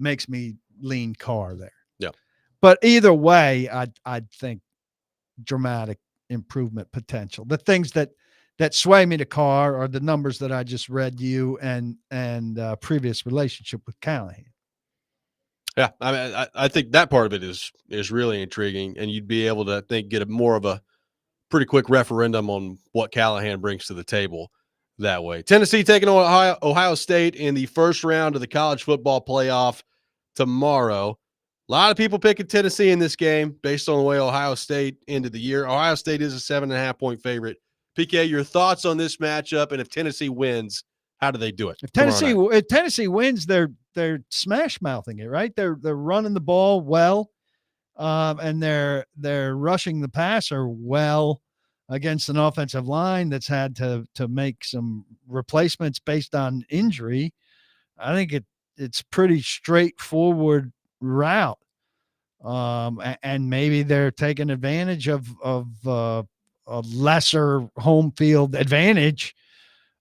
makes me lean Carr there. Yeah. But either way, I'd think dramatic improvement potential. The things that sway me to Carr are the numbers that I just read you and previous relationship with Callahan. Yeah, I mean, I think that part of it is really intriguing, and you'd be able to, I think, get more of a pretty quick referendum on what Callahan brings to the table that way. Tennessee taking on Ohio State in the first round of the college football playoff tomorrow. A lot of people picking Tennessee in this game based on the way Ohio State ended the year. Ohio State is a 7.5-point favorite. PK, your thoughts on this matchup, and if Tennessee wins, how do they do it? If Tennessee wins, they're smash mouthing it, right? They're running the ball well, and they're rushing the passer well against an offensive line that's had to make some replacements based on injury. I think it's pretty straightforward route. And maybe they're taking advantage of a lesser home field advantage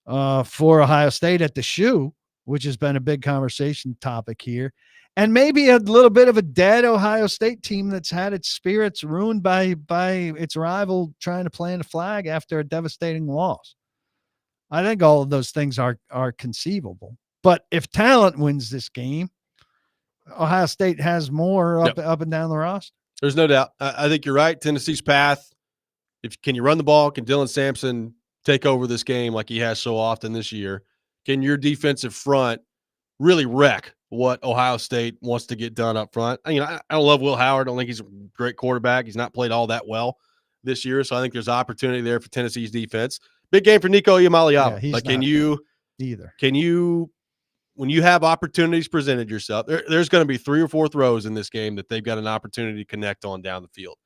for Ohio State at the shoe, which has been a big conversation topic here. And maybe a little bit of a dead Ohio State team that's had its spirits ruined by its rival trying to plant a flag after a devastating loss. I think all of those things are conceivable. But if talent wins this game, Ohio State has more up and down the roster. There's no doubt. I think you're right. Tennessee's path. Can you run the ball? Can Dylan Sampson take over this game like he has so often this year? Can your defensive front really wreck what Ohio State wants to get done up front? I don't love Will Howard. I don't think he's a great quarterback. He's not played all that well this year, so I think there's opportunity there for Tennessee's defense. Big game for Nico Iamaleava. Yeah, Can you, when you have opportunities presented yourself, there's going to be 3 or 4 throws in this game that they've got an opportunity to connect on down the field.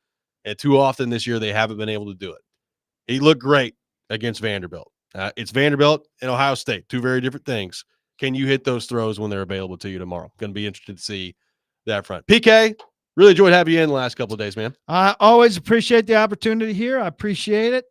And too often this year, they haven't been able to do it. He looked great against Vanderbilt. It's Vanderbilt and Ohio State, 2 very different things. Can you hit those throws when they're available to you tomorrow? Going to be interested to see that front. PK, really enjoyed having you in the last couple of days, man. I always appreciate the opportunity here. I appreciate it.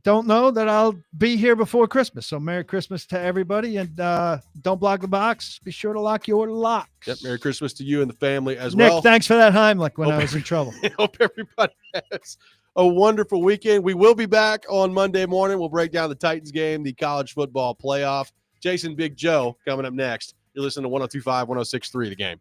don't know that I'll be here before Christmas. So Merry Christmas to everybody, and don't block the box. Be sure to lock your locks. Yep. Merry Christmas to you and the family as Nick, well. thanks for that Heimlich when I was in trouble. I hope everybody has a wonderful weekend. We will be back on Monday morning. We'll break down the Titans game, the college football playoff. Jason Big Joe coming up next. You're listening to 102.5, 106.3 The Game.